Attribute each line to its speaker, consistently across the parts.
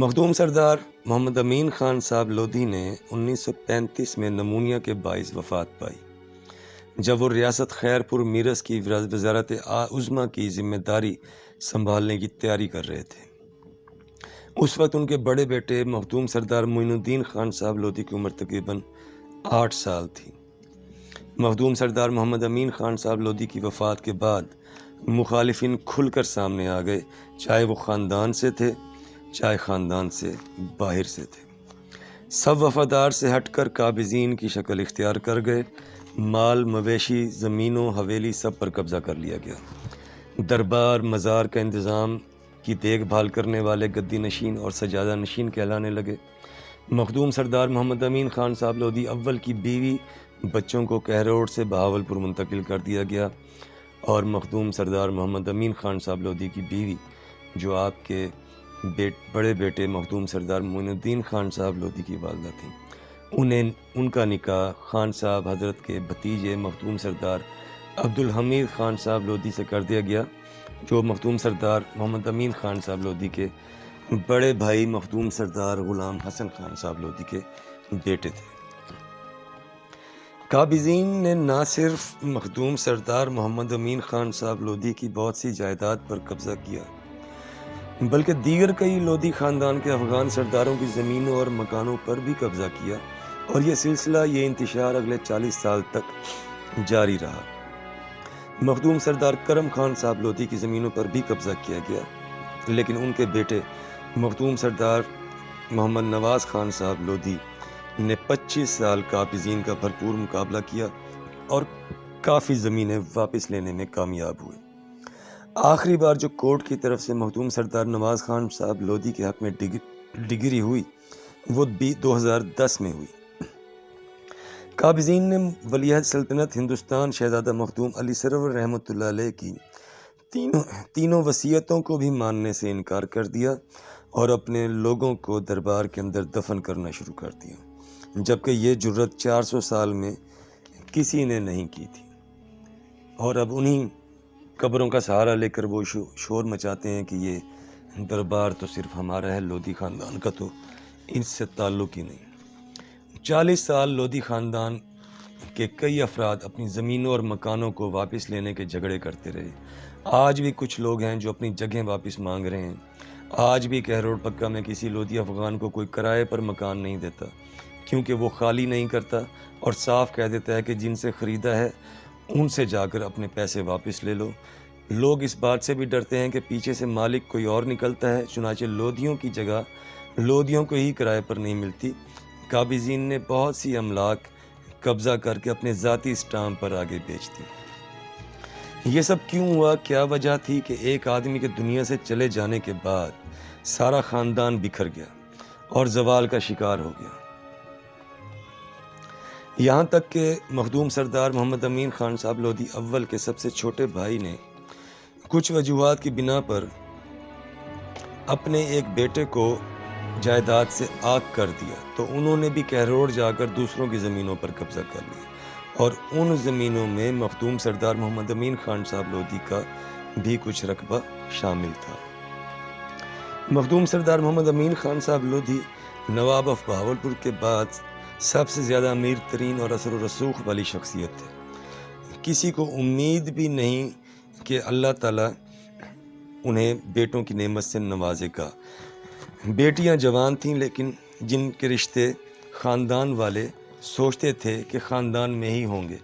Speaker 1: مخدوم سردار محمد امین خان صاحب لودھی نے 1935 میں نمونیا کے باعث وفات پائی جب وہ ریاست خیر پور میرس کی وزارت عظمیٰ کی ذمہ داری سنبھالنے کی تیاری کر رہے تھے۔ اس وقت ان کے بڑے بیٹے مخدوم سردار معین الدین خان صاحب لودھی کی عمر تقریباً 8 سال تھی۔ مخدوم سردار محمد امین خان صاحب لودھی کی وفات کے بعد مخالفین کھل کر سامنے آ گئے، چاہے وہ خاندان سے تھے چاہے خاندان سے باہر سے تھے۔ سب وفادار سے ہٹ کر قابضین کی شکل اختیار کر گئے۔ مال، مویشی، زمینوں، حویلی سب پر قبضہ کر لیا گیا۔ دربار، مزار کا انتظام کی دیکھ بھال کرنے والے گدی نشین اور سجادہ نشین کہلانے لگے۔ مخدوم سردار محمد امین خان صاحب لودھی اول کی بیوی بچوں کو کہروڑ سے بہاولپور منتقل کر دیا گیا، اور مخدوم سردار محمد امین خان صاحب لودھی کی بیوی جو آپ کے بڑے بیٹے مخدوم سردار معین الدین خان صاحب لودھی کی والدہ تھیں، ان کا نکاح خان صاحب حضرت کے بھتیجے مخدوم سردار عبدالحمید خان صاحب لودھی سے کر دیا گیا، جو مخدوم سردار محمد امین خان صاحب لودھی کے بڑے بھائی مخدوم سردار غلام حسن خان صاحب لودھی کے بیٹے تھے۔ قابضین نے نہ صرف مخدوم سردار محمد امین خان صاحب لودھی کی بہت سی جائیداد پر قبضہ کیا، بلکہ دیگر کئی لودھی خاندان کے افغان سرداروں کی زمینوں اور مکانوں پر بھی قبضہ کیا، اور یہ انتشار اگلے 40 سال تک جاری رہا۔ مخدوم سردار کرم خان صاحب لودھی کی زمینوں پر بھی قبضہ کیا گیا، لیکن ان کے بیٹے مخدوم سردار محمد نواز خان صاحب لودھی نے 25 سال قابضین کا بھرپور مقابلہ کیا اور کافی زمینیں واپس لینے میں کامیاب ہوئے۔ آخری بار جو کورٹ کی طرف سے مخدوم سردار نواز خان صاحب لودھی کے حق میں ڈگری ہوئی وہ 2010 میں ہوئی۔ قابضین نے ولیعہد سلطنت ہندوستان شہزادہ مخدوم علی سرور رحمۃ اللہ علیہ کی تینوں وصیتوں کو بھی ماننے سے انکار کر دیا اور اپنے لوگوں کو دربار کے اندر دفن کرنا شروع کر دیا، جبکہ یہ جرت 400 سال میں کسی نے نہیں کی تھی، اور اب انہی قبروں کا سہارا لے کر وہ شور مچاتے ہیں کہ یہ دربار تو صرف ہمارا ہے، لودھی خاندان کا تو ان سے تعلق ہی نہیں۔ 40 سال لودھی خاندان کے کئی افراد اپنی زمینوں اور مکانوں کو واپس لینے کے جھگڑے کرتے رہے۔ آج بھی کچھ لوگ ہیں جو اپنی جگہیں واپس مانگ رہے ہیں۔ آج بھی کہروڑ پکا میں کسی لودھی افغان کو کوئی کرائے پر مکان نہیں دیتا، کیونکہ وہ خالی نہیں کرتا اور صاف کہہ دیتا ہے کہ جن سے خریدا ہے ان سے جا کر اپنے پیسے واپس لے لو۔ لوگ اس بات سے بھی ڈرتے ہیں کہ پیچھے سے مالک کوئی اور نکلتا ہے، چنانچہ لودھیوں کی جگہ لودھیوں کو ہی کرائے پر نہیں ملتی۔ قابضین نے بہت سی املاک قبضہ کر کے اپنے ذاتی اسٹامپ پر آگے بیچ دی۔ یہ سب کیوں ہوا؟ کیا وجہ تھی کہ ایک آدمی کے دنیا سے چلے جانے کے بعد سارا خاندان بکھر گیا اور زوال کا شکار ہو گیا؟ یہاں تک کہ مخدوم سردار محمد امین خان صاحب لودھی اول کے سب سے چھوٹے بھائی نے کچھ وجوہات کی بنا پر اپنے ایک بیٹے کو جائیداد سے عاق کر دیا، تو انہوں نے بھی کہروڑ جا کر دوسروں کی زمینوں پر قبضہ کر لیا، اور ان زمینوں میں مخدوم سردار محمد امین خان صاحب لودھی کا بھی کچھ رقبہ شامل تھا۔ مخدوم سردار محمد امین خان صاحب لودھی نواب آف بہاولپور کے بعد سب سے زیادہ امیر ترین اور اثر و رسوخ والی شخصیت تھے۔ کسی کو امید بھی نہیں کہ اللہ تعالیٰ انہیں بیٹوں کی نعمت سے نوازے گا۔ بیٹیاں جوان تھیں، لیکن جن کے رشتے خاندان والے سوچتے تھے کہ خاندان میں ہی ہوں گے،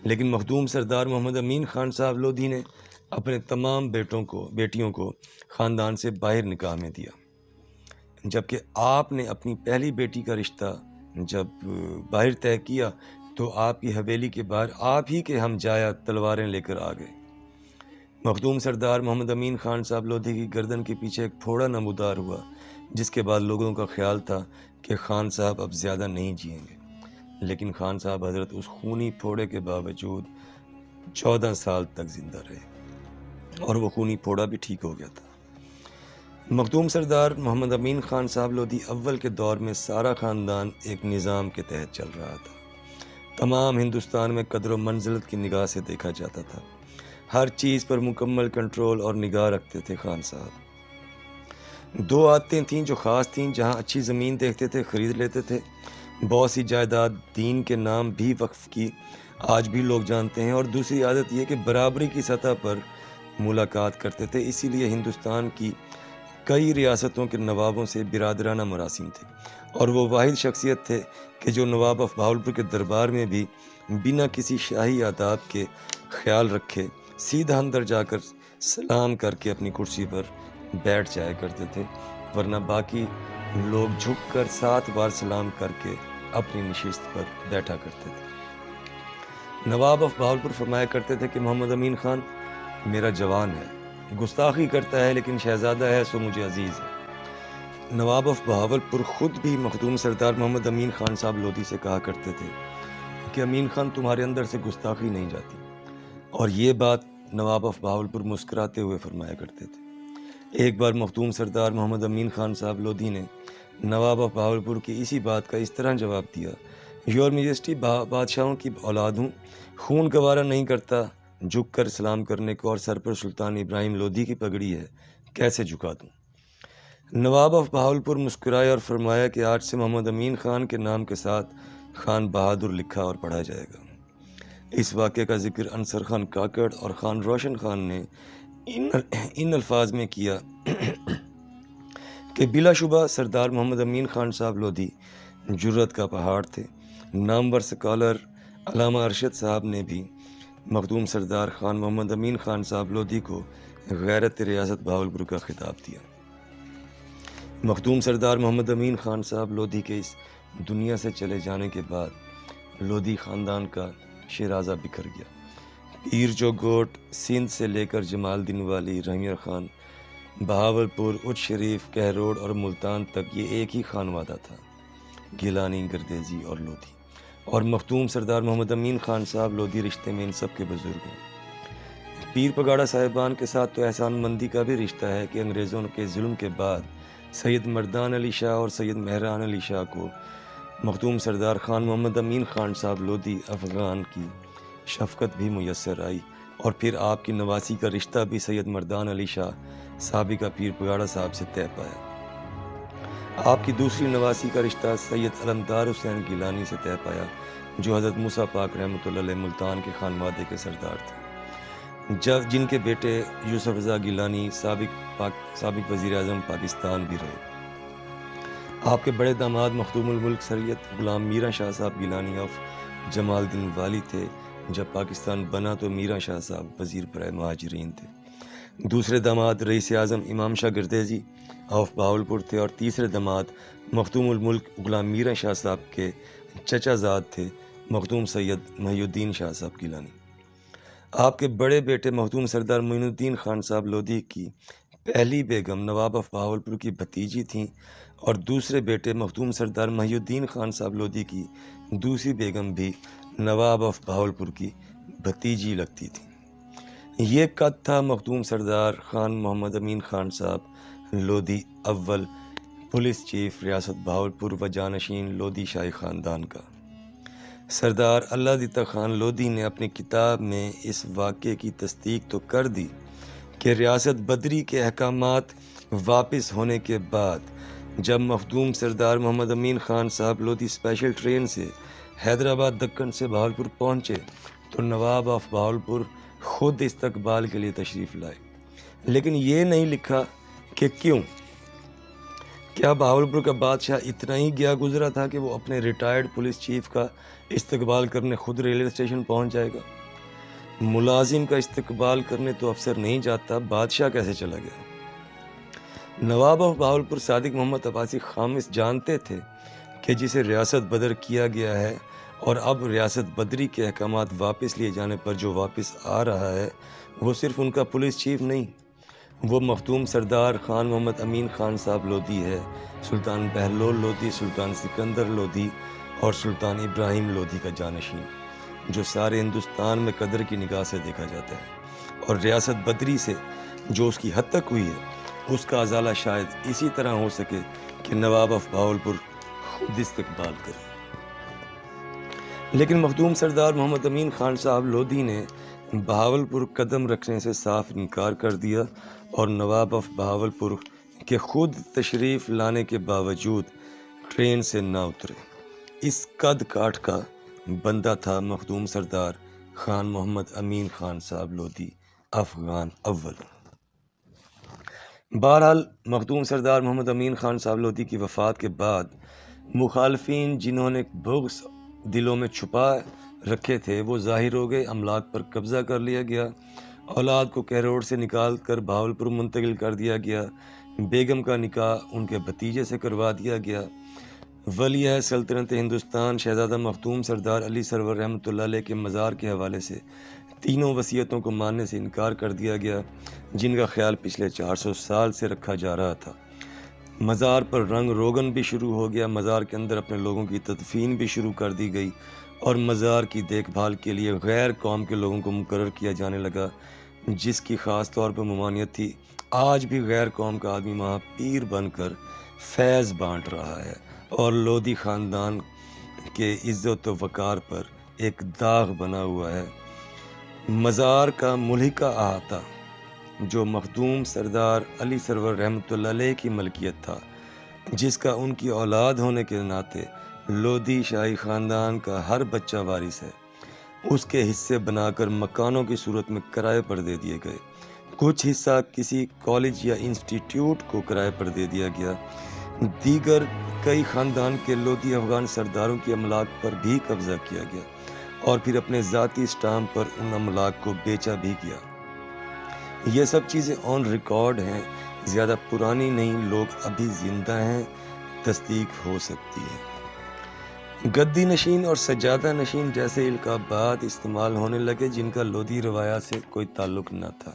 Speaker 1: لیکن مخدوم سردار محمد امین خان صاحب لودھی نے اپنے تمام بیٹیوں کو خاندان سے باہر نکاح میں دیا، جبکہ آپ نے اپنی پہلی بیٹی کا رشتہ جب باہر طے کیا تو آپ کی حویلی کے باہر آپ ہی کے ہم جایا تلواریں لے کر آ گئے۔ مخدوم سردار محمد امین خان صاحب لودھی کی گردن کے پیچھے ایک پھوڑا نمودار ہوا، جس کے بعد لوگوں کا خیال تھا کہ خان صاحب اب زیادہ نہیں جئیں گے، لیکن خان صاحب حضرت اس خونی پھوڑے کے باوجود 14 سال تک زندہ رہے، اور وہ خونی پھوڑا بھی ٹھیک ہو گیا تھا۔ مخدوم سردار محمد امین خان صاحب لودھی اول کے دور میں سارا خاندان ایک نظام کے تحت چل رہا تھا۔ تمام ہندوستان میں قدر و منزلت کی نگاہ سے دیکھا جاتا تھا۔ ہر چیز پر مکمل کنٹرول اور نگاہ رکھتے تھے خان صاحب۔ دو عادتیں تھیں جو خاص تھیں، جہاں اچھی زمین دیکھتے تھے خرید لیتے تھے، بہت سی جائیداد دین کے نام بھی وقف کی آج بھی لوگ جانتے ہیں، اور دوسری عادت یہ کہ برابری کی سطح پر ملاقات کرتے تھے۔ اسی لیے ہندوستان کی کئی ریاستوں کے نوابوں سے برادرانہ مراسم تھے، اور وہ واحد شخصیت تھے کہ جو نواب آف بہاولپور کے دربار میں بھی بنا کسی شاہی آداب کے خیال رکھے سیدھا اندر جا کر سلام کر کے اپنی کرسی پر بیٹھ جایا کرتے تھے، ورنہ باقی لوگ جھک کر 7 بار سلام کر کے اپنی نشست پر بیٹھا کرتے تھے۔ نواب آف بہاولپور فرمایا کرتے تھے کہ محمد امین خان میرا جوان ہے، گستاخی کرتا ہے لیکن شہزادہ ہے سو مجھے عزیز ہے۔ نواب آف بہاولپور خود بھی مخدوم سردار محمد امین خان صاحب لودھی سے کہا کرتے تھے کہ امین خان تمہارے اندر سے گستاخی نہیں جاتی، اور یہ بات نواب آف بہاولپور مسکراتے ہوئے فرمایا کرتے تھے۔ ایک بار مخدوم سردار محمد امین خان صاحب لودھی نے نواب آف بہاولپور کی اسی بات کا اس طرح جواب دیا، یور میجسٹی بادشاہوں کی اولاد ہوں، خون گوارا نہیں کرتا جھک کر سلام کرنے کو، اور سر پر سلطان ابراہیم لودھی کی پگڑی ہے، کیسے جھکا دوں؟ نواب آف بہاولپور مسکرائے اور فرمایا کہ آج سے محمد امین خان کے نام کے ساتھ خان بہادر لکھا اور پڑھا جائے گا۔ اس واقعے کا ذکر انصر خان کاکڑ اور خان روشن خان نے ان الفاظ میں کیا کہ بلا شبہ سردار محمد امین خان صاحب لودھی جرت کا پہاڑ تھے۔ نامور سکالر علامہ ارشد صاحب نے بھی مخدوم سردار خان محمد امین خان صاحب لودھی کو غیرت ریاست بہاولپور کا خطاب دیا۔ مخدوم سردار محمد امین خان صاحب لودھی کے اس دنیا سے چلے جانے کے بعد لودھی خاندان کا شیرازہ بکھر گیا۔ پیر جو گوٹ سندھ سے لے کر جمال الدین والی، رحمیر خان، بہاولپور، اچ شریف، کہروڑ اور ملتان تک یہ ایک ہی خانوادہ تھا، گیلانی، گردیزی اور لودھی، اور مخدوم سردار محمد امین خان صاحب لودھی رشتے میں ان سب کے بزرگ ہیں۔ پیر پگاڑا صاحبان کے ساتھ تو احسان مندی کا بھی رشتہ ہے کہ انگریزوں کے ظلم کے بعد سید مردان علی شاہ اور سید مہران علی شاہ کو مخدوم سردار خان محمد امین خان صاحب لودھی افغان کی شفقت بھی میسر آئی، اور پھر آپ کی نواسی کا رشتہ بھی سید مردان علی شاہ سابقہ پیر پگاڑا صاحب سے طے پایا۔ آپ کی دوسری نواسی کا رشتہ سید علمدار حسین گیلانی سے طے پایا، جو حضرت موسیٰ پاک رحمۃ اللہ علیہ ملتان کے خانوادے کے سردار تھے، جن کے بیٹے یوسف رضا گیلانی سابق وزیر اعظم پاکستان بھی رہے۔ آپ کے بڑے داماد مخدوم الملک سید غلام میرا شاہ صاحب گیلانی آف جمال الدین والی تھے۔ جب پاکستان بنا تو میرا شاہ صاحب وزیر برائے مہاجرین تھے۔ دوسرے داماد رئیس اعظم امام شاہ گردیزی آف بہاولپور تھے، اور تیسرے داماد مخدوم الملک غلام میرا شاہ صاحب کے چچا زاد تھے مخدوم سید محی الدین شاہ صاحب گیلانی۔ آپ کے بڑے بیٹے مخدوم سردار معین الدین خان صاحب لودھی کی پہلی بیگم نواب آف بہاولپور کی بھتیجی تھیں، اور دوسرے بیٹے مخدوم سردار محی الدین خان صاحب لودھی کی دوسری بیگم بھی نواب آف بہاولپور کی بھتیجی لگتی تھی۔ یہ قد تھا مخدوم سردار خان محمد امین خان صاحب لودھی اول پولیس چیف ریاست بہاولپور و جانشین لودھی شاہی خاندان کا۔ سردار اللہ دیتا خان لودھی نے اپنی کتاب میں اس واقعے کی تصدیق تو کر دی کہ ریاست بدری کے احکامات واپس ہونے کے بعد جب مخدوم سردار محمد امین خان صاحب لودھی اسپیشل ٹرین سے حیدرآباد دکن سے بہاولپور پہنچے تو نواب آف بہاولپور خود استقبال کے لیے تشریف لائے، لیکن یہ نہیں لکھا کہ کیوں۔ کیا بہاولپور کا بادشاہ اتنا ہی گیا گزرا تھا کہ وہ اپنے ریٹائرڈ پولیس چیف کا استقبال کرنے خود ریلوے اسٹیشن پہنچ جائے گا؟ ملازم کا استقبال کرنے تو افسر نہیں جاتا، بادشاہ کیسے چلا گیا؟ نواب آف بہاولپور صادق محمد عباسی خامس جانتے تھے کہ جسے ریاست بدر کیا گیا ہے اور اب ریاست بدری کے احکامات واپس لیے جانے پر جو واپس آ رہا ہے وہ صرف ان کا پولیس چیف نہیں، وہ مخدوم سردار خان محمد امین خان صاحب لودھی ہے، سلطان بہلول لودھی، سلطان سکندر لودھی اور سلطان ابراہیم لودھی کا جانشین، جو سارے ہندوستان میں قدر کی نگاہ سے دیکھا جاتا ہے، اور ریاست بدری سے جو اس کی حد تک ہوئی ہے اس کا ازالہ شاید اسی طرح ہو سکے کہ نواب آف بہاولپور خود استقبال کرے۔ لیکن مخدوم سردار محمد امین خان صاحب لودھی نے بہاولپور قدم رکھنے سے صاف انکار کر دیا، اور نواب آف بہاولپور کہ خود تشریف لانے کے باوجود ٹرین سے نہ اترے۔ اس قد کاٹ کا بندہ تھا مخدوم سردار خان محمد امین خان صاحب لودھی، افغان اول۔ بہرحال مخدوم سردار محمد امین خان صاحب لودھی کی وفات کے بعد مخالفین جنہوں نے بغض دلوں میں چھپا رکھے تھے وہ ظاہر ہو گئے، املاک پر قبضہ کر لیا گیا، اولاد کو کہروڑ سے نکال کر بہاولپور منتقل کر دیا گیا، بیگم کا نکاح ان کے بھتیجے سے کروا دیا گیا۔ ولی عہد سلطنت ہندوستان شہزادہ مخدوم سردار علی سرور رحمۃ اللہ علیہ کے مزار کے حوالے سے تینوں وصیتوں کو ماننے سے انکار کر دیا گیا جن کا خیال پچھلے 400 سال سے رکھا جا رہا تھا۔ مزار پر رنگ روگن بھی شروع ہو گیا، مزار کے اندر اپنے لوگوں کی تدفین بھی شروع کر دی گئی اور مزار کی دیکھ بھال کے لیے غیر قوم کے لوگوں کو مقرر کیا جانے لگا جس کی خاص طور پر ممانعت تھی۔ آج بھی غیر قوم کا آدمی وہاں پیر بن کر فیض بانٹ رہا ہے اور لودھی خاندان کے عزت و وقار پر ایک داغ بنا ہوا ہے۔ مزار کا ملحقہ احاطہ جو مخدوم سردار علی سرور رحمۃ اللہ علیہ کی ملکیت تھا، جس کا ان کی اولاد ہونے کے ناطے لودھی شاہی خاندان کا ہر بچہ وارث ہے، اس کے حصے بنا کر مکانوں کی صورت میں کرائے پر دے دیے گئے۔ کچھ حصہ کسی کالج یا انسٹیٹیوٹ کو کرائے پر دے دیا گیا۔ دیگر کئی خاندان کے لودھی افغان سرداروں کی املاک پر بھی قبضہ کیا گیا اور پھر اپنے ذاتی اسٹامپ پر ان املاک کو بیچا بھی گیا۔ یہ سب چیزیں آن ریکارڈ ہیں، زیادہ پرانی نہیں، لوگ ابھی زندہ ہیں، تصدیق ہو سکتی ہے۔ گدی نشین اور سجادہ نشین جیسے القابات استعمال ہونے لگے جن کا لودھی روایات سے کوئی تعلق نہ تھا۔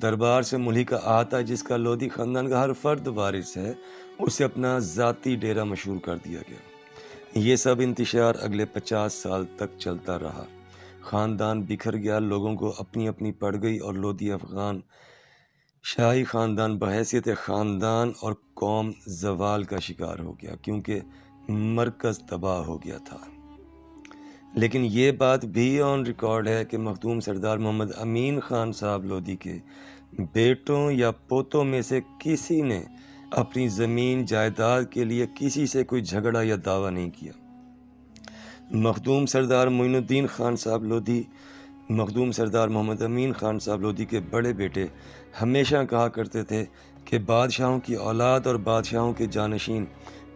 Speaker 1: دربار سے ملحقہ احاطہ جس کا لودھی خاندان کا ہر فرد وارث ہے، اسے اپنا ذاتی ڈیرا مشہور کر دیا گیا۔ یہ سب انتشار اگلے 50 سال تک چلتا رہا۔ خاندان بکھر گیا، لوگوں کو اپنی اپنی پڑ گئی اور لودھی افغان شاہی خاندان بحیثیت خاندان اور قوم زوال کا شکار ہو گیا کیونکہ مرکز تباہ ہو گیا تھا۔ لیکن یہ بات بھی آن ریکارڈ ہے کہ مخدوم سردار محمد امین خان صاحب لودھی کے بیٹوں یا پوتوں میں سے کسی نے اپنی زمین جائیداد کے لیے کسی سے کوئی جھگڑا یا دعویٰ نہیں کیا۔ مخدوم سردار معین الدین خان صاحب لودھی، مخدوم سردار محمد امین خان صاحب لودھی کے بڑے بیٹے ہمیشہ کہا کرتے تھے کہ بادشاہوں کی اولاد اور بادشاہوں کے جانشین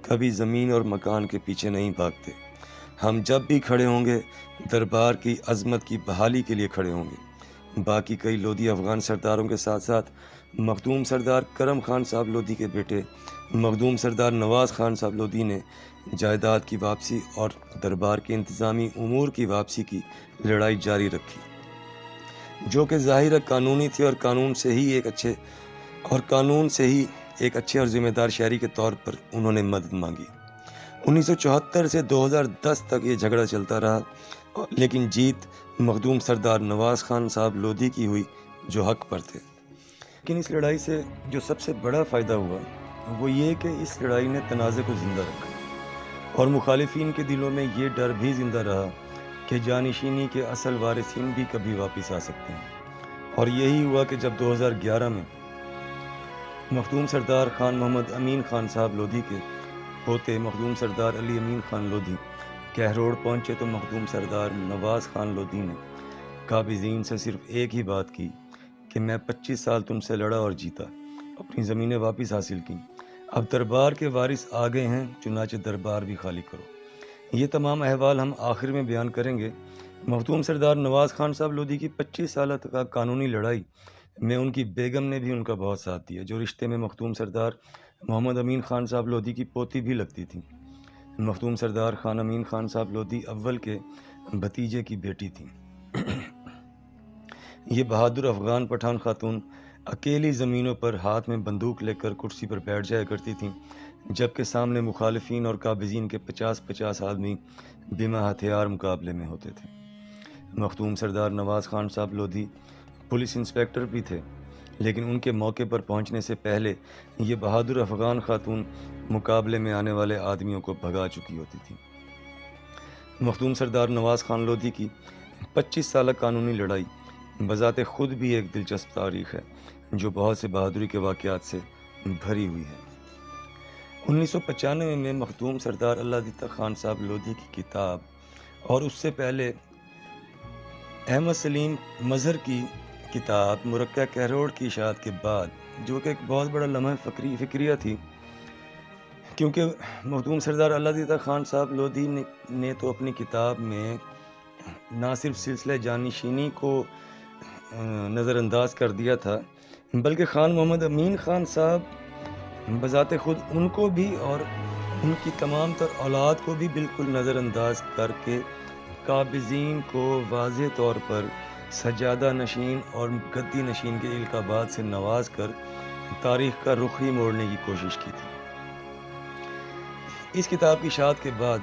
Speaker 1: کبھی زمین اور مکان کے پیچھے نہیں بھاگتے۔ ہم جب بھی کھڑے ہوں گے دربار کی عظمت کی بحالی کے لیے کھڑے ہوں گے۔ باقی کئی لودھی افغان سرداروں کے ساتھ ساتھ مخدوم سردار کرم خان صاحب لودھی کے بیٹے مخدوم سردار نواز خان صاحب لودھی نے جائیداد کی واپسی اور دربار کے انتظامی امور کی واپسی کی لڑائی جاری رکھی، جو کہ ظاہر قانونی تھی اور قانون سے ہی ایک اچھے اور ذمہ دار شہری کے طور پر انہوں نے مدد مانگی۔ 1974 سے 2010 تک یہ جھگڑا چلتا رہا لیکن جیت مخدوم سردار نواز خان صاحب لودھی کی ہوئی جو حق پر تھے۔ لیکن اس لڑائی سے جو سب سے بڑا فائدہ ہوا وہ یہ کہ اس لڑائی نے تنازع کو زندہ رکھا اور مخالفین کے دلوں میں یہ ڈر بھی زندہ رہا کہ جانشینی کے اصل وارثین بھی کبھی واپس آ سکتے ہیں۔ اور یہی ہوا کہ جب 2011 میں مخدوم سردار خان محمد امین خان صاحب لودھی کے پوتے مخدوم سردار علی امین خان لودھی کہروڑ پہنچے تو مخدوم سردار نواز خان لودھی نے قابضین سے صرف ایک ہی بات کی کہ میں 25 سال تم سے لڑا اور جیتا، اپنی زمینیں واپس حاصل کی، اب دربار کے وارث آ گئے ہیں، چنانچہ دربار بھی خالی کرو۔ یہ تمام احوال ہم آخر میں بیان کریں گے۔ مخدوم سردار نواز خان صاحب لودھی کی 25 سالہ قانونی لڑائی میں ان کی بیگم نے بھی ان کا بہت ساتھ دیا، جو رشتے میں مخدوم سردار محمد امین خان صاحب لودھی کی پوتی بھی لگتی تھی۔ مخدوم سردار خان امین خان صاحب لودھی اول کے بھتیجے کی بیٹی تھیں۔ یہ بہادر افغان پٹھان خاتون اکیلی زمینوں پر ہاتھ میں بندوق لے کر کرسی پر بیٹھ جایا کرتی تھیں، جبکہ سامنے مخالفین اور قابضین کے 50 آدمی بنا ہتھیار مقابلے میں ہوتے تھے۔ مخدوم سردار نواز خان صاحب لودھی پولیس انسپکٹر بھی تھے، لیکن ان کے موقع پر پہنچنے سے پہلے یہ بہادر افغان خاتون مقابلے میں آنے والے آدمیوں کو بھگا چکی ہوتی تھی۔ مخدوم سردار نواز خان لودھی کی 25 سالہ قانونی لڑائی بذات خود بھی ایک دلچسپ تاریخ ہے جو بہت سے بہادری کے واقعات سے بھری ہوئی ہے۔ 1995 میں مخدوم سردار اللہ دیدہ خان صاحب لودھی کی کتاب اور اس سے پہلے احمد سلیم مظہر کی کتاب مرکہ کہروڑ کی اشاعت کے بعد، جو کہ ایک بہت بڑا لمحہ فکریہ تھی، کیونکہ مخدوم سردار اللہ دیدہ خان صاحب لودھی نے تو اپنی کتاب میں نہ صرف سلسلہ جانشینی کو نظر انداز کر دیا تھا، بلکہ خان محمد امین خان صاحب بذات خود ان کو بھی اور ان کی تمام تر اولاد کو بھی بالکل نظر انداز کر کے قابضین کو واضح طور پر سجادہ نشین اور گدی نشین کے القابات سے نواز کر تاریخ کا رخ ہی موڑنے کی کوشش کی تھی۔ اس کتاب کی اشاعت کے بعد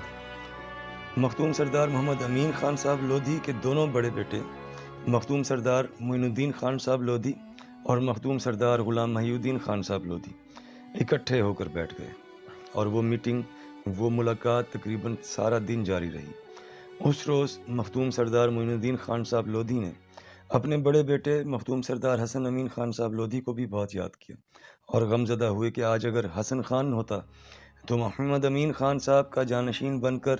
Speaker 1: مخدوم سردار محمد امین خان صاحب لودھی کے دونوں بڑے بیٹے مخدوم سردار معین الدین خان صاحب لودھی اور مخدوم سردار غلام محی الدین خان صاحب لودھی اکٹھے ہو کر بیٹھ گئے، اور وہ میٹنگ، وہ ملاقات تقریباً سارا دن جاری رہی۔ اس روز مخدوم سردار معین الدین خان صاحب لودھی نے اپنے بڑے بیٹے مخدوم سردار حسن امین خان صاحب لودھی کو بھی بہت یاد کیا، اور غمزدہ ہوئے کہ آج اگر حسن خان ہوتا تو محمد امین خان صاحب کا جانشین بن کر،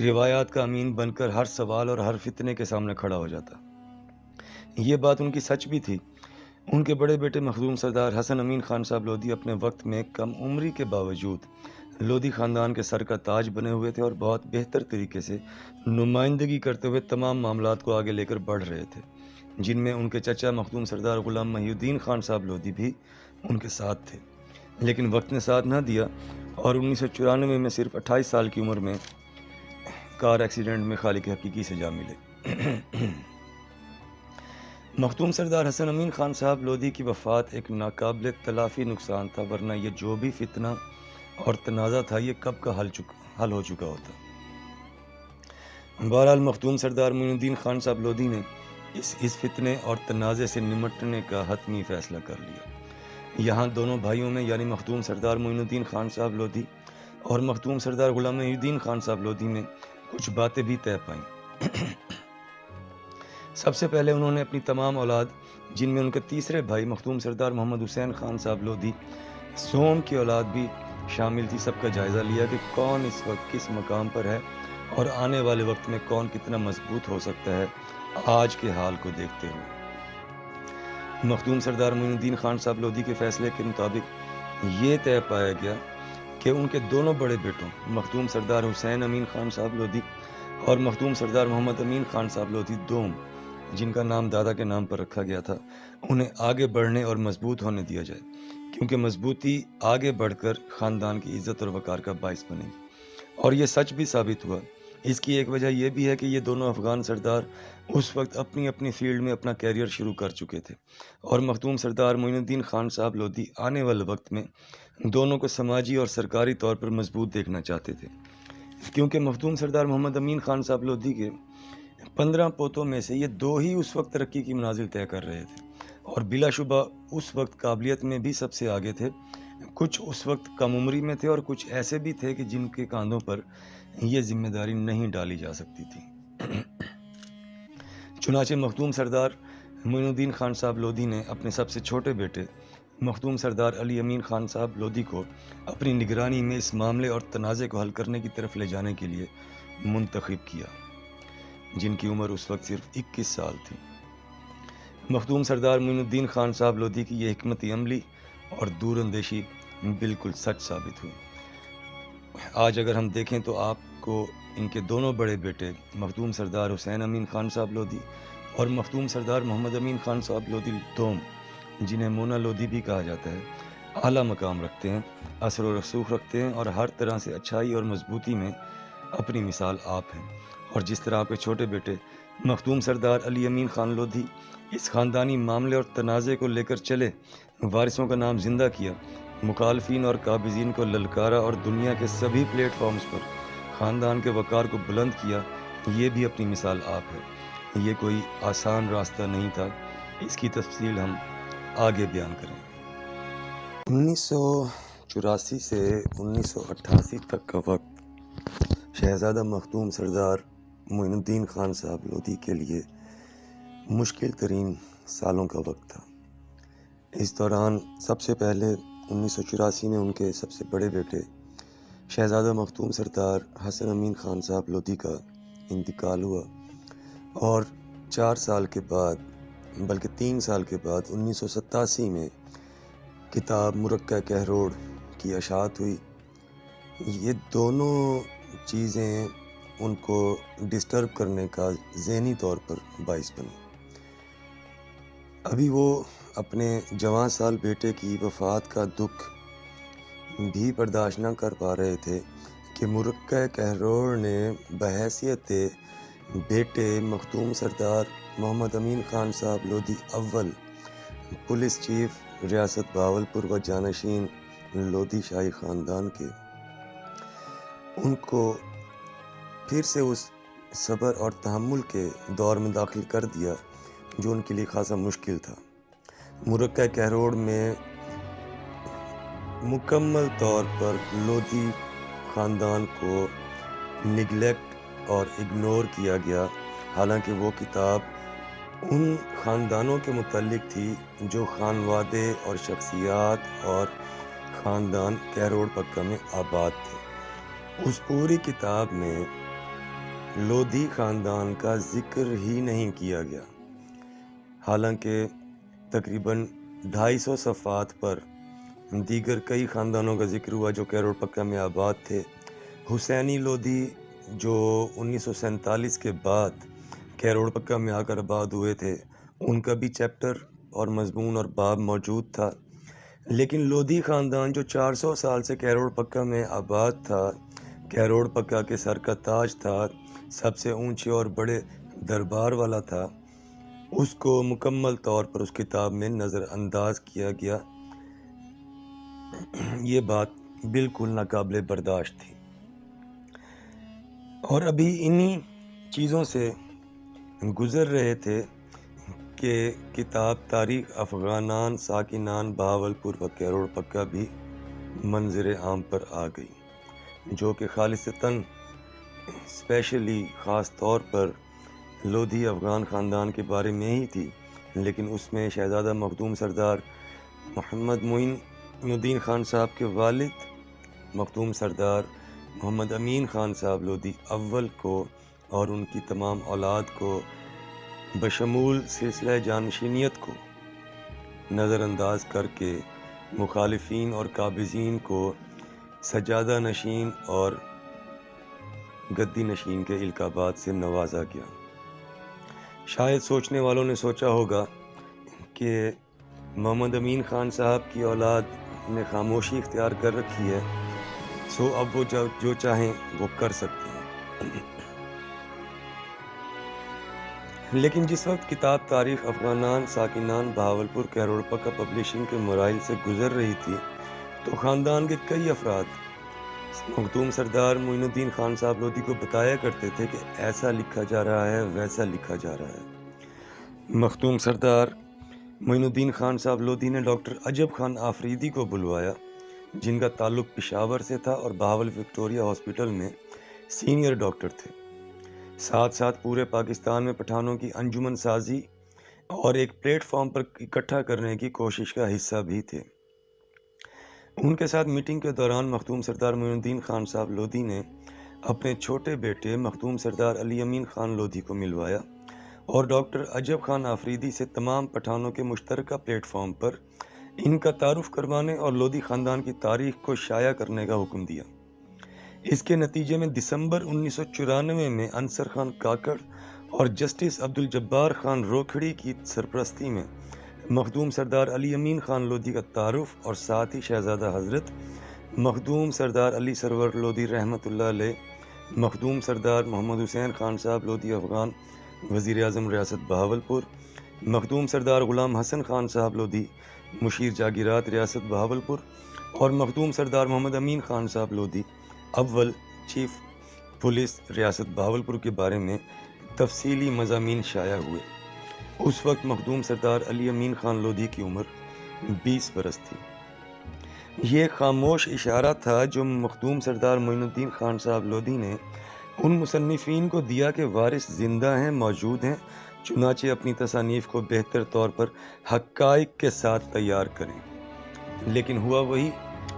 Speaker 1: روایات کا امین بن کر ہر سوال اور ہر فتنے کے سامنے کھڑا ہو جاتا۔ یہ بات ان کی سچ بھی تھی۔ ان کے بڑے بیٹے مخدوم سردار حسن امین خان صاحب لودھی اپنے وقت میں کم عمری کے باوجود لودھی خاندان کے سر کا تاج بنے ہوئے تھے اور بہت بہتر طریقے سے نمائندگی کرتے ہوئے تمام معاملات کو آگے لے کر بڑھ رہے تھے، جن میں ان کے چچا مخدوم سردار غلام محی الدین خان صاحب لودھی بھی ان کے ساتھ تھے۔ لیکن وقت نے ساتھ نہ دیا، اور 1994 میں صرف 28 سال کی عمر میں کار ایکسیڈنٹ میں خالق حقیقی سے جا ملے۔ مخدوم سردار حسن امین خان صاحب لودھی کی وفات ایک ناقابل تلافی نقصان تھا، ورنہ یہ جو بھی فتنہ اور تنازع تھا یہ کب کا حل ہو چکا ہوتا۔ بہرحال مخدوم سردار معین الدین خان صاحب لودھی نے اس فتنے اور تنازع سے نمٹنے کا حتمی فیصلہ کر لیا۔ یہاں دونوں بھائیوں میں یعنی مخدوم سردار معین الدین خان صاحب لودھی اور مخدوم سردار غلام محی الدین خان صاحب لودھی نے کچھ باتیں بھی طے پائیں۔ سب سے پہلے انہوں نے اپنی تمام اولاد، جن میں ان کے تیسرے بھائی مخدوم سردار محمد حسین خان صاحب لودھی سوم کی اولاد بھی شامل تھی، سب کا جائزہ لیا کہ کون اس وقت کس مقام پر ہے اور آنے والے وقت میں کون کتنا مضبوط ہو سکتا ہے آج کے حال کو دیکھتے ہوئے۔ مخدوم سردار معین الدین خان صاحب لودھی کے فیصلے کے مطابق یہ طے پایا گیا کہ ان کے دونوں بڑے بیٹوں مخدوم سردار حسین امین خان صاحب لودھی اور مخدوم سردار محمد امین خان صاحب لودھی دوم، جن کا نام دادا کے نام پر رکھا گیا تھا، انہیں آگے بڑھنے اور مضبوط ہونے دیا جائے، کیونکہ مضبوطی آگے بڑھ کر خاندان کی عزت اور وقار کا باعث بنے گی۔ اور یہ سچ بھی ثابت ہوا۔ اس کی ایک وجہ یہ بھی ہے کہ یہ دونوں افغان سردار اس وقت اپنی اپنی فیلڈ میں اپنا کیریئر شروع کر چکے تھے، اور مخدوم سردار معین الدین خان صاحب لودھی آنے والے وقت میں دونوں کو سماجی اور سرکاری طور پر مضبوط دیکھنا چاہتے تھے، کیونکہ مخدوم سردار محمد امین خان صاحب لودھی کے 15 پوتوں میں سے یہ 2 ہی اس وقت ترقی کی منازل طے کر رہے تھے، اور بلا شبہ اس وقت قابلیت میں بھی سب سے آگے تھے۔ کچھ اس وقت کم عمری میں تھے اور کچھ ایسے بھی تھے کہ جن کے کاندھوں پر یہ ذمہ داری نہیں ڈالی جا سکتی تھی۔ چنانچہ مخدوم سردار معین الدین خان صاحب لودھی نے اپنے سب سے چھوٹے بیٹے مخدوم سردار علی امین خان صاحب لودھی کو اپنی نگرانی میں اس معاملے اور تنازع کو حل کرنے کی طرف لے جانے کے لیے منتخب کیا، جن کی عمر اس وقت صرف 21 سال تھی۔ مخدوم سردار معین الدین خان صاحب لودھی کی یہ حکمت عملی اور دور اندیشی بالکل سچ ثابت ہوئی۔ آج اگر ہم دیکھیں تو آپ کو ان کے دونوں بڑے بیٹے مخدوم سردار حسین امین خان صاحب لودھی اور مخدوم سردار محمد امین خان صاحب لودھی دوم، جنہیں مونا لودھی بھی کہا جاتا ہے، اعلیٰ مقام رکھتے ہیں، اثر و رسوخ رکھتے ہیں، اور ہر طرح سے اچھائی اور مضبوطی میں اپنی مثال آپ ہیں۔ اور جس طرح آپ کے چھوٹے بیٹے مخدوم سردار علی امین خان لودھی اس خاندانی معاملے اور تنازع کو لے کر چلے، وارثوں کا نام زندہ کیا، مخالفین اور قابضین کو للکارا، اور دنیا کے سبھی پلیٹ فارمز پر خاندان کے وقار کو بلند کیا، یہ بھی اپنی مثال آپ ہے۔ یہ کوئی آسان راستہ نہیں تھا، اس کی تفصیل ہم آگے بیان کریں گے۔ 1984 سے 1988 تک کا وقت شہزادہ مخدوم سردار معین الدین خان صاحب لودھی کے لیے مشکل ترین سالوں کا وقت تھا۔ اس دوران سب سے پہلے 1984 میں ان کے سب سے بڑے بیٹے شہزادہ مختوم سردار حسن امین خان صاحب لودھی کا انتقال ہوا، اور 4 سال کے بعد بلکہ 3 سال کے بعد 1987 میں کتاب مرقع کہروڑ کی اشاعت ہوئی۔ یہ دونوں چیزیں ان کو ڈسٹرب کرنے کا ذہنی طور پر باعث بنی۔ ابھی وہ اپنے جوان سال بیٹے کی وفات کا دکھ بھی برداشت نہ کر پا رہے تھے کہ مرقع کہروڑ نے بحیثیت بیٹے مختوم سردار محمد امین خان صاحب لودھی اول پولیس چیف ریاست بہاولپور و جانشین لودھی شاہی خاندان کے، ان کو پھر سے اس صبر اور تحمل کے دور میں داخل کر دیا جو ان کے لیے خاصا مشکل تھا۔ مرقع کہروڑ میں مکمل طور پر لودھی خاندان کو نگلیکٹ اور اگنور کیا گیا، حالانکہ وہ کتاب ان خاندانوں کے متعلق تھی جو خانوادے اور شخصیات اور خاندان کہروڑ پکا میں آباد تھے۔ اس پوری کتاب میں لودھی خاندان کا ذکر ہی نہیں کیا گیا، حالانکہ تقریباً 250 صفحات پر دیگر کئی خاندانوں کا ذکر ہوا جو کہروڑ پکا میں آباد تھے۔ حسینی لودھی جو 1947 کے بعد کہروڑ پکا میں آ کر آباد ہوئے تھے، ان کا بھی چیپٹر اور مضمون اور باب موجود تھا، لیکن لودھی خاندان جو 400 سال سے کہروڑ پکا میں آباد تھا، کہروڑ پکا کے سر کا تاج تھا، سب سے اونچے اور بڑے دربار والا تھا، اس کو مکمل طور پر اس کتاب میں نظر انداز کیا گیا۔ یہ بات بالکل ناقابل برداشت تھی، اور ابھی انہی چیزوں سے گزر رہے تھے کہ کتاب تاریخ افغانان ساکنان بہاولپور و کہروڑ پکا بھی منظر عام پر آ گئی، جو کہ خالصتاً اسپیشلی خاص طور پر لودھی افغان خاندان کے بارے میں ہی تھی، لیکن اس میں شہزادہ مخدوم سردار محمد معین الدین خان صاحب کے والد مخدوم سردار محمد امین خان صاحب لودھی اول کو اور ان کی تمام اولاد کو بشمول سلسلہ جانشینیت کو نظر انداز کر کے مخالفین اور قابضین کو سجادہ نشین اور گدی نشین کے القابات سے نوازا گیا۔ شاید سوچنے والوں نے سوچا ہوگا کہ محمد امین خان صاحب کی اولاد نے خاموشی اختیار کر رکھی ہے، سو اب وہ جو چاہیں وہ کر سکتے ہیں۔ لیکن جس وقت کتاب تاریخ افغانان ساکنان بہاولپور کہروڑ پکا پبلشنگ کے مراحل سے گزر رہی تھی، تو خاندان کے کئی افراد مخدوم سردار معین الدین خان صاحب لودھی کو بتایا کرتے تھے کہ ایسا لکھا جا رہا ہے، ویسا لکھا جا رہا ہے۔ مخدوم سردار معین الدین خان صاحب لودھی نے ڈاکٹر عجب خان آفریدی کو بلوایا، جن کا تعلق پشاور سے تھا اور بہاول وکٹوریہ ہاسپٹل میں سینئر ڈاکٹر تھے۔ ساتھ ساتھ پورے پاکستان میں پٹھانوں کی انجمن سازی اور ایک پلیٹ فارم پر اکٹھا کرنے کی کوشش کا حصہ بھی تھے۔ ان کے ساتھ میٹنگ کے دوران مخدوم سردار معین الدین خان صاحب لودھی نے اپنے چھوٹے بیٹے مخدوم سردار علی امین خان لودھی کو ملوایا اور ڈاکٹر عجب خان آفریدی سے تمام پٹھانوں کے مشترکہ پلیٹ فارم پر ان کا تعارف کروانے اور لودھی خاندان کی تاریخ کو شائع کرنے کا حکم دیا۔ اس کے نتیجے میں دسمبر 1994 میں انصر خان کاکڑ اور جسٹس عبدالجبار خان روکھڑی کی سرپرستی میں مخدوم سردار علی امین خان لودھی کا تعارف اور ساتھ ہی شہزادہ حضرت مخدوم سردار علی سرور لودھی رحمۃ اللہ علیہ، مخدوم سردار محمد حسین خان صاحب لودھی افغان وزیر اعظم ریاست بہاولپور، مخدوم سردار غلام حسن خان صاحب لودھی مشیر جاگیرات ریاست بہاولپور اور مخدوم سردار محمد امین خان صاحب لودھی اول چیف پولیس ریاست بہاولپور کے بارے میں تفصیلی مضامین شائع ہوئے۔ اس وقت مخدوم سردار علی امین خان لودھی کی عمر 20 برس تھی۔ یہ ایک خاموش اشارہ تھا جو مخدوم سردار معین الدین خان صاحب لودھی نے ان مصنفین کو دیا کہ وارث زندہ ہیں، موجود ہیں، چنانچہ اپنی تصانیف کو بہتر طور پر حقائق کے ساتھ تیار کریں۔ لیکن ہوا وہی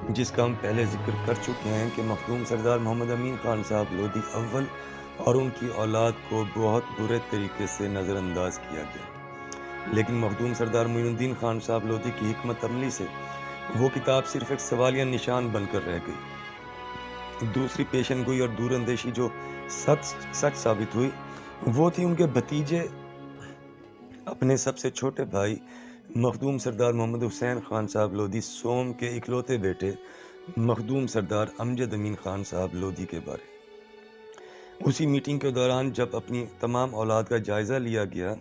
Speaker 1: جس کا ہم پہلے ذکر کر چکے ہیں کہ مخدوم سردار محمد امین خان صاحب لودھی اول اور ان کی اولاد کو بہت برے طریقے سے نظر انداز کیا گیا، لیکن مخدوم سردار معین الدین خان صاحب لودھی کی حکمت عملی سے وہ کتاب صرف ایک سوالیہ نشان بن کر رہ گئی۔ دوسری پیشن گوئی اور دور اندیشی جو سچ ثابت ہوئی وہ تھی ان کے بھتیجے اپنے سب سے چھوٹے بھائی مخدوم سردار محمد حسین خان صاحب لودھی سوم کے اکلوتے بیٹے مخدوم سردار امجد امین خان صاحب لودھی کے بارے۔ اسی میٹنگ کے دوران جب اپنی تمام اولاد کا جائزہ لیا گیا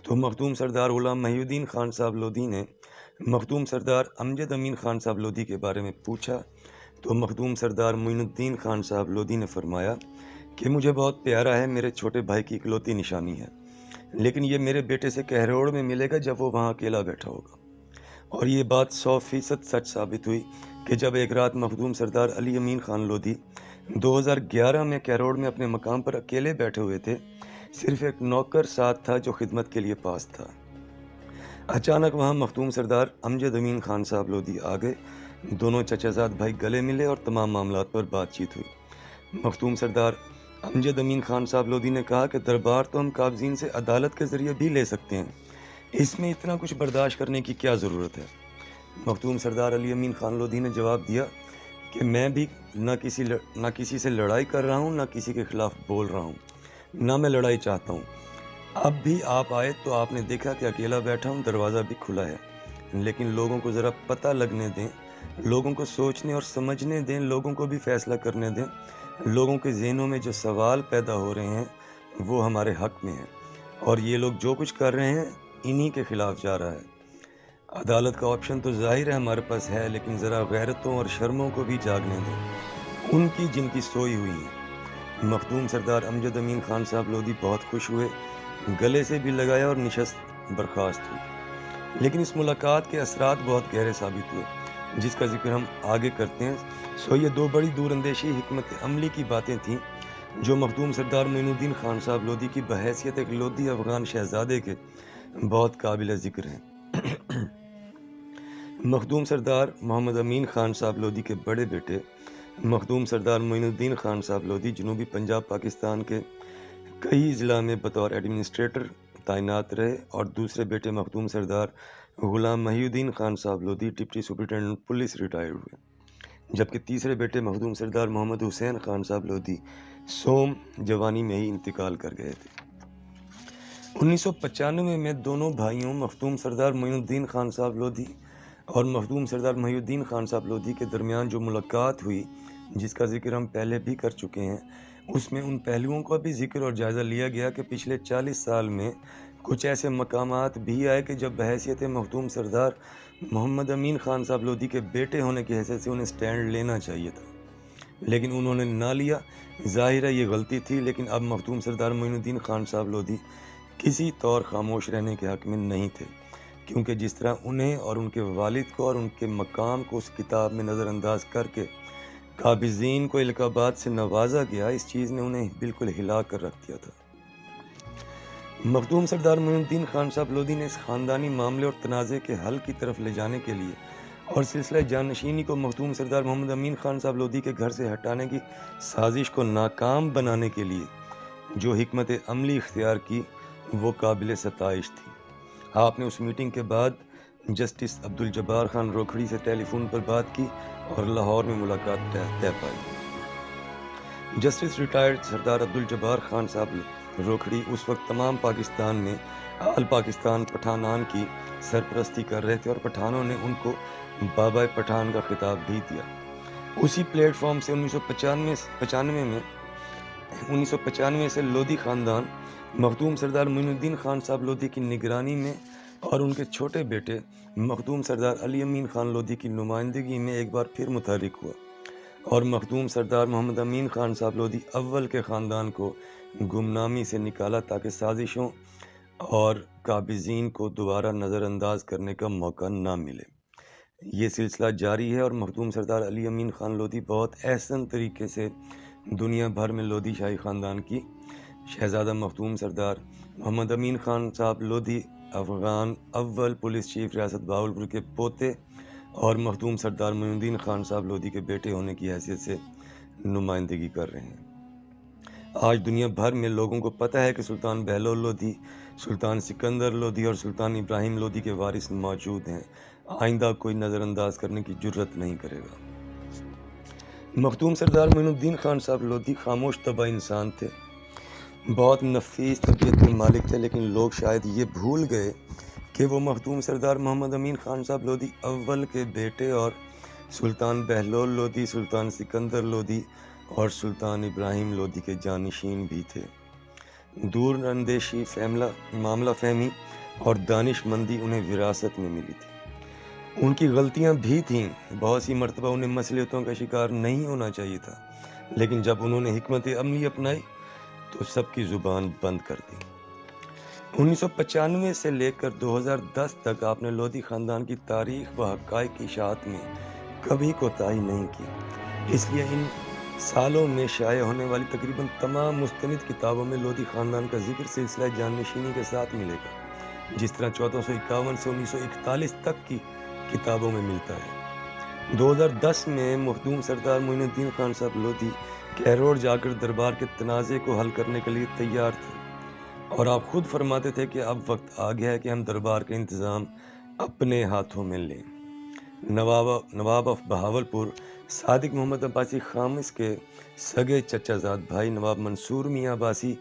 Speaker 1: تو مخدوم سردار غلام محی الدین خان صاحب لودھی نے مخدوم سردار امجد امین خان صاحب لودھی کے بارے میں پوچھا تو مخدوم سردار معین الدین خان صاحب لودھی نے فرمایا کہ مجھے بہت پیارا ہے، میرے چھوٹے بھائی کی اکلوتی نشانی ہے، لیکن یہ میرے بیٹے سے کہروڑ میں ملے گا جب وہ وہاں اکیلا بیٹھا ہوگا۔ اور یہ بات 100% سچ ثابت ہوئی کہ جب ایک رات مخدوم سردار علی امین خان لودھی 2011 میں کہروڑ میں اپنے مقام پر اکیلے بیٹھے ہوئے تھے، صرف ایک نوکر ساتھ تھا جو خدمت کے لیے پاس تھا۔ اچانک وہاں مخدوم سردار امجد امین خان صاحب لودھی آ گئے، دونوں چچا زاد بھائی گلے ملے اور تمام معاملات پر بات چیت ہوئی۔ مخدوم سردار امجد امین خان صاحب لودھی نے کہا کہ دربار تو ہم قابضین سے عدالت کے ذریعے بھی لے سکتے ہیں، اس میں اتنا کچھ برداشت کرنے کی کیا ضرورت ہے؟ مخدوم سردار علی امین خان لودھی نے جواب دیا کہ میں بھی نہ کسی سے لڑائی کر رہا ہوں، نہ کسی کے خلاف بول رہا ہوں، نہ میں لڑائی چاہتا ہوں۔ اب بھی آپ آئے تو آپ نے دیکھا کہ اکیلا بیٹھا ہوں، دروازہ بھی کھلا ہے، لیکن لوگوں کو ذرا پتہ لگنے دیں، لوگوں کو سوچنے اور سمجھنے دیں، لوگوں کو بھی فیصلہ کرنے دیں۔ لوگوں کے ذہنوں میں جو سوال پیدا ہو رہے ہیں وہ ہمارے حق میں ہیں، اور یہ لوگ جو کچھ کر رہے ہیں انہی کے خلاف جا رہا ہے۔ عدالت کا آپشن تو ظاہر ہے ہمارے پاس ہے، لیکن ذرا غیرتوں اور شرموں کو بھی جاگنے دیں، ان کی جن کی سوئی ہوئی ہیں۔ مخدوم سردار امجد امین خان صاحب لودھی بہت خوش ہوئے، گلے سے بھی لگایا اور نشست برخاست ہوئی۔ لیکن اس ملاقات کے اثرات بہت گہرے ثابت ہوئے، جس کا ذکر ہم آگے کرتے ہیں۔ یہ دو بڑی دور اندیشی حکمت عملی کی باتیں تھیں جو مخدوم سردار معین الدین خان صاحب لودھی کی بحیثیت ایک لودھی افغان شہزادے کے بہت قابل ذکر ہیں۔ مخدوم سردار محمد امین خان صاحب لودھی کے بڑے بیٹے مخدوم سردار معین الدین خان صاحب لودھی جنوبی پنجاب پاکستان کے کئی اضلاع میں بطور ایڈمنسٹریٹر تعینات رہے، اور دوسرے بیٹے مخدوم سردار غلام محی الدین خان صاحب Lodhi deputy superintendent police retired ہوئے، جبکہ تیسرے بیٹے مخدوم سردار محمد حسین خان صاحب لودھی سوم جوانی میں ہی انتقال کر گئے تھے۔ 1995 میں دونوں بھائیوں مخدوم سردار معین الدین خان صاحب لودھی اور مخدوم سردار محی الدین خان صاحب لودھی کے درمیان جو ملاقات ہوئی، جس کا ذکر ہم پہلے بھی کر چکے ہیں، اس میں ان پہلوؤں کا بھی ذکر اور جائزہ لیا گیا کہ پچھلے 40 سال میں کچھ ایسے مقامات بھی آئے کہ جب بحیثیت مخدوم سردار محمد امین خان صاحب لودھی کے بیٹے ہونے کی حیثیت سے انہیں سٹینڈ لینا چاہیے تھا، لیکن انہوں نے نہ لیا۔ ظاہر ہے یہ غلطی تھی، لیکن اب مخدوم سردار معین الدین خان صاحب لودھی کسی طور خاموش رہنے کے حق میں نہیں تھے، کیونکہ جس طرح انہیں اور ان کے والد کو اور ان کے مقام کو اس کتاب میں نظر انداز کر کے قابضین کو القابات سے نوازا گیا، اس چیز نے انہیں بالکل ہلا کر رکھ دیا تھا۔ مخدوم سردار معین الدین خان صاحب لودھی نے اس خاندانی معاملے اور تنازع کے حل کی طرف لے جانے کے لیے اور سلسلہ جانشینی کو مخدوم سردار محمد امین خان صاحب لودھی کے گھر سے ہٹانے کی سازش کو ناکام بنانے کے لیے جو حکمت عملی اختیار کی وہ قابل ستائش تھی۔ آپ نے اس میٹنگ کے بعد جسٹس عبدالجبار خان روکھڑی سے ٹیلی فون پر بات کی اور لاہور میں ملاقات طے پائی۔ جسٹس ریٹائرڈ سردار عبدالجبار خان صاحب روکھڑی اس وقت تمام پاکستان میں آل پاکستان پٹھانان کی سرپرستی کر رہے تھے، اور پٹھانوں نے ان کو بابا پٹھان کا خطاب بھی دیا۔ اسی پلیٹ فارم سے 1995 سے لودھی خاندان مخدوم سردار معین الدین خان صاحب لودھی کی نگرانی میں اور ان کے چھوٹے بیٹے مخدوم سردار علی امین خان لودھی کی نمائندگی میں ایک بار پھر متحرک ہوا، اور مخدوم سردار محمد امین خان صاحب لودھی اول کے خاندان کو گمنامی سے نکالا تاکہ سازشوں اور قابضین کو دوبارہ نظر انداز کرنے کا موقع نہ ملے۔ یہ سلسلہ جاری ہے، اور مخدوم سردار علی امین خان لودھی بہت احسن طریقے سے دنیا بھر میں لودھی شاہی خاندان کی شہزادہ مخدوم سردار محمد امین خان صاحب لودھی افغان اول پولیس چیف ریاست بہاولپور کے پوتے اور مخدوم سردار معین الدین خان صاحب لودھی کے بیٹے ہونے کی حیثیت سے نمائندگی کر رہے ہیں۔ آج دنیا بھر میں لوگوں کو پتہ ہے کہ سلطان بہلول لودھی، سلطان سکندر لودھی اور سلطان ابراہیم لودھی کے وارث موجود ہیں۔ آئندہ کوئی نظر انداز کرنے کی جرت نہیں کرے گا۔ مخدوم سردار معین الدین خان صاحب لودھی خاموش طبع انسان تھے، بہت نفیس طبیعت کے مالک تھے، لیکن لوگ شاید یہ بھول گئے کہ وہ مخدوم سردار محمد امین خان صاحب لودھی اول کے بیٹے اور سلطان بہلول لودھی، سلطان سکندر لودھی اور سلطان ابراہیم لودھی کے جانشین بھی تھے۔ دور اندیشی، معاملہ فہمی اور دانش مندی انہیں وراثت میں ملی تھی۔ ان کی غلطیاں بھی تھیں، بہت سی مرتبہ انہیں مصلحتوں کا شکار نہیں ہونا چاہیے تھا، لیکن جب انہوں نے حکمت عملی اپنائی تو سب کی زبان بند کر دی۔ 1995 سے لے کر 2010 تک آپ نے لودھی خاندان کی تاریخ و حقائق کی اشاعت میں کبھی کوتاہی نہیں کی۔ اس لیے ان سالوں میں شائع ہونے والی تقریباً تمام مستند کتابوں میں لودھی خاندان کا ذکر سلسلہ جانشینی کے ساتھ ملے گا، جس طرح 1451 سے 1941 تک کی کتابوں میں ملتا ہے۔ 2010 میں مخدوم سردار معین الدین خان صاحب لودھی کہروڑ جا کر دربار کے تنازع کو حل کرنے کے لیے تیار تھے، اور آپ خود فرماتے تھے کہ اب وقت آ گیا ہے کہ ہم دربار کا انتظام اپنے ہاتھوں میں لیں۔ نواب آف بہاولپور صادق محمد عباسی خامس کے سگے چچا زاد بھائی نواب منصور میاں عباسی،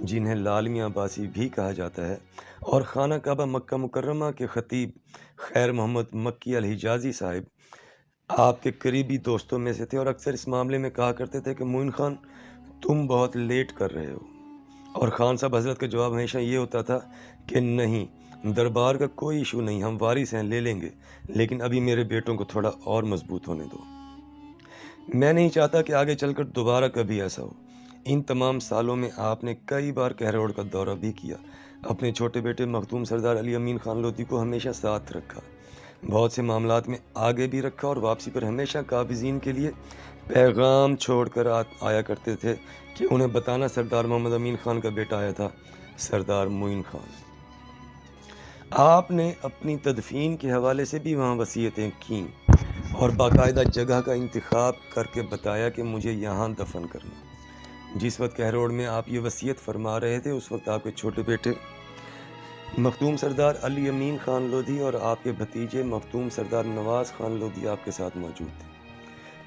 Speaker 1: جنہیں لال میاں عباسی بھی کہا جاتا ہے، اور خانہ کعبہ مکہ مکرمہ کے خطیب خیر محمد مکی الحجازی صاحب آپ کے قریبی دوستوں میں سے تھے، اور اکثر اس معاملے میں کہا کرتے تھے کہ معین خان تم بہت لیٹ کر رہے ہو، اور خان صاحب حضرت کا جواب ہمیشہ یہ ہوتا تھا کہ نہیں، دربار کا کوئی ایشو نہیں، ہم وارث ہیں، لے لیں گے، لیکن ابھی میرے بیٹوں کو تھوڑا اور مضبوط ہونے دو۔ میں نہیں چاہتا کہ آگے چل کر دوبارہ کبھی ایسا ہو۔ ان تمام سالوں میں آپ نے کئی بار کہروڑ کا دورہ بھی کیا، اپنے چھوٹے بیٹے مخدوم سردار علی امین خان لودھی کو ہمیشہ ساتھ رکھا، بہت سے معاملات میں آگے بھی رکھا، اور واپسی پر ہمیشہ قابضین کے لیے پیغام چھوڑ کر آیا کرتے تھے کہ انہیں بتانا سردار محمد امین خان کا بیٹا آیا تھا، سردار معین خان۔ آپ نے اپنی تدفین کے حوالے سے بھی وہاں وصیتیں کیں، اور باقاعدہ جگہ کا انتخاب کر کے بتایا کہ مجھے یہاں دفن کرنا۔ جس وقت کہروڑ میں آپ یہ وصیت فرما رہے تھے، اس وقت آپ کے چھوٹے بیٹے مخدوم سردار علی امین خان لودھی اور آپ کے بھتیجے مخدوم سردار نواز خان لودھی آپ کے ساتھ موجود تھے۔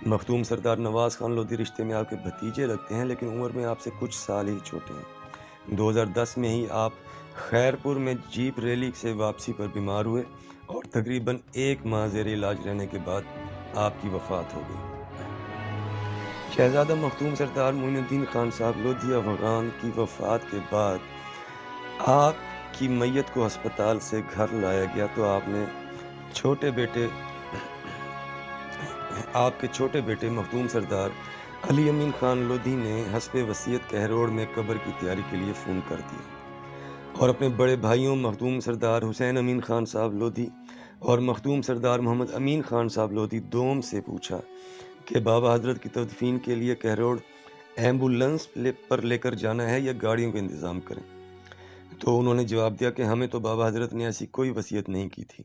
Speaker 1: مخدوم سردار نواز خان لودھی رشتے میں آپ کے بھتیجے لگتے ہیں، لیکن عمر میں آپ سے کچھ سال ہی چھوٹے ہیں۔ 2010 میں ہی آپ خیرپور میں جیپ ریلی سے واپسی پر بیمار ہوئے، اور تقریباً 1 ماہ زیر علاج رہنے کے بعد آپ کی وفات ہو گئی۔ شہزادہ مخدوم سردار معین الدین خان صاحب لودھی افغان کی وفات کے بعد آپ کی میت کو ہسپتال سے گھر لایا گیا تو آپ کے چھوٹے بیٹے مخدوم سردار علی امین خان لودھی نے حسب وصیت کہروڑ میں قبر کی تیاری کے لیے فون کر دیا، اور اپنے بڑے بھائیوں مخدوم سردار حسین امین خان صاحب لودھی اور مخدوم سردار محمد امین خان صاحب لودھی دوم سے پوچھا کہ بابا حضرت کی تدفین کے لیے کہروڑ ایمبولنس پر لے کر جانا ہے یا گاڑیوں کا انتظام کریں، تو انہوں نے جواب دیا کہ ہمیں تو بابا حضرت نے ایسی کوئی وصیت نہیں کی تھی۔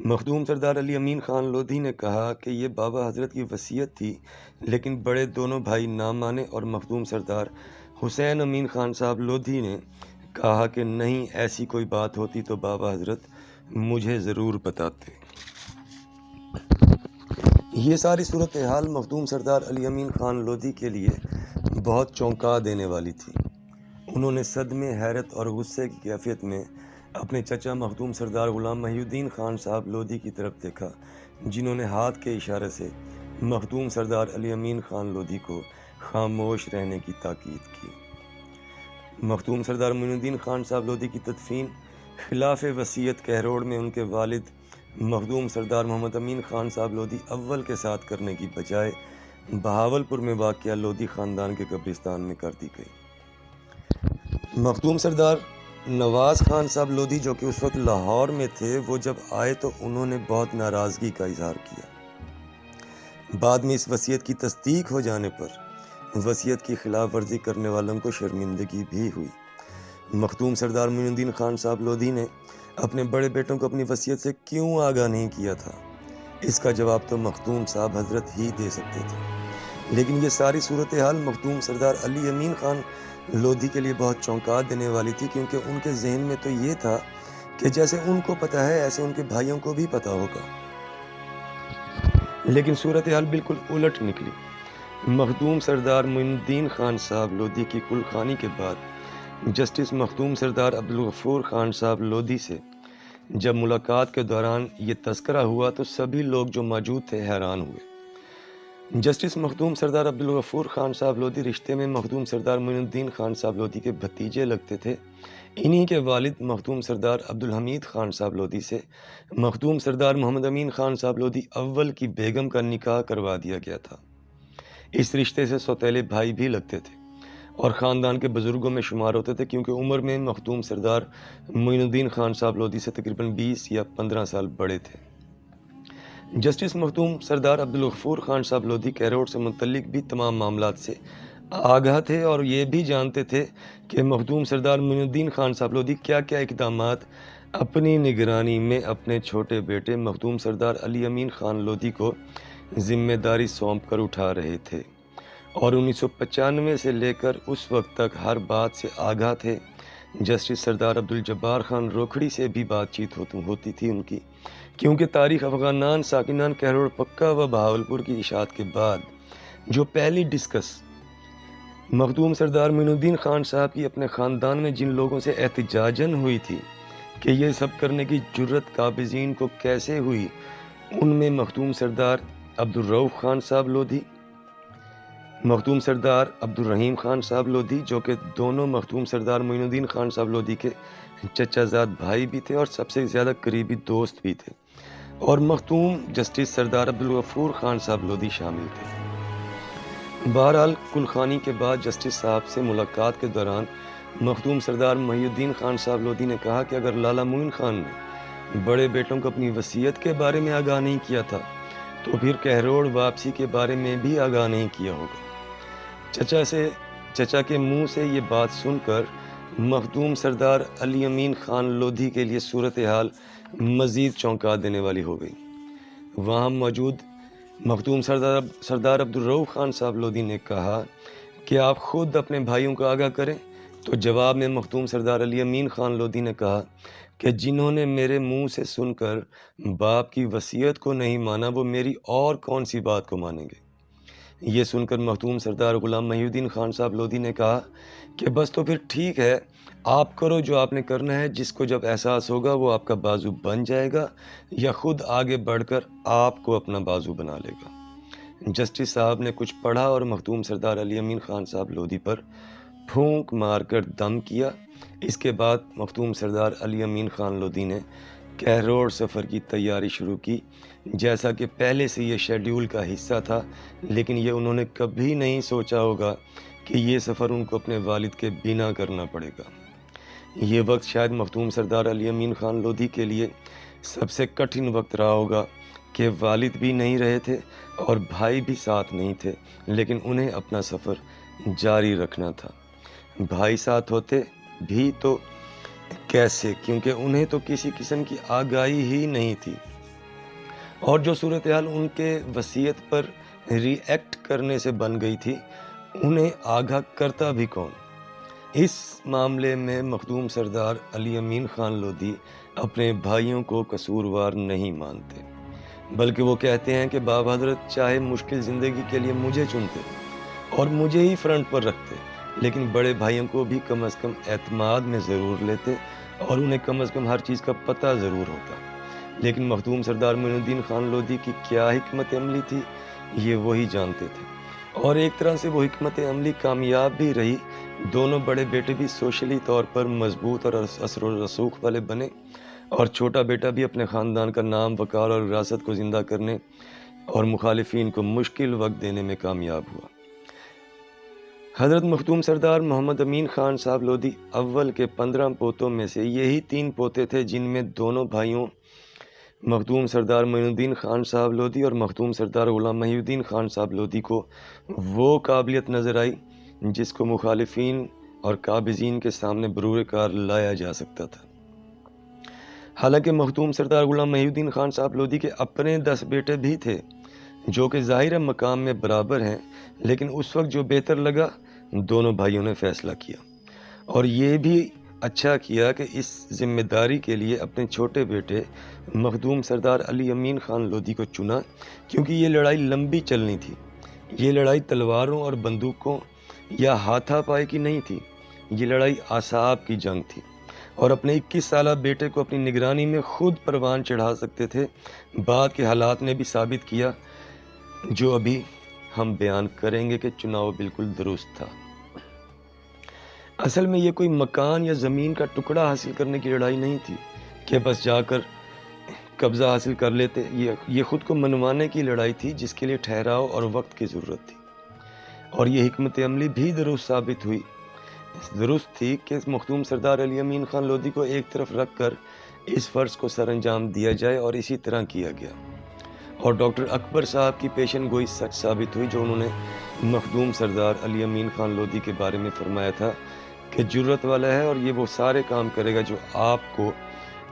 Speaker 1: مخدوم سردار علی امین خان لودھی نے کہا کہ یہ بابا حضرت کی وصیت تھی، لیکن بڑے دونوں بھائی نہ مانے، اور مخدوم سردار حسین امین خان صاحب لودھی نے کہا کہ نہیں، ایسی کوئی بات ہوتی تو بابا حضرت مجھے ضرور بتاتے۔ یہ ساری صورتحال مخدوم سردار علی امین خان لودھی کے لیے بہت چونکا دینے والی تھی۔ انہوں نے صدمے، حیرت اور غصے کی کیفیت میں اپنے چچا مخدوم سردار غلام محی الدین خان صاحب لودھی کی طرف دیکھا، جنہوں نے ہاتھ کے اشارے سے مخدوم سردار علی امین خان لودھی کو خاموش رہنے کی تاکید کی۔ مخدوم سردار معین الدین خان صاحب لودھی کی تدفین خلاف وصیت کہروڑ میں ان کے والد مخدوم سردار محمد امین خان صاحب لودھی اول کے ساتھ کرنے کی بجائے بہاولپور میں واقع لودھی خاندان کے قبرستان میں کر دی گئی۔ مخدوم سردار نواز خان صاحب لودھی، جو کہ اس وقت لاہور میں تھے، وہ جب آئے تو انہوں نے بہت ناراضگی کا اظہار کیا۔ بعد میں اس وصیت کی تصدیق ہو جانے پر وصیت کی خلاف ورزی کرنے والوں کو شرمندگی بھی ہوئی۔ مخدوم سردار معین الدین خان صاحب لودھی نے اپنے بڑے بیٹوں کو اپنی وصیت سے کیوں آگاہ نہیں کیا تھا؟ اس کا جواب تو مخدوم صاحب حضرت ہی دے سکتے تھے، لیکن یہ ساری صورتحال مخدوم سردار علی امین خان لودھی کے لیے بہت چونکا دینے والی تھی، کیونکہ ان کے ذہن میں تو یہ تھا کہ جیسے ان کو پتہ ہے ایسے ان کے بھائیوں کو بھی پتہ ہوگا، لیکن صورتحال بالکل الٹ نکلی۔ مخدوم سردار معین الدین خان صاحب لودھی کی کل خانی کے بعد جسٹس مخدوم سردار عبدالغفور خان صاحب لودھی سے جب ملاقات کے دوران یہ تذکرہ ہوا تو سبھی لوگ جو موجود تھے حیران ہوئے۔ جسٹس مخدوم سردار عبدالغفور خان صاحب لودھی رشتے میں مخدوم سردار معین الدین خان صاحب لودھی کے بھتیجے لگتے تھے۔ انہی کے والد مخدوم سردار عبدالحمید خان صاحب لودھی سے مخدوم سردار محمد امین خان صاحب لودھی اول کی بیگم کا نکاح کروا دیا گیا تھا۔ اس رشتے سے سوتیلے بھائی بھی لگتے تھے اور خاندان کے بزرگوں میں شمار ہوتے تھے، کیونکہ عمر میں مخدوم سردار معین الدین خان صاحب لودھی سے تقریباً 20 یا 15 سال بڑے تھے۔ جسٹس مخدوم سردار عبدالغفور خان صاحب لودھی کیروڑ سے متعلق بھی تمام معاملات سے آگاہ تھے اور یہ بھی جانتے تھے کہ مخدوم سردار معین الدین خان صاحب لودھی کیا کیا اقدامات اپنی نگرانی میں اپنے چھوٹے بیٹے مخدوم سردار علی امین خان لودھی کو ذمہ داری سونپ کر اٹھا رہے تھے، اور 1995 سے لے کر اس وقت تک ہر بات سے آگاہ تھے۔ جسٹس سردار عبدالجبار خان روکھڑی سے بھی بات چیت ہوتی تھی ان کی، کیونکہ تاریخ افغانان ساکنان کیروڑ پکا و بہاولپور کی اشاعت کے بعد جو پہلی ڈسکس مخدوم سردار معین الدین خان صاحب کی اپنے خاندان میں جن لوگوں سے احتجاجاً ہوئی تھی کہ یہ سب کرنے کی جرت قابضین کو کیسے ہوئی، ان میں مخدوم سردار عبدالرؤف خان صاحب لودھی، مخدوم سردار عبدالرحیم خان صاحب لودھی جو کہ دونوں مخدوم سردار معین الدین خان صاحب لودھی کے چچا زاد بھائی بھی تھے اور سب سے زیادہ قریبی دوست بھی تھے، اور مخدوم جسٹس سردار عبدالغفور خان صاحب لودھی شامل تھے۔ بہرحال کلخانی کے بعد جسٹس صاحب سے ملاقات کے دوران مخدوم سردار محی الدین خان صاحب لودھی نے کہا کہ اگر لالا معین خان نے بڑے بیٹوں کو اپنی وصیت کے بارے میں آگاہ نہیں کیا تھا تو پھر کیروڑ واپسی کے بارے میں بھی آگاہ نہیں کیا ہوگا۔ چچا کے منہ سے یہ بات سن کر مخدوم سردار علی امین خان لودھی کے لیے صورتحال مزید چونکا دینے والی ہو گئی۔ وہاں موجود مخدوم سردار عبدالرؤف خان صاحب لودھی نے کہا کہ آپ خود اپنے بھائیوں کو آگاہ کریں، تو جواب میں مخدوم سردار علی امین خان لودھی نے کہا کہ جنہوں نے میرے منہ سے سن کر باپ کی وصیت کو نہیں مانا وہ میری اور کون سی بات کو مانیں گے۔ یہ سن کر مخدوم سردار غلام محی الدین خان صاحب لودھی نے کہا کہ بس تو پھر ٹھیک ہے، آپ کرو جو آپ نے کرنا ہے، جس کو جب احساس ہوگا وہ آپ کا بازو بن جائے گا یا خود آگے بڑھ کر آپ کو اپنا بازو بنا لے گا۔ جسٹس صاحب نے کچھ پڑھا اور مخدوم سردار علی امین خان صاحب لودھی پر پھونک مار کر دم کیا۔ اس کے بعد مخدوم سردار علی امین خان لودھی نے کیروڑ سفر کی تیاری شروع کی، جیسا کہ پہلے سے یہ شیڈیول کا حصہ تھا، لیکن یہ انہوں نے کبھی نہیں سوچا ہوگا کہ یہ سفر ان کو اپنے والد کے بنا کرنا پڑے گا۔ یہ وقت شاید مخدوم سردار علی امین خان لودھی کے لیے سب سے کٹھن وقت رہا ہوگا کہ والد بھی نہیں رہے تھے اور بھائی بھی ساتھ نہیں تھے، لیکن انہیں اپنا سفر جاری رکھنا تھا۔ بھائی ساتھ ہوتے بھی تو کیسے، کیونکہ انہیں تو کسی قسم کی آگاہی ہی نہیں تھی، اور جو صورتحال ان کے وصیت پر ری ایکٹ کرنے سے بن گئی تھی انہیں آگاہ کرتا بھی کون۔ اس معاملے میں مخدوم سردار علی امین خان لودھی اپنے بھائیوں کو قصوروار نہیں مانتے، بلکہ وہ کہتے ہیں کہ بابا حضرت چاہے مشکل زندگی کے لیے مجھے چنتے اور مجھے ہی فرنٹ پر رکھتے، لیکن بڑے بھائیوں کو بھی کم از کم اعتماد میں ضرور لیتے اور انہیں کم از کم ہر چیز کا پتہ ضرور ہوتا۔ لیکن مخدوم سردار معین الدین خان لودھی کی کیا حکمت عملی تھی یہ وہی جانتے تھے، اور ایک طرح سے وہ حکمت عملی کامیاب بھی رہی۔ دونوں بڑے بیٹے بھی سوشلی طور پر مضبوط اور اثر و رسوخ والے بنے، اور چھوٹا بیٹا بھی اپنے خاندان کا نام، وقار اور وراثت کو زندہ کرنے اور مخالفین کو مشکل وقت دینے میں کامیاب ہوا۔ حضرت مخدوم سردار محمد امین خان صاحب لودھی اول کے 15 پوتوں میں سے یہی 3 پوتے تھے جن میں دونوں بھائیوں مخدوم سردار معین الدین خان صاحب لودھی اور مخدوم سردار غلام محی الدین خان صاحب لودھی کو وہ قابلیت نظر آئی جس کو مخالفین اور قابضین کے سامنے بروئے کار لایا جا سکتا تھا۔ حالانکہ مخدوم سردار غلام محی الدین خان صاحب لودھی کے اپنے 10 بیٹے بھی تھے جو کہ ظاہر مقام میں برابر ہیں، لیکن اس وقت جو بہتر لگا دونوں بھائیوں نے فیصلہ کیا، اور یہ بھی اچھا کیا کہ اس ذمہ داری کے لیے اپنے چھوٹے بیٹے مخدوم سردار علی امین خان لودھی کو چنا، کیونکہ یہ لڑائی لمبی چلنی تھی۔ یہ لڑائی تلواروں اور بندوقوں یا ہاتھا پائی کی نہیں تھی، یہ لڑائی اعصاب کی جنگ تھی، اور اپنے 21 سالہ بیٹے کو اپنی نگرانی میں خود پروان چڑھا سکتے تھے۔ بعد کے حالات نے بھی ثابت کیا، جو ابھی ہم بیان کریں گے، کہ چناؤ بالکل درست تھا۔ اصل میں یہ کوئی مکان یا زمین کا ٹکڑا حاصل کرنے کی لڑائی نہیں تھی کہ بس جا کر قبضہ حاصل کر لیتے، یہ خود کو منوانے کی لڑائی تھی جس کے لیے ٹھہراؤ اور وقت کی ضرورت تھی، اور یہ حکمت عملی بھی درست ثابت ہوئی۔ درست تھی کہ مخدوم سردار علی امین خان لودھی کو ایک طرف رکھ کر اس فرض کو سر انجام دیا جائے، اور اسی طرح کیا گیا، اور ڈاکٹر اکبر صاحب کی پیشن گوئی سچ ثابت ہوئی، جو انہوں نے مخدوم سردار علی امین خان لودھی کے بارے میں فرمایا تھا کہ جرت والا ہے، اور یہ وہ سارے کام کرے گا جو آپ کو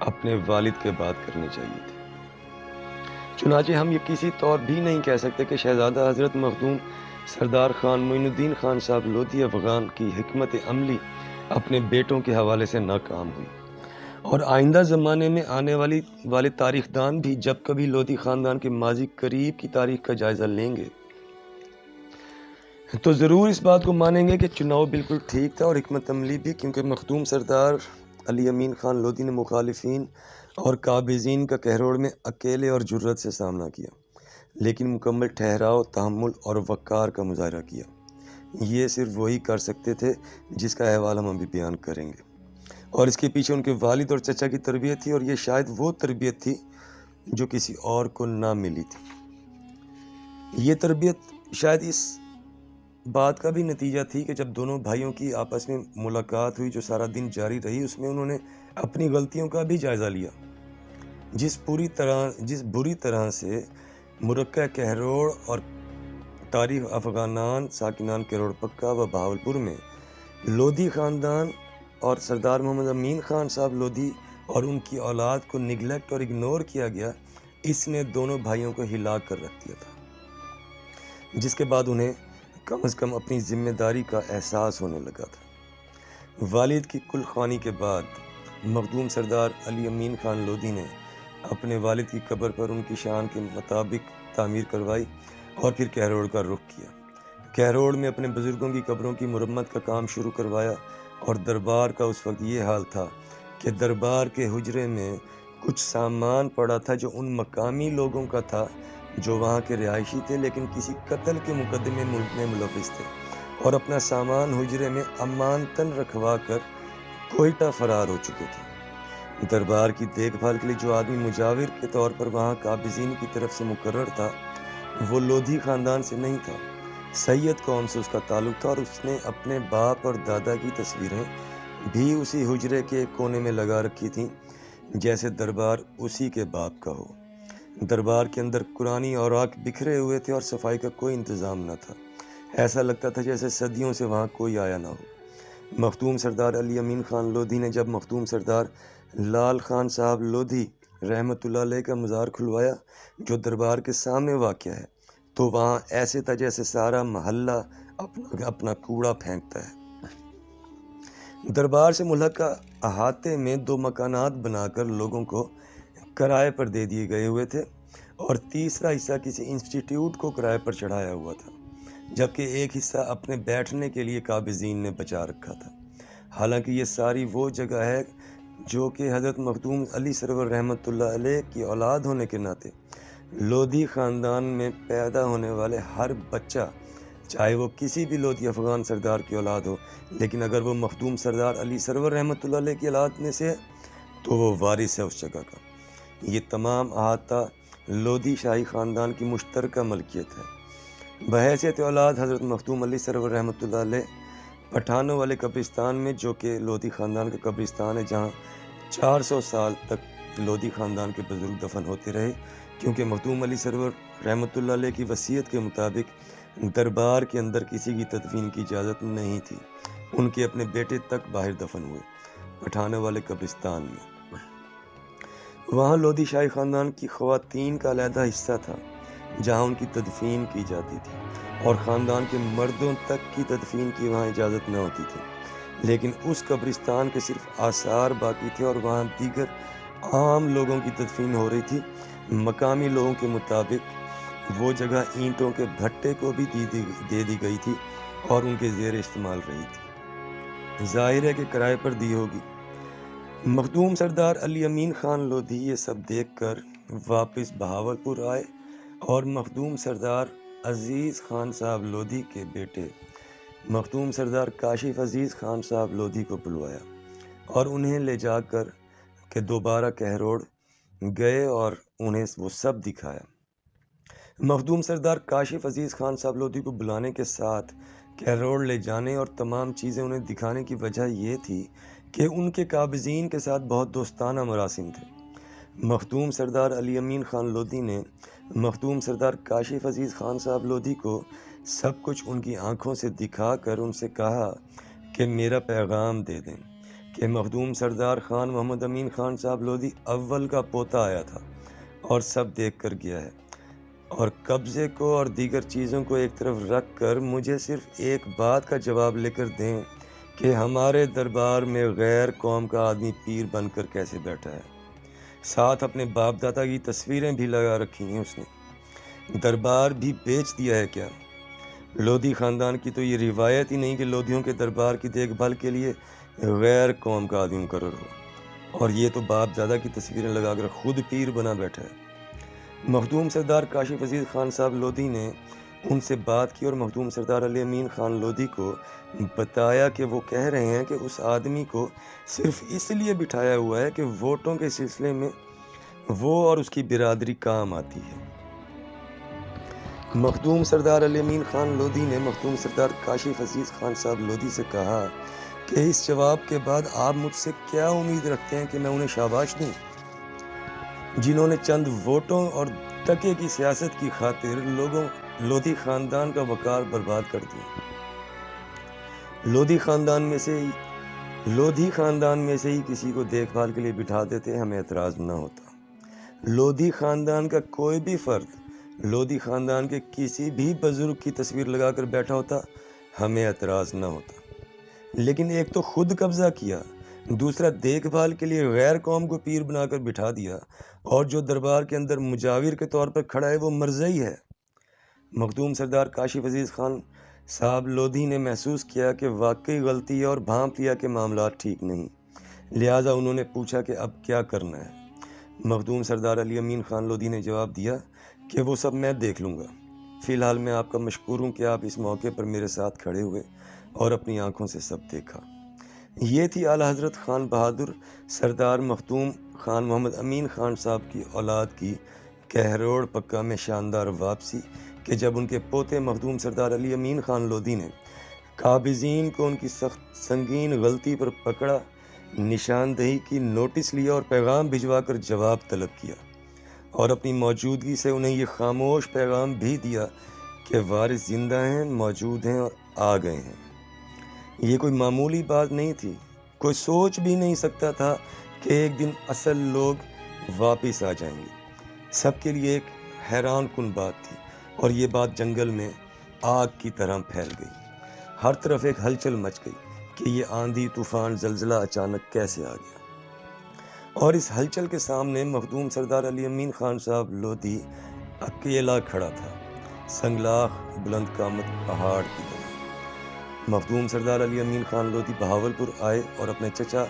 Speaker 1: اپنے والد کے بعد کرنے چاہیے تھے۔ چنانچہ ہم یہ کسی طور بھی نہیں کہہ سکتے کہ شہزادہ حضرت مخدوم سردار خان معین الدین خان صاحب لودھی افغان کی حکمت عملی اپنے بیٹوں کے حوالے سے ناکام ہوئی، اور آئندہ زمانے میں آنے والے تاریخ دان بھی جب کبھی لودھی خاندان کے ماضی قریب کی تاریخ کا جائزہ لیں گے تو ضرور اس بات کو مانیں گے کہ چناؤ بالکل ٹھیک تھا اور حکمت عملی بھی، کیونکہ مخدوم سردار علی امین خان لودھی نے مخالفین اور قابضین کا کہروڑ میں اکیلے اور جرت سے سامنا کیا، لیکن مکمل ٹھہراؤ، تحمل اور وقار کا مظاہرہ کیا۔ یہ صرف وہی کر سکتے تھے جس کا احوال ہم ابھی بیان کریں گے، اور اس کے پیچھے ان کے والد اور چچا کی تربیت تھی، اور یہ شاید وہ تربیت تھی جو کسی اور کو نہ ملی تھی۔ یہ تربیت شاید اس بات کا بھی نتیجہ تھی کہ جب دونوں بھائیوں کی آپس میں ملاقات ہوئی جو سارا دن جاری رہی، اس میں انہوں نے اپنی غلطیوں کا بھی جائزہ لیا۔ جس بری طرح سے مرکہ کہروڑ اور تاریخ افغانان ساکنان کروڑ پکا و بہاولپور میں لودھی خاندان اور سردار محمد امین خان صاحب لودھی اور ان کی اولاد کو نگلیکٹ اور اگنور کیا گیا، اس نے دونوں بھائیوں کو ہلا کر رکھ دیا تھا، جس کے بعد انہیں کم از کم اپنی ذمہ داری کا احساس ہونے لگا تھا۔ والد کی کل خوانی کے بعد مخدوم سردار علی امین خان لودھی نے اپنے والد کی قبر پر ان کی شان کے مطابق تعمیر کروائی اور پھر کہروڑ کا رخ کیا۔ کہروڑ میں اپنے بزرگوں کی قبروں کی مرمت کا کام شروع کروایا، اور دربار کا اس وقت یہ حال تھا کہ دربار کے حجرے میں کچھ سامان پڑا تھا جو ان مقامی لوگوں کا تھا جو وہاں کے رہائشی تھے، لیکن کسی قتل کے مقدمے میں ملوث تھے، اور اپنا سامان حجرے میں امانتاً رکھوا کر کوئٹہ فرار ہو چکے تھے۔ دربار کی دیکھ بھال کے لیے جو آدمی مجاور کے طور پر وہاں قابضین کی طرف سے مقرر تھا، وہ لودھی خاندان سے نہیں تھا، سید قوم سے اس کا تعلق تھا، اور اس نے اپنے باپ اور دادا کی تصویریں بھی اسی حجرے کے ایک کونے میں لگا رکھی تھیں، جیسے دربار اسی کے باپ کا ہو۔ دربار کے اندر قرآنی اوراق بکھرے ہوئے تھے اور صفائی کا کوئی انتظام نہ تھا، ایسا لگتا تھا جیسے صدیوں سے وہاں کوئی آیا نہ ہو۔ مخدوم سردار علی امین خان لودھی نے جب مخدوم سردار لال خان صاحب لودھی رحمۃ اللہ علیہ کا مزار کھلوایا جو دربار کے سامنے واقع ہے، تو وہاں ایسے تھا جیسے سارا محلہ اپنا کوڑا پھینکتا ہے۔ دربار سے ملحقہ احاطے میں 2 مکانات بنا کر لوگوں کو کرائے پر دے دیے گئے ہوئے تھے، اور تیسرا حصہ کسی انسٹیٹیوٹ کو کرائے پر چڑھایا ہوا تھا، جبکہ ایک حصہ اپنے بیٹھنے کے لیے قابضین نے بچا رکھا تھا۔ حالانکہ یہ ساری وہ جگہ ہے جو کہ حضرت مخدوم علی سرور رحمۃ اللہ علیہ کی اولاد ہونے کے ناطے لودھی خاندان میں پیدا ہونے والے ہر بچہ، چاہے وہ کسی بھی لودھی افغان سردار کی اولاد ہو، لیکن اگر وہ مخدوم سردار علی سرور رحمۃ اللہ علیہ کی اولاد میں سے ہے تو وہ وارث ہے اس جگہ کا۔ یہ تمام احاطہ لودھی شاہی خاندان کی مشترکہ ملکیت ہے۔ بحیثیت اولاد حضرت مخدوم علی سرور رحمۃ اللہ علیہ پٹھانوں والے قبرستان میں، جو کہ لودھی خاندان کا قبرستان ہے، جہاں 400 سال تک لودھی خاندان کے بزرگ دفن ہوتے رہے، کیونکہ مخدوم علی سرور رحمۃ اللہ علیہ کی وصیت کے مطابق دربار کے اندر کسی کی تدفین کی اجازت نہیں تھی۔ ان کے اپنے بیٹے تک باہر دفن ہوئے پٹھانوں والے قبرستان میں۔ وہاں لودھی شاہی خاندان کی خواتین کا علیحدہ حصہ تھا جہاں ان کی تدفین کی جاتی تھی، اور خاندان کے مردوں تک کی تدفین کی وہاں اجازت نہ ہوتی تھی، لیکن اس قبرستان کے صرف آثار باقی تھے اور وہاں دیگر عام لوگوں کی تدفین ہو رہی تھی۔ مقامی لوگوں کے مطابق وہ جگہ اینٹوں کے بھٹے کو بھی دے دی گئی تھی اور ان کے زیر استعمال رہی تھی، ظاہر ہے کہ کرائے پر دی ہوگی۔ مخدوم سردار علی امین خان لودھی یہ سب دیکھ کر واپس بہاولپور آئے اور مخدوم سردار عزیز خان صاحب لودھی کے بیٹے مخدوم سردار کاشف عزیز خان صاحب لودھی کو بلوایا اور انہیں لے جا کر کہ دوبارہ کہروڑ گئے اور انہیں وہ سب دکھایا۔ مخدوم سردار کاشف عزیز خان صاحب لودھی کو بلانے کے ساتھ کہروڑ لے جانے اور تمام چیزیں انہیں دکھانے کی وجہ یہ تھی کہ ان کے قابضین کے ساتھ بہت دوستانہ مراسم تھے۔ مخدوم سردار علی امین خان لودھی نے مخدوم سردار کاشف عزیز خان صاحب لودھی کو سب کچھ ان کی آنکھوں سے دکھا کر ان سے کہا کہ میرا پیغام دے دیں کہ مخدوم سردار خان محمد امین خان صاحب لودھی اول کا پوتا آیا تھا اور سب دیکھ کر گیا ہے، اور قبضے کو اور دیگر چیزوں کو ایک طرف رکھ کر مجھے صرف ایک بات کا جواب لے کر دیں کہ ہمارے دربار میں غیر قوم کا آدمی پیر بن کر کیسے بیٹھا ہے۔ ساتھ اپنے باپ دادا کی تصویریں بھی لگا رکھی ہیں اس نے۔ دربار بھی بیچ دیا ہے کیا؟ لودھی خاندان کی تو یہ روایت ہی نہیں کہ لودھیوں کے دربار کی دیکھ بھال کے لیے غیر قوم کا آدمی مقرر ہو، اور یہ تو باپ دادا کی تصویریں لگا کر خود پیر بنا بیٹھا ہے۔ مخدوم سردار کاشف عزیز خان صاحب لودھی نے ان سے بات کی اور مخدوم سردار علی امین خان لودھی کو بتایا کہ وہ کہہ رہے ہیں کہ اس آدمی کو صرف اس لیے بٹھایا ہوا ہے کہ ووٹوں کے سلسلے میں وہ اور اس کی برادری کام آتی ہے۔ مخدوم سردار علی امین خان لودھی نے مخدوم سردار کاشف عزیز خان صاحب لودھی سے کہا کہ اس جواب کے بعد آپ مجھ سے کیا امید رکھتے ہیں کہ میں انہیں شاباش دوں، جنہوں نے چند ووٹوں اور ٹکے کی سیاست کی خاطر لودھی خاندان کا وقار برباد کر دیا۔ لودھی خاندان میں سے ہی کسی کو دیکھ بھال کے لیے بٹھا دیتے ہمیں اعتراض نہ ہوتا۔ لودھی خاندان کا کوئی بھی فرد لودھی خاندان کے کسی بھی بزرگ کی تصویر لگا کر بیٹھا ہوتا ہمیں اعتراض نہ ہوتا، لیکن ایک تو خود قبضہ کیا، دوسرا دیکھ بھال کے لیے غیر قوم کو پیر بنا کر بٹھا دیا، اور جو دربار کے اندر مجاور کے طور پر کھڑا ہے وہ مرزئی ہے۔ مخدوم سردار کاشف عزیز خان صاحب لودھی نے محسوس کیا کہ واقعی غلطی ہے اور بھانپ لیا کہ معاملات ٹھیک نہیں، لہٰذا انہوں نے پوچھا کہ اب کیا کرنا ہے۔ مخدوم سردار علی امین خان لودھی نے جواب دیا کہ وہ سب میں دیکھ لوں گا، فی الحال میں آپ کا مشکور ہوں کہ آپ اس موقع پر میرے ساتھ کھڑے ہوئے اور اپنی آنکھوں سے سب دیکھا۔ یہ تھی اعلیٰ حضرت خان بہادر سردار مخدوم خان محمد امین خان صاحب کی اولاد کی کہروڑ پکا میں شاندار واپسی کہ جب ان کے پوتے مخدوم سردار علی امین خان لودھی نے قابضین کو ان کی سخت سنگین غلطی پر پکڑا، نشاندہی کی، نوٹس لیا اور پیغام بھجوا کر جواب طلب کیا، اور اپنی موجودگی سے انہیں یہ خاموش پیغام بھی دیا کہ وارث زندہ ہیں، موجود ہیں اور آ گئے ہیں۔ یہ کوئی معمولی بات نہیں تھی، کوئی سوچ بھی نہیں سکتا تھا کہ ایک دن اصل لوگ واپس آ جائیں گے۔ سب کے لیے ایک حیران کن بات تھی، اور یہ بات جنگل میں آگ کی طرح پھیل گئی۔ ہر طرف ایک ہلچل مچ گئی کہ یہ آندھی طوفان زلزلہ اچانک کیسے آ گیا، اور اس ہلچل کے سامنے مخدوم سردار علی امین خان صاحب لودھی اکیلا کھڑا تھا، سنگلاخ بلند قامت پہاڑ کی طرح۔ مخدوم سردار علی امین خان لودھی بہاولپور آئے اور اپنے چچا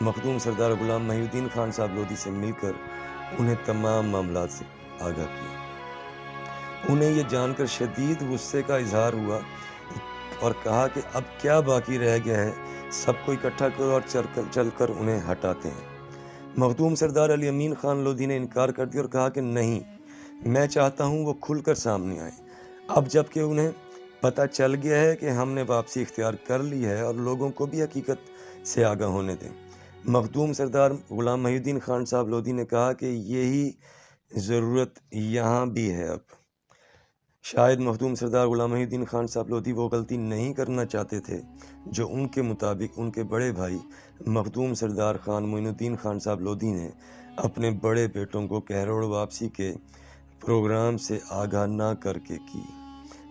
Speaker 1: مخدوم سردار غلام محی الدین خان صاحب لودھی سے مل کر انہیں تمام معاملات سے آگاہ کیا۔ انہیں یہ جان کر شدید غصے کا اظہار ہوا اور کہا کہ اب کیا باقی رہ گیا ہے، سب کو اکٹھا کرو اور چل کر انہیں ہٹاتے ہیں۔ مخدوم سردار علی امین خان لودھی نے انکار کر دیا اور کہا کہ نہیں، میں چاہتا ہوں وہ کھل کر سامنے آئے، اب جب کہ انہیں پتہ چل گیا ہے کہ ہم نے واپسی اختیار کر لی ہے، اور لوگوں کو بھی حقیقت سے آگاہ ہونے دیں۔ مخدوم سردار غلام محی الدین خان صاحب لودھی نے کہا کہ یہی ضرورت یہاں بھی ہے۔ اب شاید مخدوم سردار غلام محی الدین خان صاحب لودھی وہ غلطی نہیں کرنا چاہتے تھے جو ان کے مطابق ان کے بڑے بھائی مخدوم سردار خان معین الدین خان صاحب لودھی نے اپنے بڑے بیٹوں کو کہروڑ واپسی کے پروگرام سے آگاہ نہ کر کے کی،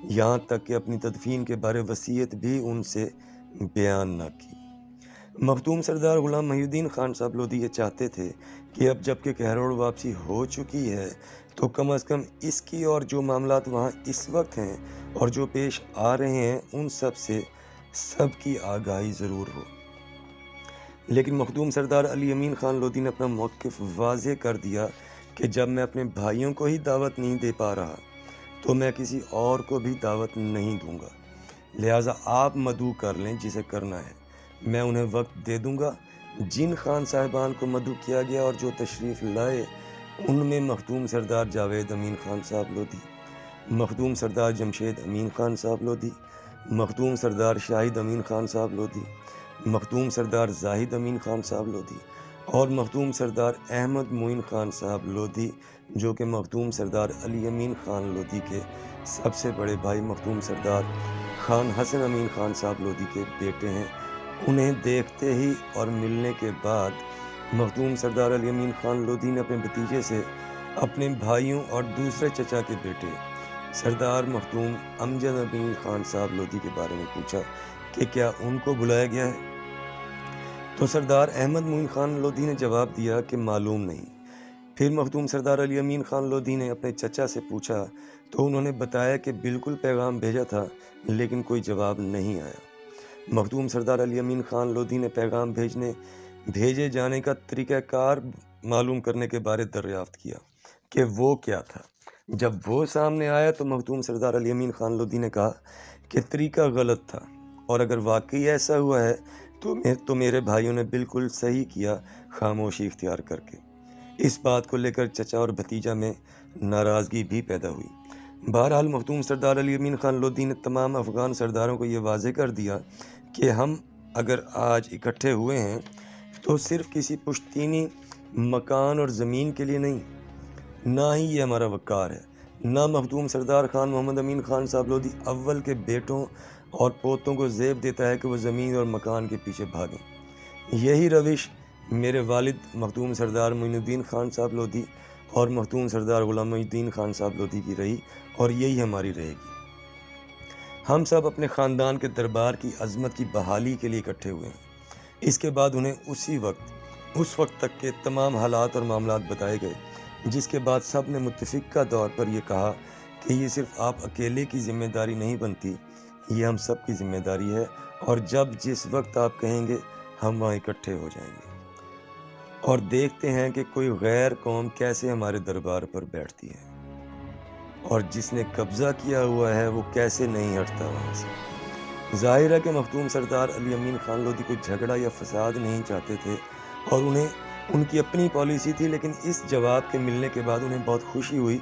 Speaker 1: یہاں تک کہ اپنی تدفین کے بارے وصیت بھی ان سے بیان نہ کی۔ مخدوم سردار غلام محی الدین خان صاحب لودھی یہ چاہتے تھے کہ اب جب کہ کہروڑ واپسی ہو چکی ہے تو کم از کم اس کی اور جو معاملات وہاں اس وقت ہیں اور جو پیش آ رہے ہیں ان سب سے سب کی آگاہی ضرور ہو۔ لیکن مخدوم سردار علی امین خان لودھی نے اپنا موقف واضح کر دیا کہ جب میں اپنے بھائیوں کو ہی دعوت نہیں دے پا رہا تو میں کسی اور کو بھی دعوت نہیں دوں گا، لہٰذا آپ مدعو کر لیں جسے کرنا ہے، میں انہیں وقت دے دوں گا۔ جن خان صاحبان کو مدعو کیا گیا اور جو تشریف لائے ان میں مخدوم سردار جاوید امین خان صاحب لودھی، مخدوم سردار جمشید امین خان صاحب لودھی، مخدوم سردار شاہد امین خان صاحب لودھی، مخدوم سردار زاہد امین خان صاحب لودھی اور مخدوم سردار احمد معین خان صاحب لودھی، جو کہ مخدوم سردار علی امین خان لودھی کے سب سے بڑے بھائی مخدوم سردار خان حسن امین خان صاحب لودھی کے بیٹے ہیں۔ انہیں دیکھتے ہی اور ملنے کے بعد مخدوم سردار علی امین خان لودھی نے اپنے بھتیجے سے اپنے بھائیوں اور دوسرے چچا کے بیٹے سردار مخدوم امجد امین خان صاحب لودھی کے بارے میں پوچھا کہ کیا ان کو بلایا گیا ہے؟ تو سردار احمد معین خان لودھی نے جواب دیا کہ معلوم نہیں۔ پھر مخدوم سردار علی امین خان لودھی نے اپنے چچا سے پوچھا تو انہوں نے بتایا کہ بالکل پیغام بھیجا تھا لیکن کوئی جواب نہیں آیا۔ مخدوم سردار علی امین خان لودھی نے پیغام بھیجے جانے کا طریقہ کار معلوم کرنے کے بارے دریافت کیا کہ وہ کیا تھا۔ جب وہ سامنے آیا تو مخدوم سردار علی امین خان لودھی نے کہا کہ طریقہ غلط تھا اور اگر واقعی ایسا ہوا ہے تو میرے بھائیوں نے بالکل صحیح کیا خاموشی اختیار کر کے۔ اس بات کو لے کر چچا اور بھتیجا میں ناراضگی بھی پیدا ہوئی۔ بہرحال مخدوم سردار علی امین خان لودھی نے تمام افغان سرداروں کو یہ واضح کر دیا کہ ہم اگر آج اکٹھے ہوئے ہیں تو صرف کسی پشتینی مکان اور زمین کے لیے نہیں، نہ ہی یہ ہمارا وقار ہے، نہ مخدوم سردار خان محمد امین خان صاحب لودھی اول کے بیٹوں اور پوتوں کو زیب دیتا ہے کہ وہ زمین اور مکان کے پیچھے بھاگیں۔ یہی روش میرے والد مخدوم سردار معین الدین خان صاحب لودھی اور مخدوم سردار غلام محی الدین خان صاحب لودھی کی رہی اور یہی ہماری رہے گی۔ ہم سب اپنے خاندان کے دربار کی عظمت کی بحالی کے لیے اکٹھے ہوئے ہیں۔ اس کے بعد انہیں اس وقت تک کے تمام حالات اور معاملات بتائے گئے، جس کے بعد سب نے متفقہ طور پر یہ کہا کہ یہ صرف آپ اکیلے کی ذمہ داری نہیں بنتی، یہ ہم سب کی ذمہ داری ہے اور جس وقت آپ کہیں گے ہم وہاں اکٹھے ہو جائیں گے اور دیکھتے ہیں کہ کوئی غیر قوم کیسے ہمارے دربار پر بیٹھتی ہے اور جس نے قبضہ کیا ہوا ہے وہ کیسے نہیں ہٹتا وہاں سے۔ ظاہر ہے کہ مخدوم سردار علی امین خان لودھی کوئی جھگڑا یا فساد نہیں چاہتے تھے اور ان کی اپنی پالیسی تھی، لیکن اس جواب کے ملنے کے بعد انہیں بہت خوشی ہوئی،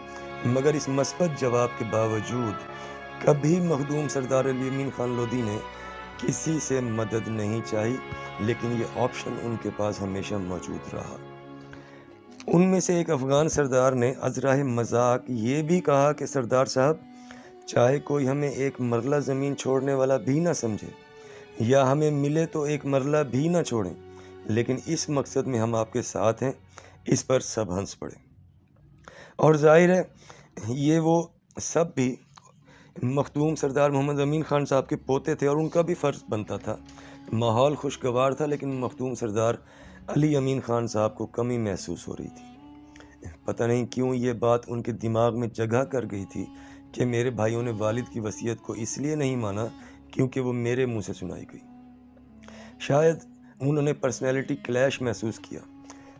Speaker 1: مگر اس مثبت جواب کے باوجود کبھی مخدوم سردار علی امین خان لودھی نے کسی سے مدد نہیں چاہی، لیکن یہ آپشن ان کے پاس ہمیشہ موجود رہا۔ ان میں سے ایک افغان سردار نے ازراہ مذاق یہ بھی کہا کہ سردار صاحب، چاہے کوئی ہمیں ایک مرلہ زمین چھوڑنے والا بھی نہ سمجھے یا ہمیں ملے تو ایک مرلہ بھی نہ چھوڑیں، لیکن اس مقصد میں ہم آپ کے ساتھ ہیں، اس پر سب ہنس پڑے۔ اور ظاہر ہے یہ وہ سب بھی مخدوم سردار محمد امین خان صاحب کے پوتے تھے اور ان کا بھی فرض بنتا تھا۔ ماحول خوشگوار تھا لیکن مخدوم سردار علی امین خان صاحب کو کمی محسوس ہو رہی تھی۔ پتہ نہیں کیوں یہ بات ان کے دماغ میں جگہ کر گئی تھی کہ میرے بھائیوں نے والد کی وصیت کو اس لیے نہیں مانا کیونکہ وہ میرے منہ سے سنائی گئی۔ شاید انہوں نے پرسنالٹی کلیش محسوس کیا،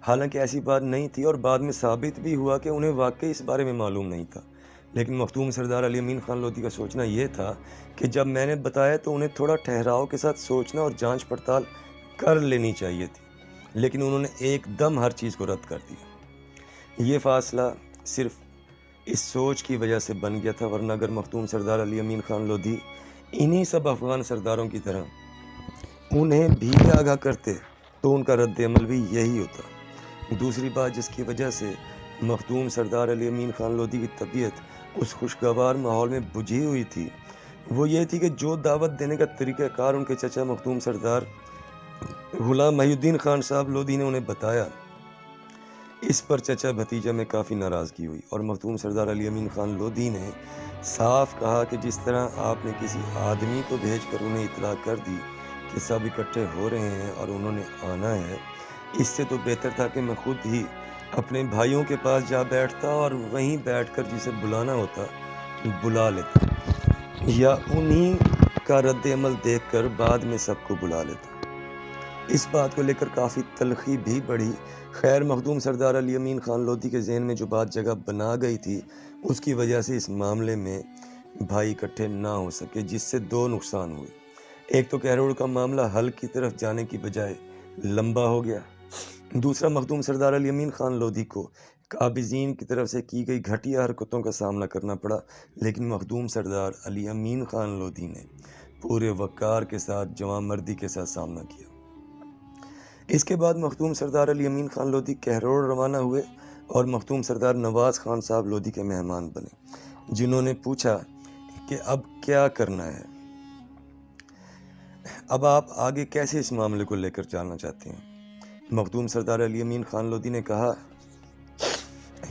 Speaker 1: حالانکہ ایسی بات نہیں تھی اور بعد میں ثابت بھی ہوا کہ انہیں واقعی اس بارے میں معلوم نہیں تھا۔ لیکن مخدوم سردار علی امین خان لودھی کا سوچنا یہ تھا کہ جب میں نے بتایا تو انہیں تھوڑا ٹھہراؤ کے ساتھ سوچنا اور جانچ پڑتال کر لینی چاہیے تھی، لیکن انہوں نے ایک دم ہر چیز کو رد کر دیا۔ یہ فاصلہ صرف اس سوچ کی وجہ سے بن گیا تھا، ورنہ اگر مخدوم سردار علی امین خان لودھی انہی سب افغان سرداروں کی طرح انہیں بھی آگاہ کرتے تو ان کا رد عمل بھی یہی ہوتا۔ دوسری بات جس کی وجہ سے مخدوم سردار علی امین خان لودھی کی طبیعت اس خوشگوار ماحول میں بجھی ہوئی تھی وہ یہ تھی کہ جو دعوت دینے کا طریقہ کار ان کے چچا مخدوم سردار غلام محی الدین خان صاحب لودھی نے انہیں بتایا اس پر چچا بھتیجا میں کافی ناراضگی ہوئی اور مخدوم سردار علی امین خان لودھی نے صاف کہا کہ جس طرح آپ نے کسی آدمی کو بھیج کر انہیں اطلاع کر دی کہ سب اکٹھے ہو رہے ہیں اور انہوں نے آنا ہے، اس سے تو بہتر تھا کہ میں خود ہی اپنے بھائیوں کے پاس جا بیٹھتا اور وہیں بیٹھ کر جسے بلانا ہوتا بلا لیتا، یا انہی کا رد عمل دیکھ کر بعد میں سب کو بلا لیتا۔ اس بات کو لے کر کافی تلخی بھی بڑھی۔ خیر مخدوم سردار علی امین خان لودھی کے ذہن میں جو بات جگہ بنا گئی تھی، اس کی وجہ سے اس معاملے میں بھائی اکٹھے نہ ہو سکے، جس سے دو نقصان ہوئے۔ ایک تو کہروڑ کا معاملہ حل کی طرف جانے کی بجائے لمبا ہو گیا، دوسرا مخدوم سردار علی امین خان لودھی کو قابضین کی طرف سے کی گئی گھٹیا حرکتوں کا سامنا کرنا پڑا، لیکن مخدوم سردار علی امین خان لودھی نے پورے وقار کے ساتھ جوان مردی کے ساتھ سامنا کیا۔ اس کے بعد مخدوم سردار علی امین خان لودھی کہروڑ روانہ ہوئے اور مخدوم سردار نواز خان صاحب لودھی کے مہمان بنے، جنہوں نے پوچھا کہ اب کیا کرنا ہے، اب آپ آگے کیسے اس معاملے کو لے کر چلنا چاہتے ہیں۔ مخدوم سردار علی امین خان لودھی نے کہا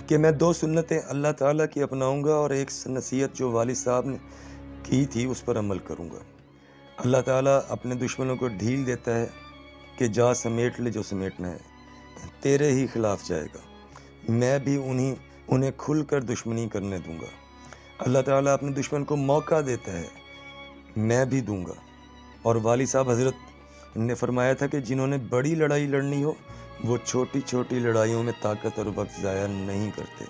Speaker 1: کہ میں دو سنتیں اللہ تعالیٰ کی اپناؤں گا اور ایک نصیحت جو والد صاحب نے کی تھی اس پر عمل کروں گا۔ اللہ تعالیٰ اپنے دشمنوں کو ڈھیل دیتا ہے کہ جا سمیٹ لے جو سمیٹنا ہے، تیرے ہی خلاف جائے گا، میں بھی انہیں کھل کر دشمنی کرنے دوں گا۔ اللہ تعالیٰ اپنے دشمن کو موقع دیتا ہے، میں بھی دوں گا۔ اور والد صاحب حضرت نے فرمایا تھا کہ جنہوں نے بڑی لڑائی لڑنی ہو وہ چھوٹی چھوٹی لڑائیوں میں طاقت اور وقت ضائع نہیں کرتے،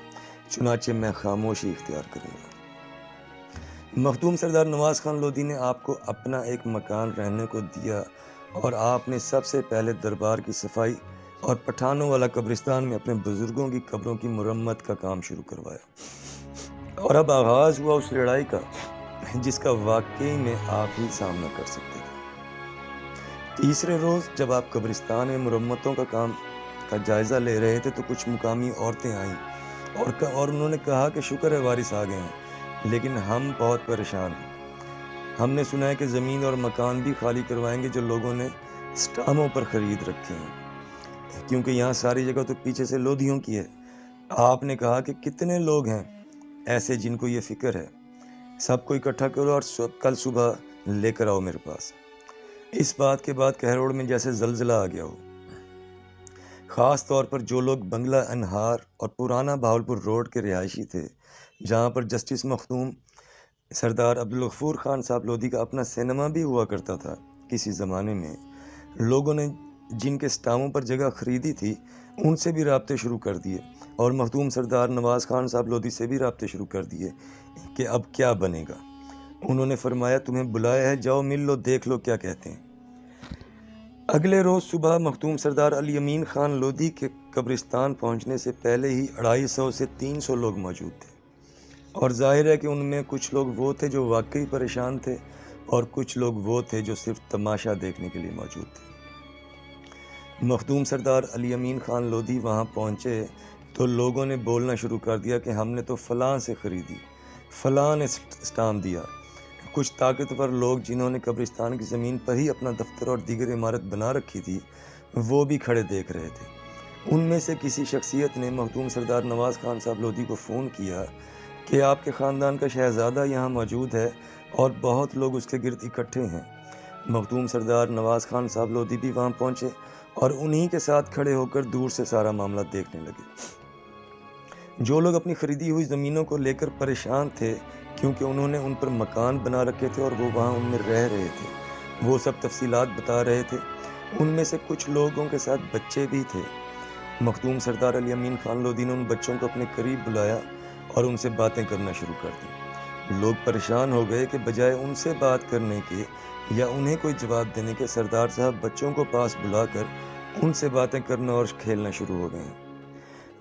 Speaker 1: چنانچہ میں خاموشی اختیار کروں گا۔ مخدوم سردار نواز خان لودھی نے آپ کو اپنا ایک مکان رہنے کو دیا اور آپ نے سب سے پہلے دربار کی صفائی اور پٹھانوں والا قبرستان میں اپنے بزرگوں کی قبروں کی مرمت کا کام شروع کروایا، اور اب آغاز ہوا اس لڑائی کا جس کا واقعی میں آپ ہی سامنا کر سکتے تھے۔ تیسرے روز جب آپ قبرستان میں مرمتوں کا کام کا جائزہ لے رہے تھے تو کچھ مقامی عورتیں آئیں اور انہوں نے کہا کہ شکر ہے وارث آ گئے ہیں، لیکن ہم بہت پریشان ہیں۔ ہم نے سنا ہے کہ زمین اور مکان بھی خالی کروائیں گے جو لوگوں نے اسٹاموں پر خرید رکھے ہیں، کیونکہ یہاں ساری جگہ تو پیچھے سے لودھیوں کی ہے۔ آپ نے کہا کہ کتنے لوگ ہیں ایسے جن کو یہ فکر ہے، سب کو اکٹھا کرو اور کل صبح لے کر آؤ میرے پاس۔ اس بات کے بعد کہروڑ میں جیسے زلزلہ آ گیا ہو، خاص طور پر جو لوگ بنگلہ انہار اور پرانا بہاولپور روڈ کے رہائشی تھے، جہاں پر جسٹس مخدوم سردار عبدالغفور خان صاحب لودھی کا اپنا سینما بھی ہوا کرتا تھا کسی زمانے میں۔ لوگوں نے جن کے اسٹاموں پر جگہ خریدی تھی ان سے بھی رابطے شروع کر دیے اور مخدوم سردار نواز خان صاحب لودھی سے بھی رابطے شروع کر دیے کہ اب کیا بنے گا۔ انہوں نے فرمایا تمہیں بلایا ہے، جاؤ مل لو، دیکھ لو کیا کہتے ہیں۔ اگلے روز صبح مخدوم سردار علی امین خان لودھی کے قبرستان پہنچنے سے پہلے ہی 250 سے 300 لوگ موجود تھے، اور ظاہر ہے کہ ان میں کچھ لوگ وہ تھے جو واقعی پریشان تھے اور کچھ لوگ وہ تھے جو صرف تماشا دیکھنے کے لیے موجود تھے۔ مخدوم سردار علی امین خان لودھی وہاں پہنچے تو لوگوں نے بولنا شروع کر دیا کہ ہم نے تو فلاں سے خریدی، فلاں نے اسٹام دیا۔ کچھ طاقتور لوگ جنہوں نے قبرستان کی زمین پر ہی اپنا دفتر اور دیگر عمارت بنا رکھی تھی وہ بھی کھڑے دیکھ رہے تھے۔ ان میں سے کسی شخصیت نے مخدوم سردار نواز خان صاحب لودھی کو فون کیا کہ آپ کے خاندان کا شہزادہ یہاں موجود ہے اور بہت لوگ اس کے گرد اکٹھے ہیں۔ مخدوم سردار نواز خان صاحب لودھی بھی وہاں پہنچے اور انہی کے ساتھ کھڑے ہو کر دور سے سارا معاملہ دیکھنے لگے۔ جو لوگ اپنی خریدی ہوئی زمینوں کو لے کر پریشان تھے کیونکہ انہوں نے ان پر مکان بنا رکھے تھے اور وہ وہاں ان میں رہ رہے تھے، وہ سب تفصیلات بتا رہے تھے۔ ان میں سے کچھ لوگوں کے ساتھ بچے بھی تھے۔ مخدوم سردار علی امین خان لودھی نے ان بچوں کو اپنے قریب بلایا اور ان سے باتیں کرنا شروع کر دی۔ لوگ پریشان ہو گئے کہ بجائے ان سے بات کرنے کے یا انہیں کوئی جواب دینے کے، سردار صاحب بچوں کو پاس بلا کر ان سے باتیں کرنا اور کھیلنا شروع ہو گئے۔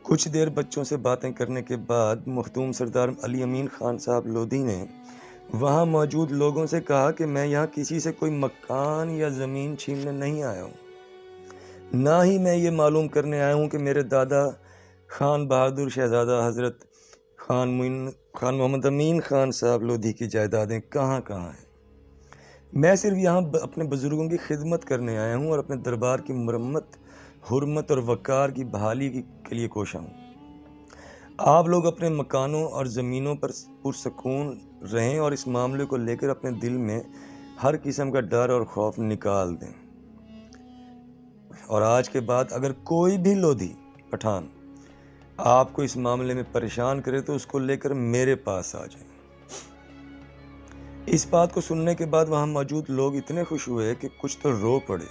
Speaker 1: کچھ دیر بچوں سے باتیں کرنے کے بعد مخدوم سردار علی امین خان صاحب لودھی نے وہاں موجود لوگوں سے کہا کہ میں یہاں کسی سے کوئی مکان یا زمین چھیننے نہیں آیا ہوں، نہ ہی میں یہ معلوم کرنے آیا ہوں کہ میرے دادا خان بہادر شہزادہ حضرت خان محمد امین خان صاحب لودھی کی جائیدادیں کہاں کہاں ہیں۔ میں صرف یہاں اپنے بزرگوں کی خدمت کرنے آیا ہوں اور اپنے دربار کی مرمت حرمت اور وقار کی بحالی کے لیے کوشاں ہوں۔ آپ لوگ اپنے مکانوں اور زمینوں پر پرسکون رہیں اور اس معاملے کو لے کر اپنے دل میں ہر قسم کا ڈر اور خوف نکال دیں، اور آج کے بعد اگر کوئی بھی لودھی پٹھان آپ کو اس معاملے میں پریشان کرے تو اس کو لے کر میرے پاس آ جائیں۔ اس بات کو سننے کے بعد وہاں موجود لوگ اتنے خوش ہوئے کہ کچھ تو رو پڑے،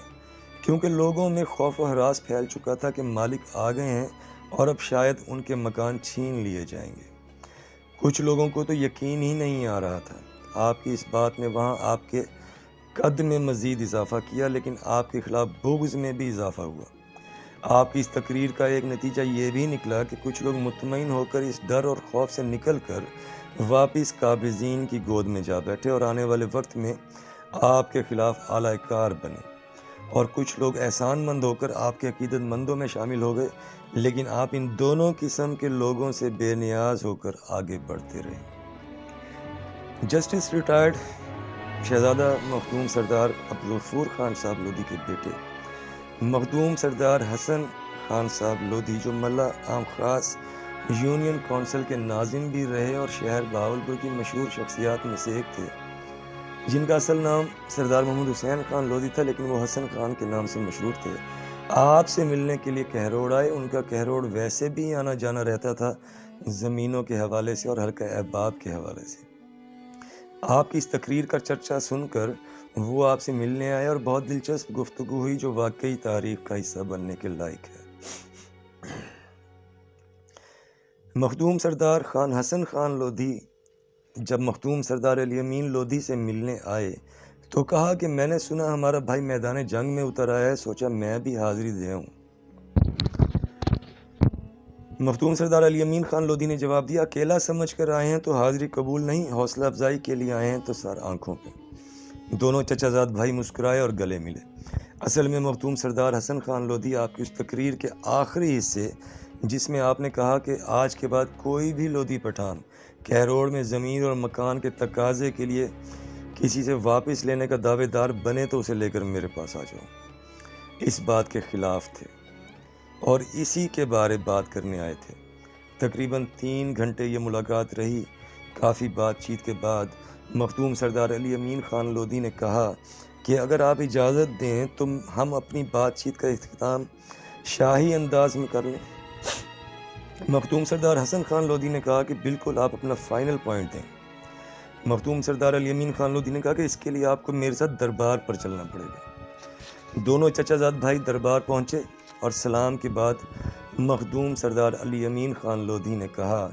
Speaker 1: کیونکہ لوگوں میں خوف و ہراس پھیل چکا تھا کہ مالک آ گئے ہیں اور اب شاید ان کے مکان چھین لیے جائیں گے۔ کچھ لوگوں کو تو یقین ہی نہیں آ رہا تھا۔ آپ کی اس بات نے وہاں آپ کے قد میں مزید اضافہ کیا، لیکن آپ کے خلاف بغض میں بھی اضافہ ہوا۔ آپ کی اس تقریر کا ایک نتیجہ یہ بھی نکلا کہ کچھ لوگ مطمئن ہو کر اس ڈر اور خوف سے نکل کر واپس قابضین کی گود میں جا بیٹھے اور آنے والے وقت میں آپ کے خلاف اعلی کار بنے، اور کچھ لوگ احسان مند ہو کر آپ کے عقیدت مندوں میں شامل ہو گئے، لیکن آپ ان دونوں قسم کے لوگوں سے بے نیاز ہو کر آگے بڑھتے رہے۔ جسٹس ریٹائرڈ شہزادہ مخدوم سردار عبدالغفور خان صاحب لودھی کے بیٹے مخدوم سردار حسن خان صاحب لودھی، جو ملا عام خاص یونین کونسل کے ناظم بھی رہے اور شہر بہاولپور کی مشہور شخصیات میں سے ایک تھے، جن کا اصل نام سردار محمد حسین خان لودھی تھا لیکن وہ حسن خان کے نام سے مشہور تھے، آپ سے ملنے کے لیے کہروڑ آئے۔ ان کا کہروڑ ویسے بھی آنا جانا رہتا تھا، زمینوں کے حوالے سے اور حلقہ احباب کے حوالے سے۔ آپ کی اس تقریر کا چرچا سن کر وہ آپ سے ملنے آئے اور بہت دلچسپ گفتگو ہوئی، جو واقعی تاریخ کا حصہ بننے کے لائق ہے۔ مخدوم سردار خان حسن خان لودھی جب مخدوم سردار علی امین لودھی سے ملنے آئے تو کہا کہ میں نے سنا ہمارا بھائی میدان جنگ میں اتر آیا ہے، سوچا میں بھی حاضری دے آؤں۔ مخدوم سردار علی امین خان لودھی نے جواب دیا، اکیلا سمجھ کر آئے ہیں تو حاضری قبول نہیں، حوصلہ افزائی کے لیے آئے ہیں تو سر آنکھوں پہ۔ دونوں چچا زاد بھائی مسکرائے اور گلے ملے۔ اصل میں مخدوم سردار حسن خان لودھی آپ کی اس تقریر کے آخری حصے، جس میں آپ نے کہا کہ آج کے بعد کوئی بھی لودھی پٹھان کہروڑ میں زمین اور مکان کے تقاضے کے لیے کسی سے واپس لینے کا دعوے دار بنے تو اسے لے کر میرے پاس آ جاؤ، اس بات کے خلاف تھے اور اسی کے بارے بات کرنے آئے تھے۔ تقریباً 3 گھنٹے یہ ملاقات رہی۔ کافی بات چیت کے بعد مخدوم سردار علی امین خان لودھی نے کہا کہ اگر آپ اجازت دیں تو ہم اپنی بات چیت کا اختتام شاہی انداز میں کر لیں۔ مخدوم سردار حسن خان لودھی نے کہا کہ بالکل، آپ اپنا فائنل پوائنٹ دیں۔ مخدوم سردار علی امین خان لودھی نے کہا کہ اس کے لیے آپ کو میرے ساتھ دربار پر چلنا پڑے گا۔ دونوں چچا زاد بھائی دربار پہنچے اور سلام کے بعد مخدوم سردار علی امین خان لودھی نے کہا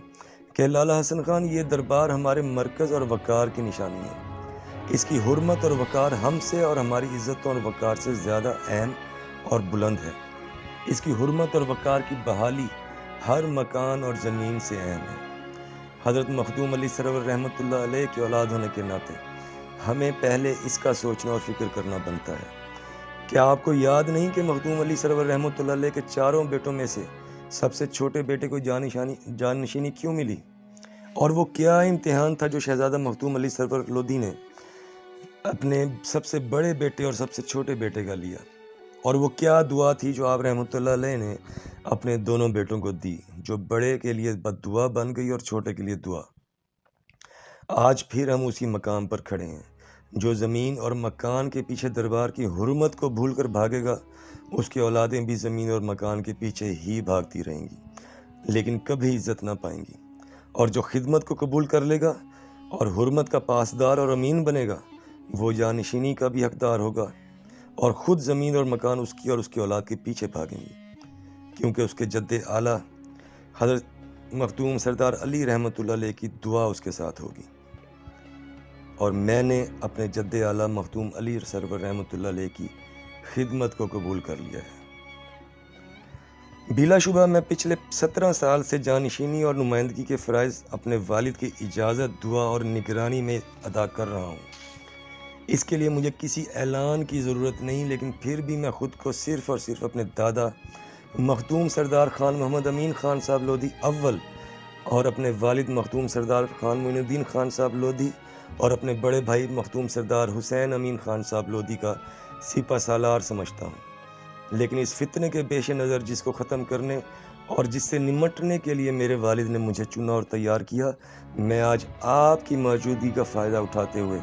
Speaker 1: کہ لالا حسن خان، یہ دربار ہمارے مرکز اور وقار کی نشانی ہے۔ اس کی حرمت اور وقار ہم سے اور ہماری عزتوں اور وقار سے زیادہ اہم اور بلند ہے۔ اس کی حرمت اور وقار کی بحالی ہر مکان اور زمین سے اہم ہے۔ حضرت مخدوم علی سرور رحمۃ اللہ علیہ کے اولاد ہونے کے ناطے ہمیں پہلے اس کا سوچنا اور فکر کرنا بنتا ہے۔ کیا آپ کو یاد نہیں کہ مخدوم علی سرور رحمۃ اللہ علیہ کے 4 بیٹوں میں سے سب سے چھوٹے بیٹے کو جانشینی کیوں ملی؟ اور وہ کیا امتحان تھا جو شہزادہ مخدوم علی سرور لودھی نے اپنے سب سے بڑے بیٹے اور سب سے چھوٹے بیٹے کا لیا؟ اور وہ کیا دعا تھی جو آپ رحمۃ اللہ علیہ نے اپنے دونوں بیٹوں کو دی، جو بڑے کے لیے بد دعا بن گئی اور چھوٹے کے لیے دعا؟ آج پھر ہم اسی مقام پر کھڑے ہیں۔ جو زمین اور مکان کے پیچھے دربار کی حرمت کو بھول کر بھاگے گا، اس کی اولادیں بھی زمین اور مکان کے پیچھے ہی بھاگتی رہیں گی، لیکن کبھی عزت نہ پائیں گی۔ اور جو خدمت کو قبول کر لے گا اور حرمت کا پاسدار اور امین بنے گا، وہ جانشینی کا بھی حقدار ہوگا، اور خود زمین اور مکان اس کی اور اس کی اولاد کے پیچھے بھاگیں گی، کیونکہ اس کے جد اعلیٰ حضرت مخدوم سردار علی رحمۃ اللہ علیہ کی دعا اس کے ساتھ ہوگی، اور میں نے اپنے جد اعلیٰ مخدوم علی سرور رحمۃ اللہ علیہ کی خدمت کو قبول کر لیا ہے۔ بلا شبہ میں پچھلے 17 سال سے جانشینی اور نمائندگی کے فرائض اپنے والد کی اجازت، دعا اور نگرانی میں ادا کر رہا ہوں۔ اس کے لیے مجھے کسی اعلان کی ضرورت نہیں، لیکن پھر بھی میں خود کو صرف اور صرف اپنے دادا مخدوم سردار خان محمد امین خان صاحب لودھی اول اور اپنے والد مخدوم سردار خان معین الدین خان صاحب لودھی اور اپنے بڑے بھائی مخدوم سردار حسین امین خان صاحب لودھی کا سپہ سالار سمجھتا ہوں۔ لیکن اس فتنے کے پیش نظر جس کو ختم کرنے اور جس سے نمٹنے کے لیے میرے والد نے مجھے چنا اور تیار کیا، میں آج آپ کی موجودگی کا فائدہ اٹھاتے ہوئے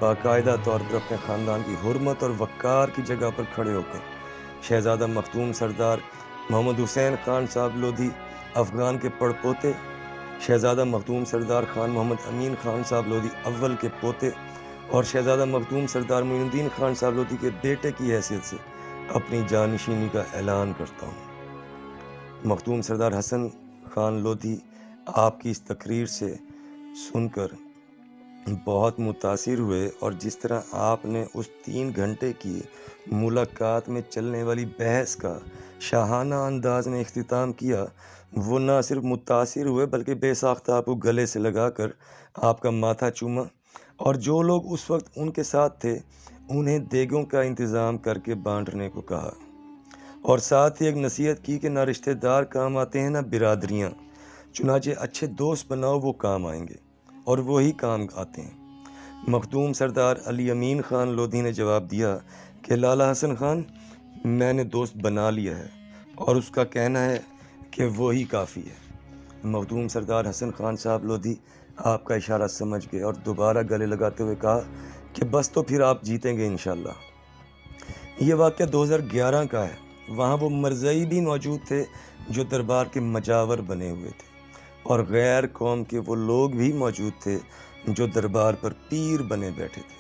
Speaker 1: باقاعدہ طور پر اپنے خاندان کی حرمت اور وقار کی جگہ پر کھڑے ہو کر شہزادہ مختوم سردار محمد حسین خان صاحب لودھی افغان کے پڑ پوتے، شہزادہ مختوم سردار خان محمد امین خان صاحب لودھی اول کے پوتے اور شہزادہ مختوم سردار معین الدین خان صاحب لودھی کے بیٹے کی حیثیت سے اپنی جانشینی کا اعلان کرتا ہوں۔ مختوم سردار حسن خان لودھی آپ کی اس تقریر سے سن کر بہت متاثر ہوئے، اور جس طرح آپ نے اس 3 گھنٹے کی ملاقات میں چلنے والی بحث کا شاہانہ انداز میں اختتام کیا، وہ نہ صرف متاثر ہوئے بلکہ بے ساختہ آپ کو گلے سے لگا کر آپ کا ماتھا چوما، اور جو لوگ اس وقت ان کے ساتھ تھے انہیں دیگوں کا انتظام کر کے بانٹنے کو کہا، اور ساتھ ہی ایک نصیحت کی کہ نہ رشتہ دار کام آتے ہیں نہ برادریاں، چنانچہ اچھے دوست بناؤ، وہ کام آئیں گے اور وہی کام آتے ہیں۔ مختوم سردار علی امین خان لودھی نے جواب دیا کہ لالا حسن خان، میں نے دوست بنا لیا ہے اور اس کا کہنا ہے کہ وہی کافی ہے۔ مختوم سردار حسن خان صاحب لودھی آپ کا اشارہ سمجھ گئے اور دوبارہ گلے لگاتے ہوئے کہا کہ بس تو پھر آپ جیتیں گے انشاءاللہ۔ یہ واقعہ 2011 کا ہے۔ وہاں وہ مرزائی بھی موجود تھے جو دربار کے مجاور بنے ہوئے تھے، اور غیر قوم کے وہ لوگ بھی موجود تھے جو دربار پر پیر بنے بیٹھے تھے۔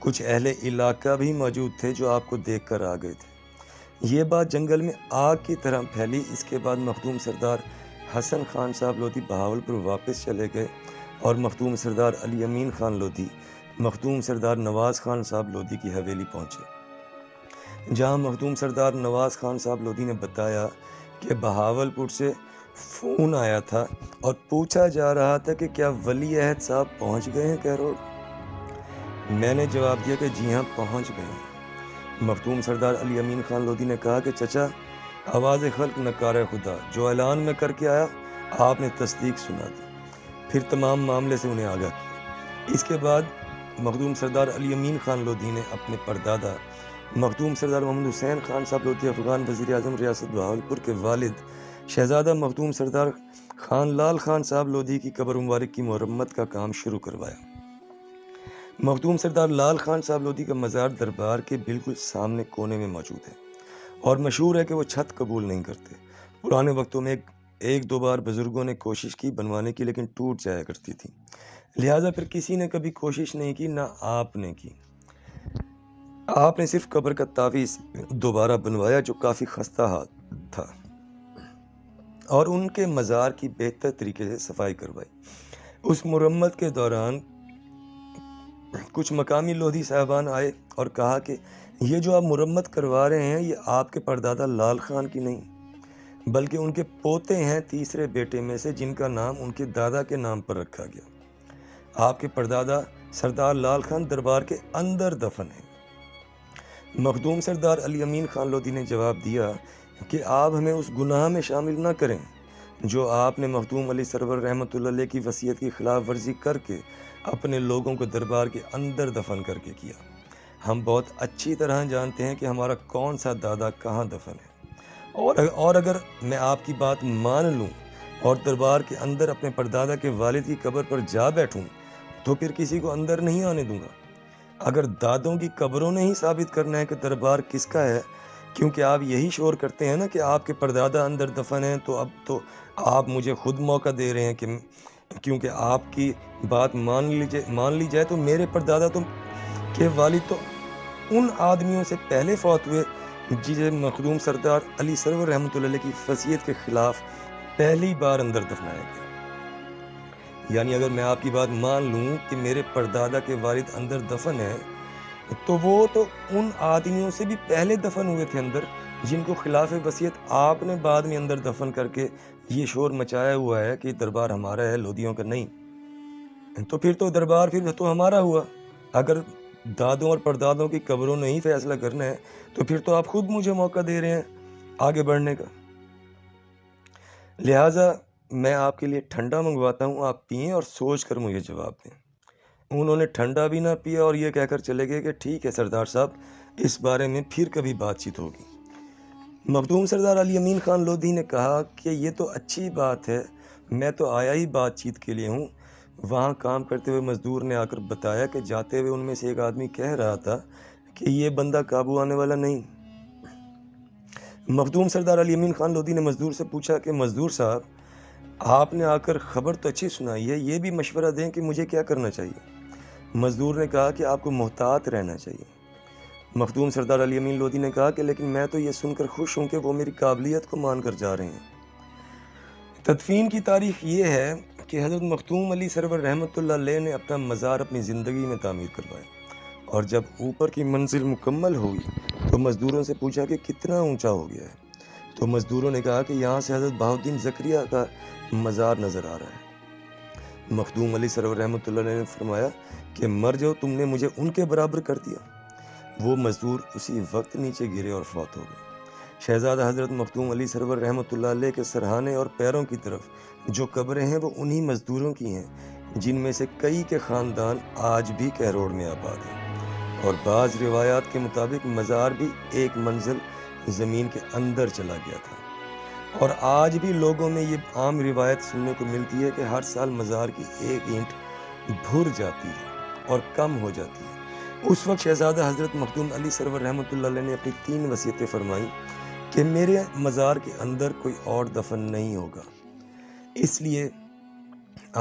Speaker 1: کچھ اہل علاقہ بھی موجود تھے جو آپ کو دیکھ کر آ گئے تھے۔ یہ بات جنگل میں آگ کی طرح پھیلی۔ اس کے بعد مختوم سردار حسن خان صاحب لودھی بہاولپور واپس چلے گئے اور مختوم سردار علی امین خان لودھی مختوم سردار نواز خان صاحب لودھی کی حویلی پہنچے، جہاں مختوم سردار نواز خان صاحب لودھی نے بتایا کہ بہاولپور سے فون آیا تھا اور پوچھا جا رہا تھا کہ کیا ولی عہد صاحب پہنچ گئے ہیں کیرول؟ میں نے جواب دیا کہ جی ہاں، پہنچ گئے ہیں۔ مختوم سردار علی امین خان لودھی نے کہا کہ چچا، آواز خلق نکار خدا جو اعلان میں کر کے آیا، آپ نے تصدیق سنا دی، پھر تمام معاملے سے انہیں آگاہ کیا۔ اس کے بعد مختوم سردار علی امین خان لودھی نے اپنے پردادا مختوم سردار محمد حسین خان صاحب لودھی افغان وزیر اعظم ریاست بہاولپور کے والد شہزادہ مختوم سردار خان لال خان صاحب لودھی کی قبر مبارک کی مرمت کا کام شروع کروایا۔ مختوم سردار لال خان صاحب لودھی کا مزار دربار کے بالکل سامنے کونے میں موجود ہے، اور مشہور ہے کہ وہ چھت قبول نہیں کرتے۔ پرانے وقتوں میں ایک دو بار بزرگوں نے کوشش کی بنوانے کی، لیکن ٹوٹ جایا کرتی تھی، لہٰذا پھر کسی نے کبھی کوشش نہیں کی، نہ آپ نے کی۔ آپ نے صرف قبر کا تعویذ دوبارہ بنوایا جو کافی خستہ حال تھا، اور ان کے مزار کی بہتر طریقے سے صفائی کروائی۔ اس مرمت کے دوران کچھ مقامی لودھی صاحبان آئے اور کہا کہ یہ جو آپ مرمت کروا رہے ہیں یہ آپ کے پردادا لال خان کی نہیں بلکہ ان کے پوتے ہیں، تیسرے بیٹے میں سے، جن کا نام ان کے دادا کے نام پر رکھا گیا۔ آپ کے پردادا سردار لال خان دربار کے اندر دفن ہیں۔ مخدوم سردار علی امین خان لودھی نے جواب دیا کہ آپ ہمیں اس گناہ میں شامل نہ کریں جو آپ نے مخدوم علی سرور رحمۃ اللہ علیہ کی وصیت کی خلاف ورزی کر کے اپنے لوگوں کو دربار کے اندر دفن کر کے کیا۔ ہم بہت اچھی طرح جانتے ہیں کہ ہمارا کون سا دادا کہاں دفن ہے، اور اگر میں آپ کی بات مان لوں اور دربار کے اندر اپنے پردادا کے والد کی قبر پر جا بیٹھوں تو پھر کسی کو اندر نہیں آنے دوں گا۔ اگر دادوں کی قبروں نے ہی ثابت کرنا ہے کہ دربار کس کا ہے، کیونکہ آپ یہی شور کرتے ہیں نا کہ آپ کے پردادا اندر دفن ہیں، تو اب تو آپ مجھے خود موقع دے رہے ہیں کہ کیونکہ آپ کی بات مان لی جائے تو میرے پردادا کے والد تو ان آدمیوں سے پہلے فوت ہوئے جسے مخدوم سردار علی سرور رحمۃ اللہ علیہ کی وصیت کے خلاف پہلی بار اندر دفنایا گیا۔ یعنی اگر میں آپ کی بات مان لوں کہ میرے پردادا کے والد اندر دفن ہے تو وہ تو ان آدمیوں سے بھی پہلے دفن ہوئے تھے اندر، جن کو خلاف وصیت آپ نے بعد میں اندر دفن کر کے یہ شور مچایا ہوا ہے کہ دربار ہمارا ہے، لودھیوں کا نہیں۔ تو پھر تو دربار پھر تو ہمارا ہوا۔ اگر دادوں اور پردادوں کی قبروں نے ہی فیصلہ کرنا ہے تو پھر تو آپ خود مجھے موقع دے رہے ہیں آگے بڑھنے کا۔ لہٰذا میں آپ کے لیے ٹھنڈا منگواتا ہوں، آپ پئیں اور سوچ کر مجھے جواب دیں۔ انہوں نے ٹھنڈا بھی نہ پیا اور یہ کہہ کر چلے گئے کہ ٹھیک ہے سردار صاحب، اس بارے میں پھر کبھی بات چیت ہوگی۔ مخدوم سردار علی امین خان لودھی نے کہا کہ یہ تو اچھی بات ہے، میں تو آیا ہی بات چیت کے لیے ہوں۔ وہاں کام کرتے ہوئے مزدور نے آ کر بتایا کہ جاتے ہوئے ان میں سے ایک آدمی کہہ رہا تھا کہ یہ بندہ قابو آنے والا نہیں۔ مخدوم سردار علی امین خان لودھی نے مزدور سے پوچھا کہ مزدور صاحب، آپ نے آ کر خبر تو اچھی سنائی ہے، یہ بھی مشورہ دیں کہ مجھے کیا کرنا چاہیے۔ مزدور نے کہا کہ آپ کو محتاط رہنا چاہیے۔ مخدوم سردار علی امین لودھی نے کہا کہ لیکن میں تو یہ سن کر خوش ہوں کہ وہ میری قابلیت کو مان کر جا رہے ہیں۔ تدفین کی تاریخ یہ ہے کہ حضرت مختوم علی سرور رحمۃ اللہ علیہ نے اپنا مزار اپنی زندگی میں تعمیر کروایا، اور جب اوپر کی منزل مکمل ہوئی تو مزدوروں سے پوچھا کہ کتنا اونچا ہو گیا ہے، تو مزدوروں نے کہا کہ یہاں سے حضرت بہاؤالدین زکریا کا مزار نظر آ رہا ہے۔ مخدوم علی سرور رحمۃ اللہ علیہ نے فرمایا کہ مر جاؤ، تم نے مجھے ان کے برابر کر دیا۔ وہ مزدور اسی وقت نیچے گرے اور فوت ہو گئے۔ شہزادہ حضرت مختوم علی سرور رحمۃ اللہ علیہ کے سرہانے اور پیروں کی طرف جو قبریں ہیں وہ انہی مزدوروں کی ہیں، جن میں سے کئی کے خاندان آج بھی کہروڑ میں آباد ہیں، اور بعض روایات کے مطابق مزار بھی ایک منزل زمین کے اندر چلا گیا تھا۔ اور آج بھی لوگوں میں یہ عام روایت سننے کو ملتی ہے کہ ہر سال مزار کی ایک اینٹ بھر جاتی ہے اور کم ہو جاتی ہے۔ اس وقت شہزادہ حضرت مخدوم علی سرور رحمۃ اللہ علیہ نے اپنی 3 وصیتیں فرمائیں کہ میرے مزار کے اندر کوئی اور دفن نہیں ہوگا، اس لیے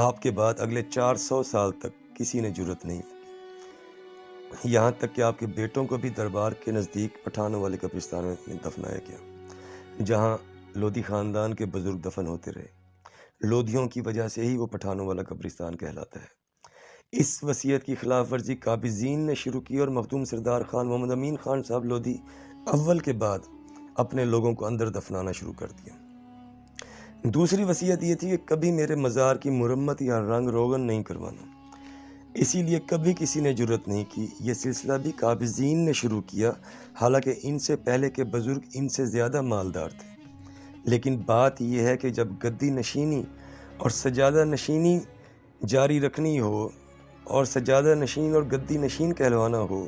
Speaker 1: آپ کے بعد اگلے 400 سال تک کسی نے جرت نہیں کی، یہاں تک کہ آپ کے بیٹوں کو بھی دربار کے نزدیک پٹھانوں والے قبرستان میں دفنایا گیا، جہاں لودھی خاندان کے بزرگ دفن ہوتے رہے۔ لودھیوں کی وجہ سے ہی وہ پٹھانوں والا قبرستان کہلاتا ہے۔ اس وصیت کی خلاف ورزی قابضین نے شروع کی اور مخدوم سردار خان محمد امین خان صاحب لودھی اول کے بعد اپنے لوگوں کو اندر دفنانا شروع کر دیا۔ دوسری وصیت یہ تھی کہ کبھی میرے مزار کی مرمت یا رنگ روغن نہیں کروانا، اسی لیے کبھی کسی نے جرت نہیں کی۔ یہ سلسلہ بھی قابضین نے شروع کیا، حالانکہ ان سے پہلے کے بزرگ ان سے زیادہ مالدار تھے۔ لیکن بات یہ ہے کہ جب گدی نشینی اور سجادہ نشینی جاری رکھنی ہو اور سجادہ نشین اور گدی نشین کہلوانا ہو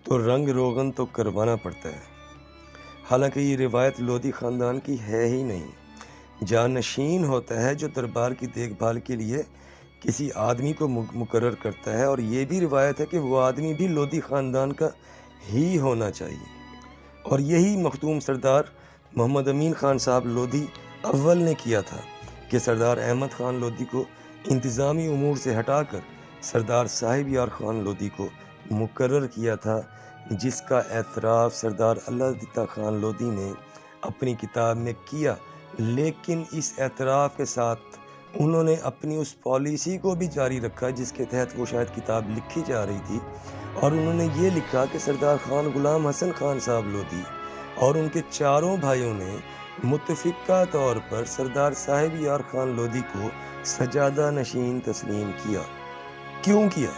Speaker 1: تو رنگ روغن تو کروانا پڑتا ہے، حالانکہ یہ روایت لودھی خاندان کی ہے ہی نہیں۔ جانشین ہوتا ہے جو دربار کی دیکھ بھال کے لیے کسی آدمی کو مقرر کرتا ہے، اور یہ بھی روایت ہے کہ وہ آدمی بھی لودھی خاندان کا ہی ہونا چاہیے، اور یہی مخدوم سردار محمد امین خان صاحب لودھی اول نے کیا تھا کہ سردار احمد خان لودھی کو انتظامی امور سے ہٹا کر سردار صاحب یار خان لودھی کو مقرر کیا تھا، جس کا اعتراف سردار اللہ دتہ خان لودھی نے اپنی کتاب میں کیا۔ لیکن اس اعتراف کے ساتھ انہوں نے اپنی اس پالیسی کو بھی جاری رکھا جس کے تحت وہ شاید کتاب لکھی جا رہی تھی، اور انہوں نے یہ لکھا کہ سردار خان غلام حسن خان صاحب لودھی اور ان کے 4 بھائیوں نے متفقہ طور پر سردار صاحب یار خان لودھی کو سجادہ نشین تسلیم کیا۔ کیوں کیا؟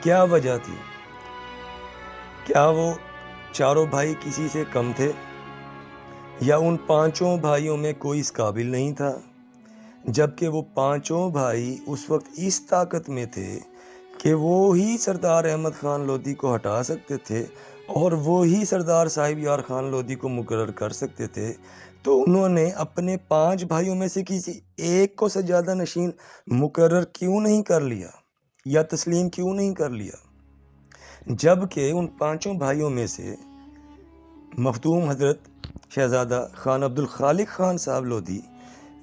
Speaker 1: کیا وجہ تھی؟ کیا وہ 4 بھائی کسی سے کم تھے، یا ان 5 بھائیوں میں کوئی اس قابل نہیں تھا؟ جبکہ وہ 5 بھائی اس وقت اس طاقت میں تھے کہ وہ ہی سردار احمد خان لودھی کو ہٹا سکتے تھے اور وہ ہی سردار صاحب یار خان لودھی کو مقرر کر سکتے تھے، تو انہوں نے اپنے 5 بھائیوں میں سے کسی ایک کو سجادہ نشین مقرر کیوں نہیں کر لیا یا تسلیم کیوں نہیں کر لیا؟ جبکہ ان 5 بھائیوں میں سے مخدوم حضرت شہزادہ خان عبدالخالق خان صاحب لودھی،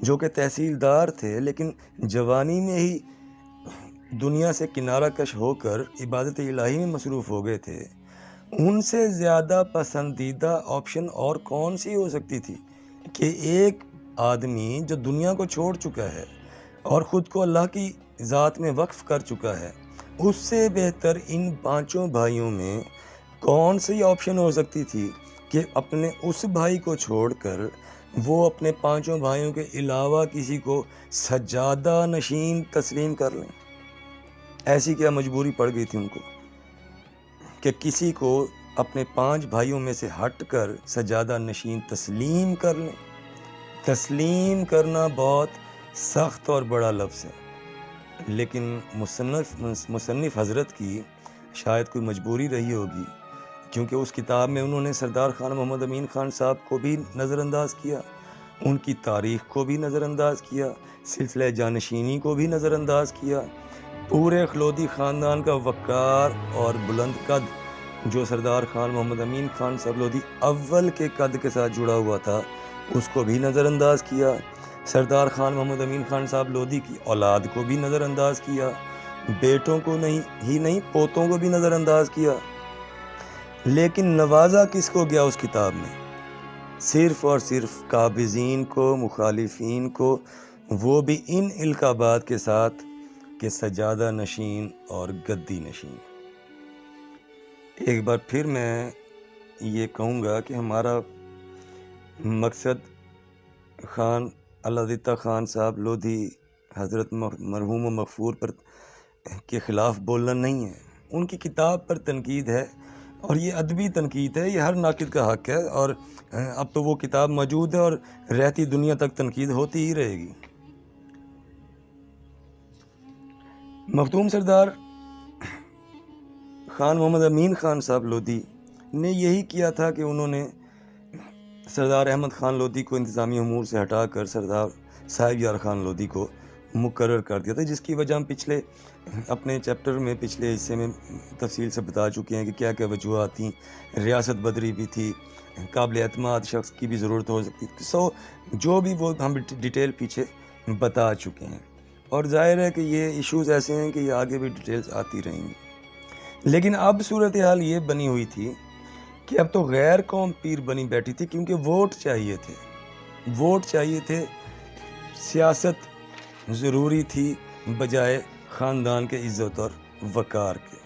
Speaker 1: جو کہ تحصیلدار تھے لیکن جوانی میں ہی دنیا سے کنارہ کش ہو کر عبادت الہی میں مصروف ہو گئے تھے، ان سے زیادہ پسندیدہ آپشن اور کون سی ہو سکتی تھی کہ ایک آدمی جو دنیا کو چھوڑ چکا ہے اور خود کو اللہ کی ذات میں وقف کر چکا ہے، اس سے بہتر ان 5 بھائیوں میں کون سی آپشن ہو سکتی تھی کہ اپنے اس بھائی کو چھوڑ کر وہ اپنے 5 بھائیوں کے علاوہ کسی کو سجادہ نشین تسلیم کر لیں؟ ایسی کیا مجبوری پڑ گئی تھی ان کو کہ کسی کو اپنے 5 بھائیوں میں سے ہٹ کر سجادہ نشین تسلیم کر لیں؟ تسلیم کرنا بہت سخت اور بڑا لفظ ہے، لیکن مصنف حضرت کی شاید کوئی مجبوری رہی ہوگی کیونکہ اس کتاب میں انہوں نے سردار خان محمد امین خان صاحب کو بھی نظر انداز کیا، ان کی تاریخ کو بھی نظر انداز کیا، سلسلہ جانشینی کو بھی نظر انداز کیا، پورے خلودی خاندان کا وقار اور بلند قد جو سردار خان محمد امین خان صاحب لودھی اول کے قد کے ساتھ جڑا ہوا تھا اس کو بھی نظر انداز کیا، سردار خان محمد امین خان صاحب لودھی کی اولاد کو بھی نظر انداز کیا، بیٹوں کو نہیں پوتوں کو بھی نظر انداز کیا۔ لیکن نوازا کس کو گیا اس کتاب میں؟ صرف اور صرف قابضین کو، مخالفین کو، وہ بھی ان القابات کے ساتھ کہ سجادہ نشین اور گدی نشین۔ ایک بار پھر میں یہ کہوں گا کہ ہمارا مقصد خان علادتہ خان صاحب لودھی حضرت مرحوم و مغفور پر کے خلاف بولنا نہیں ہے، ان کی کتاب پر تنقید ہے، اور یہ ادبی تنقید ہے، یہ ہر ناقد کا حق ہے، اور اب تو وہ کتاب موجود ہے اور رہتی دنیا تک تنقید ہوتی ہی رہے گی۔ مخدوم سردار خان محمد امین خان صاحب لودھی نے یہی کیا تھا کہ انہوں نے سردار احمد خان لودھی کو انتظامی امور سے ہٹا کر سردار صاحب یار خان لودھی کو مقرر کر دیا تھا، جس کی وجہ ہم پچھلے اپنے چیپٹر میں پچھلے حصے میں تفصیل سے بتا چکے ہیں کہ کیا کیا وجوہات تھیں، ریاست بدری بھی تھی، قابل اعتماد شخص کی بھی ضرورت ہو سکتی تھی، جو بھی وہ ہم ڈیٹیل پیچھے بتا چکے ہیں، اور ظاہر ہے کہ یہ ایشوز ایسے ہیں کہ یہ آگے بھی ڈیٹیلز آتی رہیں گی۔ لیکن اب صورتحال یہ بنی ہوئی تھی کہ اب تو غیر قوم پیر بنی بیٹھی تھی، کیونکہ ووٹ چاہیے تھے، سیاست ضروری تھی بجائے خاندان کے عزت اور وقار کے۔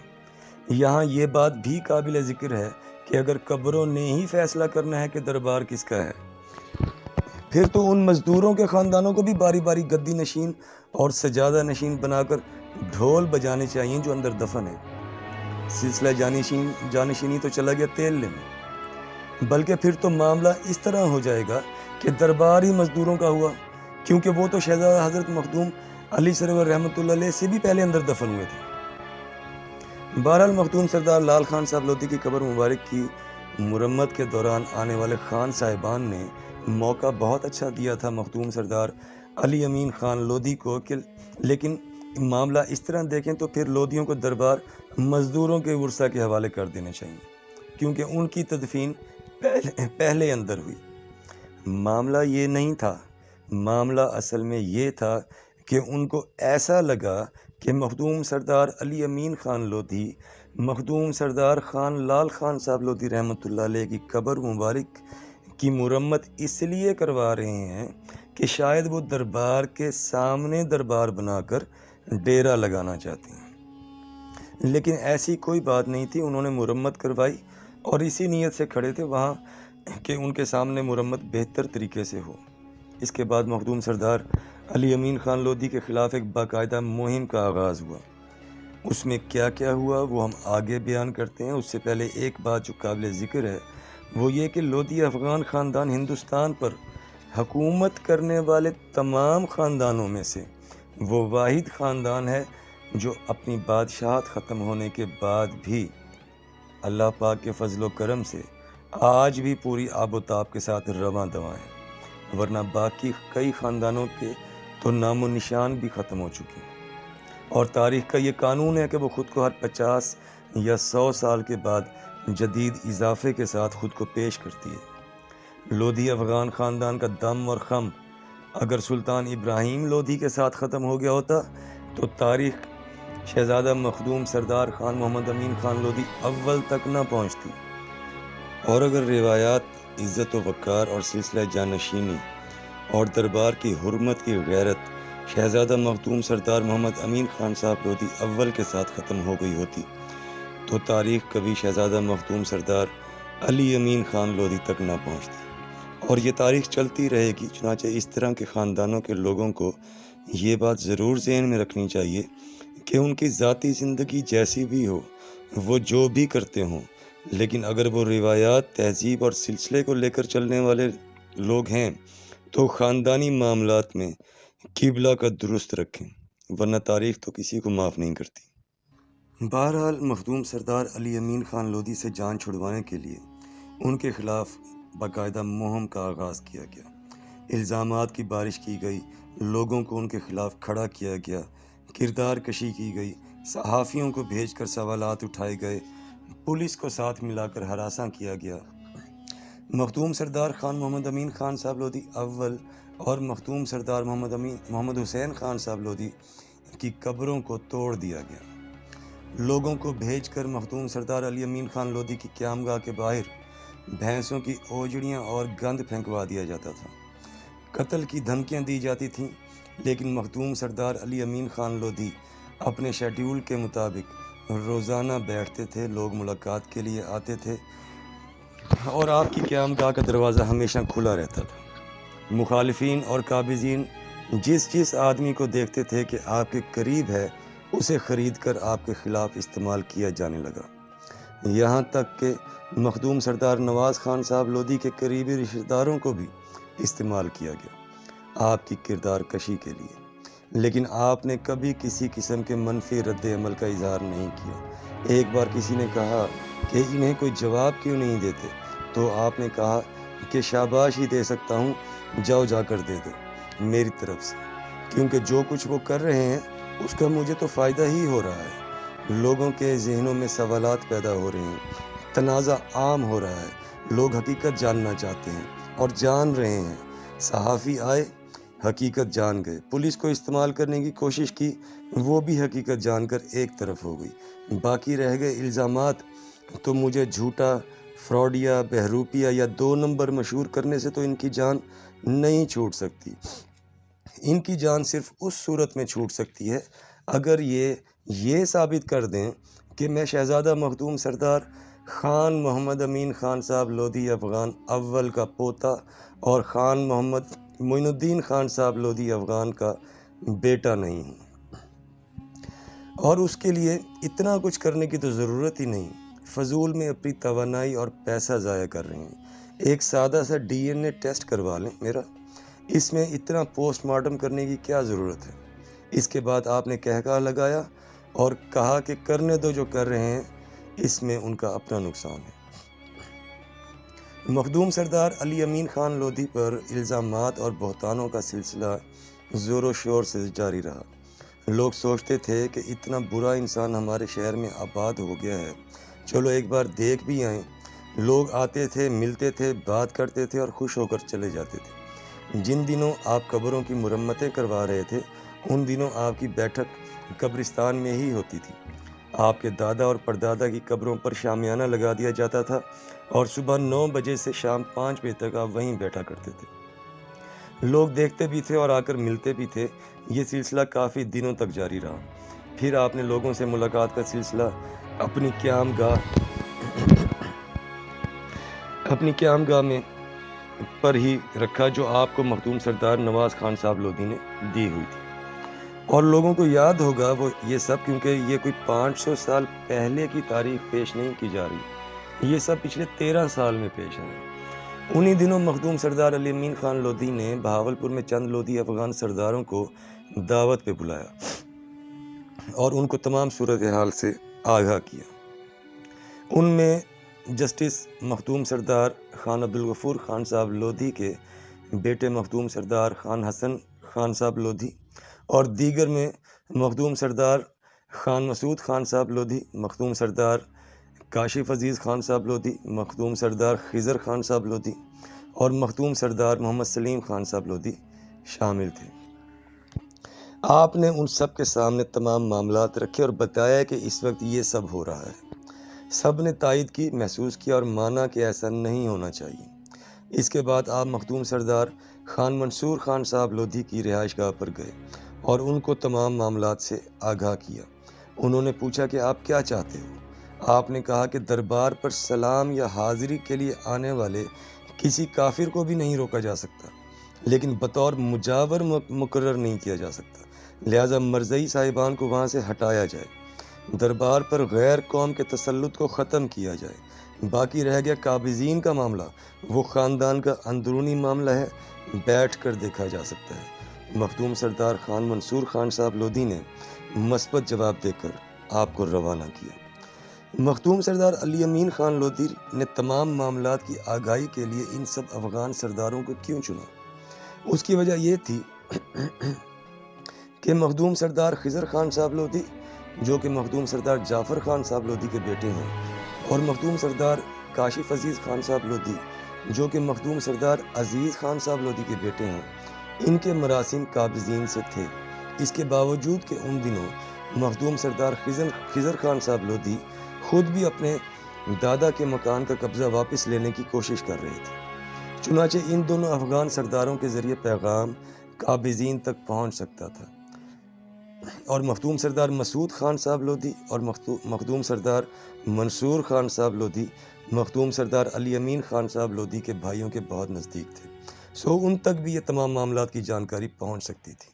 Speaker 1: یہاں یہ بات بھی قابل ذکر ہے کہ اگر قبروں نے ہی فیصلہ کرنا ہے کہ دربار کس کا ہے، پھر تو ان مزدوروں کے خاندانوں کو بھی باری باری گدی نشین اور سجادہ نشین بنا کر ڈھول بجانے چاہیے جو اندر دفن ہے۔ سلسلہ جانشینی تو چلا گیا تیل لینے، بلکہ پھر تو معاملہ اس طرح ہو جائے گا کہ دربار ہی مزدوروں کا ہوا، کیونکہ وہ تو شہزادہ حضرت مخدوم علی سرور رحمۃ اللہ علیہ سے بھی پہلے اندر دفن ہوئے تھے۔ بہرحال مخدوم سردار لال خان صاحب لودھی کی قبر مبارک کی مرمت کے دوران آنے والے خان صاحبان نے موقع بہت اچھا دیا تھا مخدوم سردار علی امین خان لودھی کو، لیکن معاملہ اس طرح دیکھیں تو پھر لودھیوں کو دربار مزدوروں کے ورثہ کے حوالے کر دینے چاہیے، کیونکہ ان کی تدفین پہلے اندر ہوئی۔ معاملہ یہ نہیں تھا، معاملہ اصل میں یہ تھا کہ ان کو ایسا لگا کہ مخدوم سردار علی امین خان لودھی مخدوم سردار خان لال خان صاحب لودھی رحمۃ اللہ علیہ کی قبر مبارک کی مرمت اس لیے کروا رہے ہیں کہ شاید وہ دربار کے سامنے دربار بنا کر ڈیرا لگانا چاہتے ہیں، لیکن ایسی کوئی بات نہیں تھی۔ انہوں نے مرمت کروائی اور اسی نیت سے کھڑے تھے وہاں کہ ان کے سامنے مرمت بہتر طریقے سے ہو۔ اس کے بعد مخدوم سردار علی امین خان لودھی کے خلاف ایک باقاعدہ مہم کا آغاز ہوا۔ اس میں کیا کیا ہوا وہ ہم آگے بیان کرتے ہیں۔ اس سے پہلے ایک بات جو قابل ذکر ہے وہ یہ کہ لودھی افغان خاندان ہندوستان پر حکومت کرنے والے تمام خاندانوں میں سے وہ واحد خاندان ہے جو اپنی بادشاہت ختم ہونے کے بعد بھی اللہ پاک کے فضل و کرم سے آج بھی پوری آب و تاب کے ساتھ رواں دواں ہے، ورنہ باقی کئی خاندانوں کے تو نام و نشان بھی ختم ہو چکے ہیں، اور تاریخ کا یہ قانون ہے کہ وہ خود کو ہر 50 یا 100 سال کے بعد جدید اضافے کے ساتھ خود کو پیش کرتی ہے۔ لودھی افغان خاندان کا دم اور خم اگر سلطان ابراہیم لودھی کے ساتھ ختم ہو گیا ہوتا تو تاریخ شہزادہ مخدوم سردار خان محمد امین خان لودھی اول تک نہ پہنچتی، اور اگر روایات عزت و وقار اور سلسلہ جانشینی اور دربار کی حرمت کی غیرت شہزادہ مخدوم سردار محمد امین خان صاحب لودھی اول کے ساتھ ختم ہو گئی ہوتی تو تاریخ کبھی شہزادہ مخدوم سردار علی امین خان لودھی تک نہ پہنچتی، اور یہ تاریخ چلتی رہے گی۔ چنانچہ اس طرح کے خاندانوں کے لوگوں کو یہ بات ضرور ذہن میں رکھنی چاہیے کہ ان کی ذاتی زندگی جیسی بھی ہو، وہ جو بھی کرتے ہوں، لیکن اگر وہ روایات، تہذیب اور سلسلے کو لے کر چلنے والے لوگ ہیں تو خاندانی معاملات میں قبلہ کا درست رکھیں، ورنہ تاریخ تو کسی کو معاف نہیں کرتی۔ بہرحال مخدوم سردار علی امین خان لودھی سے جان چھڑوانے کے لیے ان کے خلاف باقاعدہ مہم کا آغاز کیا گیا۔ الزامات کی بارش کی گئی، لوگوں کو ان کے خلاف کھڑا کیا گیا، کردار کشی کی گئی، صحافیوں کو بھیج کر سوالات اٹھائے گئے، پولیس کو ساتھ ملا کر ہراساں کیا گیا۔ مخدوم سردار خان محمد امین خان صاحب لودھی اول اور مخدوم سردار محمد حسین خان صاحب لودھی کی قبروں کو توڑ دیا گیا۔ لوگوں کو بھیج کر مخدوم سردار علی امین خان لودھی کی قیامگاہ کے باہر بھینسوں کی اوجڑیاں اور گند پھینکوا دیا جاتا تھا۔ قتل کی دھمکیاں دی جاتی تھیں، لیکن مخدوم سردار علی امین خان لودھی اپنے شیڈیول کے مطابق روزانہ بیٹھتے تھے، لوگ ملاقات کے لیے آتے تھے اور آپ کی قیامگاہ کا دروازہ ہمیشہ کھلا رہتا تھا۔ مخالفین اور قابضین جس آدمی کو دیکھتے تھے کہ آپ کے قریب ہے، اسے خرید کر آپ کے خلاف استعمال کیا جانے لگا، یہاں تک کہ مخدوم سردار نواز خان صاحب لودھی کے قریبی رشتہ داروں کو بھی استعمال کیا گیا آپ کی کردار کشی کے لیے، لیکن آپ نے کبھی کسی قسم کے منفی رد عمل کا اظہار نہیں کیا۔ ایک بار کسی نے کہا کہ انہیں کوئی جواب کیوں نہیں دیتے، تو آپ نے کہا کہ شاباش ہی دے سکتا ہوں، جاؤ جا کر دے دو میری طرف سے، کیونکہ جو کچھ وہ کر رہے ہیں اس کا مجھے تو فائدہ ہی ہو رہا ہے۔ لوگوں کے ذہنوں میں سوالات پیدا ہو رہے ہیں، تنازع عام ہو رہا ہے، لوگ حقیقت جاننا چاہتے ہیں اور جان رہے ہیں۔ صحافی آئے، حقیقت جان گئے، پولیس کو استعمال کرنے کی کوشش کی، وہ بھی حقیقت جان کر ایک طرف ہو گئی، باقی رہ گئے الزامات۔ تو مجھے جھوٹا، فراڈیا، بہروپیہ یا 2 نمبر مشہور کرنے سے تو ان کی جان نہیں چھوٹ سکتی۔ ان کی جان صرف اس صورت میں چھوٹ سکتی ہے اگر یہ ثابت کر دیں کہ میں شہزادہ مخدوم سردار خان محمد امین خان صاحب لودھی افغان اول کا پوتا اور خان محمد معین الدین خان صاحب لودھی افغان کا بیٹا نہیں ہوں، اور اس کے لیے اتنا کچھ کرنے کی تو ضرورت ہی نہیں، فضول میں اپنی توانائی اور پیسہ ضائع کر رہے ہیں۔ ایک سادہ سا DNA ٹیسٹ کروا لیں میرا، اس میں اتنا پوسٹ مارٹم کرنے کی کیا ضرورت ہے؟ اس کے بعد آپ نے کہکا لگایا اور کہا کہ کرنے دو جو کر رہے ہیں، اس میں ان کا اپنا نقصان ہے۔ مخدوم سردار علی امین خان لودھی پر الزامات اور بہتانوں کا سلسلہ زور و شور سے جاری رہا۔ لوگ سوچتے تھے کہ اتنا برا انسان ہمارے شہر میں آباد ہو گیا ہے، چلو ایک بار دیکھ بھی آئیں۔ لوگ آتے تھے، ملتے تھے، بات کرتے تھے اور خوش ہو کر چلے جاتے تھے۔ جن دنوں آپ قبروں کی مرمتیں کروا رہے تھے، ان دنوں آپ کی بیٹھک قبرستان میں ہی ہوتی تھی۔ آپ کے دادا اور پردادا کی قبروں پر شامیانہ لگا دیا جاتا تھا اور صبح 9 بجے سے شام 5 بجے تک آپ وہیں بیٹھا کرتے تھے۔ لوگ دیکھتے بھی تھے اور آ کر ملتے بھی تھے۔ یہ سلسلہ کافی دنوں تک جاری رہا۔ پھر آپ نے لوگوں سے ملاقات کا سلسلہ اپنی قیامگاہ میں پر ہی رکھا، جو آپ کو مخدوم سردار نواز خان صاحب لودھی نے دی ہوئی تھی۔ اور لوگوں کو یاد ہوگا وہ یہ سب، کیونکہ یہ کوئی 500 سال پہلے کی تاریخ پیش نہیں کی جا رہی، یہ سب پچھلے 13 سال میں پیش ہے۔ انہی دنوں مخدوم سردار علی امین خان لودھی نے بہاولپور میں چند لودھی افغان سرداروں کو دعوت پہ بلایا اور ان کو تمام صورتحال سے آگاہ کیا۔ ان میں جسٹس مخدوم سردار خان عبدالغفور خان صاحب لودھی کے بیٹے مخدوم سردار خان حسن خان صاحب لودھی اور دیگر میں مخدوم سردار خان مسعود خان صاحب لودھی، مخدوم سردار کاشف عزیز خان صاحب لودھی، مخدوم سردار خضر خان صاحب لودھی اور مخدوم سردار محمد سلیم خان صاحب لودھی شامل تھے۔ آپ نے ان سب کے سامنے تمام معاملات رکھے اور بتایا کہ اس وقت یہ سب ہو رہا ہے۔ سب نے تائید کی، محسوس کیا اور مانا کہ ایسا نہیں ہونا چاہیے۔ اس کے بعد آپ مخدوم سردار خان منصور خان صاحب لودھی کی رہائش گاہ پر گئے اور ان کو تمام معاملات سے آگاہ کیا۔ انہوں نے پوچھا کہ آپ کیا چاہتے ہو؟ آپ نے کہا کہ دربار پر سلام یا حاضری کے لیے آنے والے کسی کافر کو بھی نہیں روکا جا سکتا، لیکن بطور مجاور مقرر نہیں کیا جا سکتا، لہٰذا مرزئی صاحبان کو وہاں سے ہٹایا جائے، دربار پر غیر قوم کے تسلط کو ختم کیا جائے۔ باقی رہ گیا قابضین کا معاملہ، وہ خاندان کا اندرونی معاملہ ہے، بیٹھ کر دیکھا جا سکتا ہے۔ مخدوم سردار خان منصور خان صاحب لودھی نے مثبت جواب دے کر آپ کو روانہ کیا۔ مخدوم سردار علی امین خان لودھی نے تمام معاملات کی آگاہی کے لیے ان سب افغان سرداروں کو کیوں چنا؟ اس کی وجہ یہ تھی کہ مخدوم سردار خضر خان صاحب لودھی جو کہ مخدوم سردار جعفر خان صاحب لودھی کے بیٹے ہیں، اور مخدوم سردار کاشف عزیز خان صاحب لودھی جو کہ مخدوم سردار عزیز خان صاحب لودھی کے بیٹے ہیں، ان کے مراسم قابضین سے تھے۔ اس کے باوجود کہ ان دنوں مخدوم سردار خضر خان صاحب لودھی خود بھی اپنے دادا کے مکان کا قبضہ واپس لینے کی کوشش کر رہے تھے، چنانچہ ان دونوں افغان سرداروں کے ذریعے پیغام قابضین تک پہنچ سکتا تھا، اور مخدوم سردار مسعود خان صاحب لودھی اور مخدوم سردار منصور خان صاحب لودھی مخدوم سردار علی امین خان صاحب لودھی کے بھائیوں کے بہت نزدیک تھے، سو ان تک بھی یہ تمام معاملات کی جانکاری پہنچ سکتی تھی۔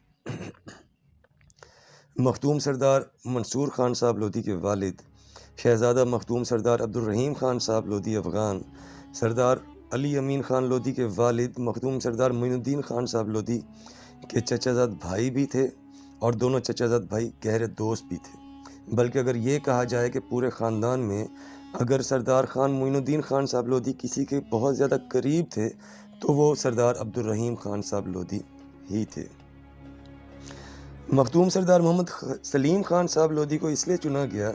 Speaker 1: مخدوم سردار منصور خان صاحب لودھی کے والد شہزادہ مخدوم سردار عبدالرحیم خان صاحب لودھی افغان سردار علی امین خان لودھی کے والد مخدوم سردار معین الدین خان صاحب لودھی کے چچا زاد بھائی بھی تھے، اور دونوں چچا زاد بھائی گہرے دوست بھی تھے، بلکہ اگر یہ کہا جائے کہ پورے خاندان میں اگر سردار خان معین الدین خان صاحب لودھی کسی کے بہت زیادہ قریب تھے تو وہ سردار عبدالرحیم خان صاحب لودھی ہی تھے۔ مخدوم سردار محمد سلیم خان صاحب لودھی کو اس لیے چنا گیا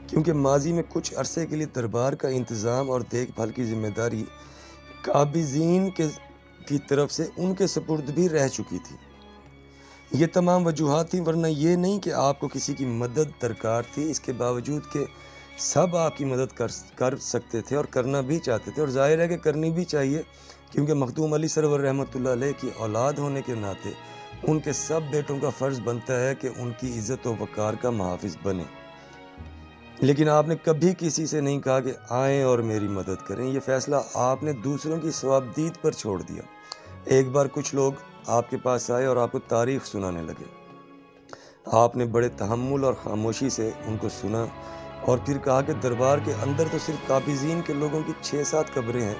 Speaker 1: کیونکہ ماضی میں کچھ عرصے کے لیے دربار کا انتظام اور دیکھ بھال کی ذمہ داری قابضین کی طرف سے ان کے سپرد بھی رہ چکی تھی۔ یہ تمام وجوہات تھیں، ورنہ یہ نہیں کہ آپ کو کسی کی مدد درکار تھی، اس کے باوجود کہ سب آپ کی مدد کر سکتے تھے اور کرنا بھی چاہتے تھے، اور ظاہر ہے کہ کرنی بھی چاہیے، کیونکہ مخدوم علی سرور رحمۃ اللہ علیہ کی اولاد ہونے کے ناطے ان کے سب بیٹوں کا فرض بنتا ہے کہ ان کی عزت و وقار کا محافظ بنے۔ لیکن آپ نے کبھی کسی سے نہیں کہا کہ آئیں اور میری مدد کریں، یہ فیصلہ آپ نے دوسروں کی ثوابدید پر چھوڑ دیا۔ ایک بار کچھ لوگ آپ کے پاس آئے اور آپ کو تاریخ سنانے لگے، آپ نے بڑے تحمل اور خاموشی سے ان کو سنا اور پھر کہا کہ دربار کے اندر تو صرف قابضین کے لوگوں کی 6-7 قبریں ہیں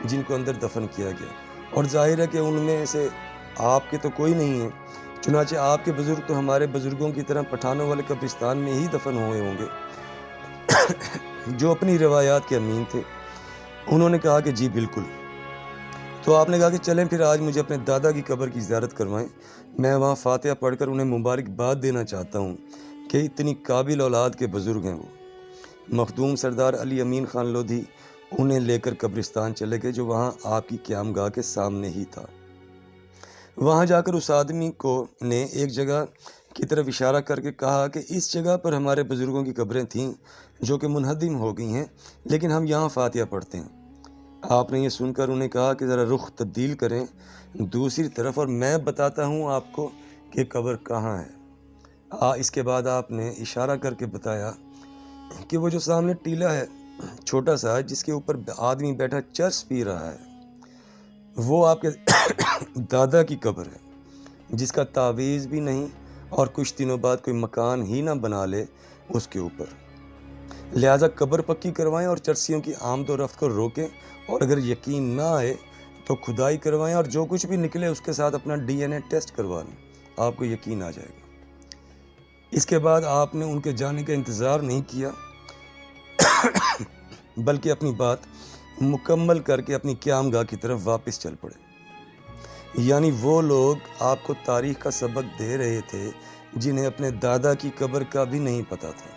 Speaker 1: جن کو اندر دفن کیا گیا، اور ظاہر ہے کہ ان میں سے آپ کے تو کوئی نہیں ہے، چنانچہ آپ کے بزرگ تو ہمارے بزرگوں کی طرح پٹھانوں والے قبرستان میں ہی دفن ہوئے ہوں گے، جو اپنی روایات کے امین تھے۔ انہوں نے کہا کہ جی بالکل۔ تو آپ نے کہا کہ چلیں پھر آج مجھے اپنے دادا کی قبر کی زیارت کروائیں، میں وہاں فاتحہ پڑھ کر انہیں مبارکباد دینا چاہتا ہوں کہ اتنی قابل اولاد کے بزرگ ہیں وہ۔ مخدوم سردار علی امین خان لودھی انہیں لے کر قبرستان چلے گئے جو وہاں آپ کی قیامگاہ کے سامنے ہی تھا۔ وہاں جا کر اس آدمی نے ایک جگہ کی طرف اشارہ کر کے کہا کہ اس جگہ پر ہمارے بزرگوں کی قبریں تھیں جو کہ منہدم ہو گئی ہیں، لیکن ہم یہاں فاتحہ پڑھتے ہیں۔ آپ نے یہ سن کر انہیں کہا کہ ذرا رخ تبدیل کریں دوسری طرف اور میں بتاتا ہوں آپ کو کہ قبر کہاں ہے۔ اس کے بعد آپ نے اشارہ کر کے بتایا کہ وہ جو سامنے ٹیلہ ہے چھوٹا سا جس کے اوپر آدمی بیٹھا چرس پی رہا ہے، وہ آپ کے دادا کی قبر ہے، جس کا تعویذ بھی نہیں اور کچھ دنوں بعد کوئی مکان ہی نہ بنا لے اس کے اوپر، لہٰذا قبر پکی کروائیں اور چرسیوں کی آمد و رفت کو روکیں، اور اگر یقین نہ آئے تو کھدائی کروائیں اور جو کچھ بھی نکلے اس کے ساتھ اپنا ڈی این اے ٹیسٹ کروا لیں، آپ کو یقین آ جائے گا۔ اس کے بعد آپ نے ان کے جانے کا انتظار نہیں کیا بلکہ اپنی بات مکمل کر کے اپنی قیامگاہ کی طرف واپس چل پڑے۔ یعنی وہ لوگ آپ کو تاریخ کا سبق دے رہے تھے جنہیں اپنے دادا کی قبر کا بھی نہیں پتہ تھا۔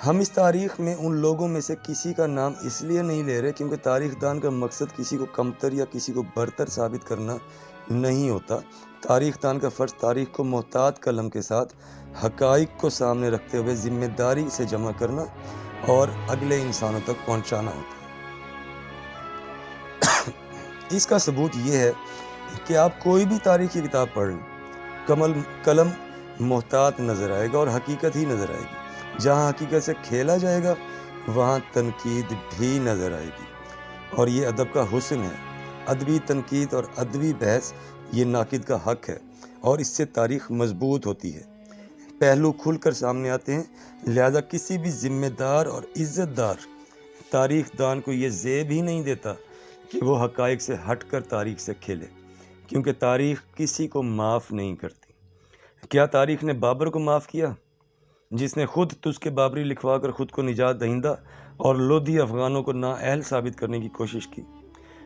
Speaker 1: ہم اس تاریخ میں ان لوگوں میں سے کسی کا نام اس لیے نہیں لے رہے کیونکہ تاریخ دان کا مقصد کسی کو کمتر یا کسی کو برتر ثابت کرنا نہیں ہوتا۔ تاریخ دان کا فرض تاریخ کو محتاط قلم کے ساتھ حقائق کو سامنے رکھتے ہوئے ذمہ داری سے جمع کرنا اور اگلے انسانوں تک پہنچانا ہوتا ہے۔ اس کا ثبوت یہ ہے کہ آپ کوئی بھی تاریخی کتاب پڑھ لیں، قلم محتاط نظر آئے گا اور حقیقت ہی نظر آئے گی۔ جہاں حقیقت سے کھیلا جائے گا وہاں تنقید بھی نظر آئے گی، اور یہ ادب کا حسن ہے۔ ادبی تنقید اور ادبی بحث یہ ناقد کا حق ہے، اور اس سے تاریخ مضبوط ہوتی ہے، پہلو کھل کر سامنے آتے ہیں۔ لہذا کسی بھی ذمہ دار اور عزت دار تاریخ دان کو یہ زیب ہی نہیں دیتا کہ وہ حقائق سے ہٹ کر تاریخ سے کھیلے، کیونکہ تاریخ کسی کو معاف نہیں کرتی۔ کیا تاریخ نے بابر کو معاف کیا؟ جس نے خود تزک بابری لکھوا کر خود کو نجات دہندہ اور لودھی افغانوں کو نااہل ثابت کرنے کی کوشش کی۔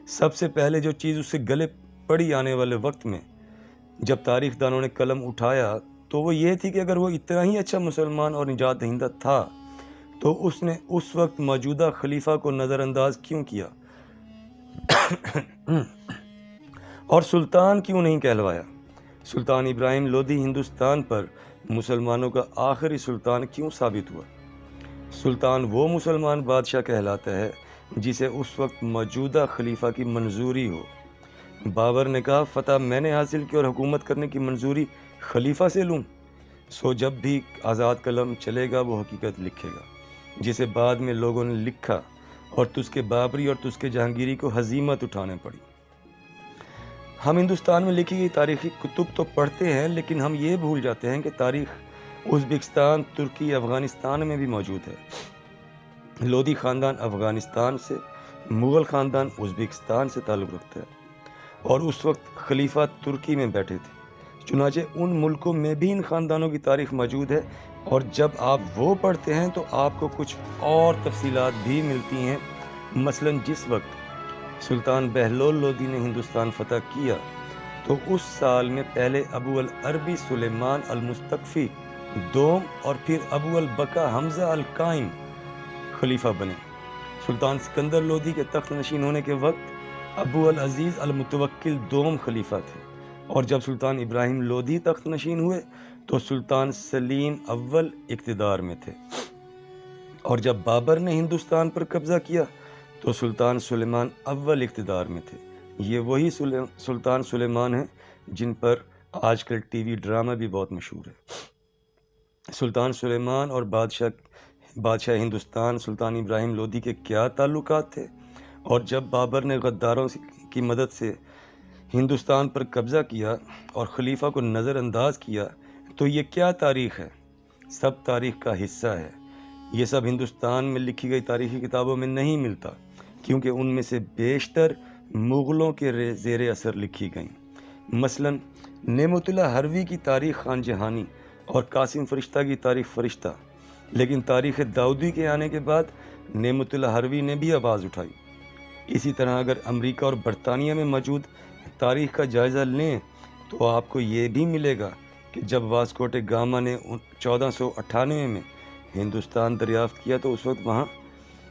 Speaker 1: سب سے پہلے جو چیز اس سے گلے پڑی آنے والے وقت میں جب تاریخ دانوں نے قلم اٹھایا تو وہ یہ تھی کہ اگر وہ اتنا ہی اچھا مسلمان اور نجات دہندہ تھا تو اس نے اس وقت موجودہ خلیفہ کو نظر انداز کیوں کیا اور سلطان کیوں نہیں کہلوایا؟ سلطان ابراہیم لودھی ہندوستان پر مسلمانوں کا آخری سلطان کیوں ثابت ہوا؟ سلطان وہ مسلمان بادشاہ کہلاتا ہے جسے اس وقت موجودہ خلیفہ کی منظوری ہو۔ بابر نے کہا فتح میں نے حاصل کی اور حکومت کرنے کی منظوری خلیفہ سے لوں، سو جب بھی آزاد قلم چلے گا وہ حقیقت لکھے گا جسے بعد میں لوگوں نے لکھا اور تزک بابری اور تزک جہانگیری کو ہزیمت اٹھانے پڑی۔ ہم ہندوستان میں لکھی گئی تاریخی کتب تو پڑھتے ہیں لیکن ہم یہ بھول جاتے ہیں کہ تاریخ ازبکستان، ترکی، افغانستان میں بھی موجود ہے۔ لودھی خاندان افغانستان سے، مغل خاندان ازبکستان سے تعلق رکھتا ہے اور اس وقت خلیفہ ترکی میں بیٹھے تھے۔ چنانچہ ان ملکوں میں بھی ان خاندانوں کی تاریخ موجود ہے اور جب آپ وہ پڑھتے ہیں تو آپ کو کچھ اور تفصیلات بھی ملتی ہیں۔ مثلا جس وقت سلطان بہلول لودھی نے ہندوستان فتح کیا تو اس سال میں پہلے ابو العربی سلیمان المستکفی دوم اور پھر ابو البقا حمزہ القائم خلیفہ بنے۔ سلطان سکندر لودھی کے تخت نشین ہونے کے وقت ابو العزیز المتوکل دوم خلیفہ تھے اور جب سلطان ابراہیم لودھی تخت نشین ہوئے تو سلطان سلیم اول اقتدار میں تھے اور جب بابر نے ہندوستان پر قبضہ کیا تو سلطان سلیمان اول اقتدار میں تھے۔ یہ وہی سلطان سلیمان ہیں جن پر آج کل ٹی وی ڈرامہ بھی بہت مشہور ہے۔ سلطان سلیمان اور بادشاہ ہندوستان سلطان ابراہیم لودھی کے کیا تعلقات تھے اور جب بابر نے غداروں کی مدد سے ہندوستان پر قبضہ کیا اور خلیفہ کو نظر انداز کیا تو یہ کیا تاریخ ہے؟ سب تاریخ کا حصہ ہے۔ یہ سب ہندوستان میں لکھی گئی تاریخی کتابوں میں نہیں ملتا کیونکہ ان میں سے بیشتر مغلوں کے زیر اثر لکھی گئیں۔ مثلا نعمت اللہ حروی کی تاریخ خان جہانی اور قاسم فرشتہ کی تاریخ فرشتہ، لیکن تاریخ داؤدی کے آنے کے بعد نعمت اللہ حروی نے بھی آواز اٹھائی۔ اسی طرح اگر امریکہ اور برطانیہ میں موجود تاریخ کا جائزہ لیں تو آپ کو یہ بھی ملے گا کہ جب واسکو ڈ گاما نے 1498 میں ہندوستان دریافت کیا تو اس وقت وہاں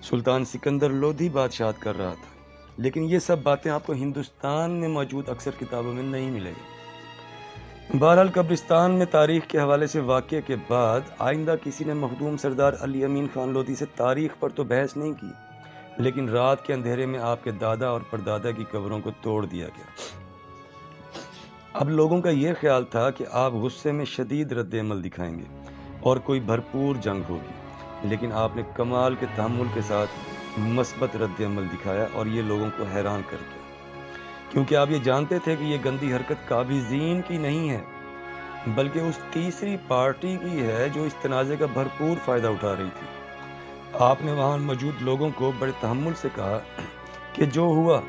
Speaker 1: سلطان سکندر لودھی بادشاہت کر رہا تھا، لیکن یہ سب باتیں آپ کو ہندوستان میں موجود اکثر کتابوں میں نہیں ملے گی۔ بہرحال قبرستان میں تاریخ کے حوالے سے واقعے کے بعد آئندہ کسی نے مخدوم سردار علی امین خان لودھی سے تاریخ پر تو بحث نہیں کی، لیکن رات کے اندھیرے میں آپ کے دادا اور پردادا کی قبروں کو توڑ دیا گیا۔ اب لوگوں کا یہ خیال تھا کہ آپ غصے میں شدید رد عمل دکھائیں گے اور کوئی بھرپور جنگ ہوگی، لیکن آپ نے کمال کے تحمل کے ساتھ مثبت رد عمل دکھایا اور یہ لوگوں کو حیران کر گیا، کیونکہ آپ یہ جانتے تھے کہ یہ گندی حرکت قابضین کی نہیں ہے بلکہ اس تیسری پارٹی کی ہے جو اس تنازع کا بھرپور فائدہ اٹھا رہی تھی۔ آپ نے وہاں موجود لوگوں کو بڑے تحمل سے کہا کہ جو ہوا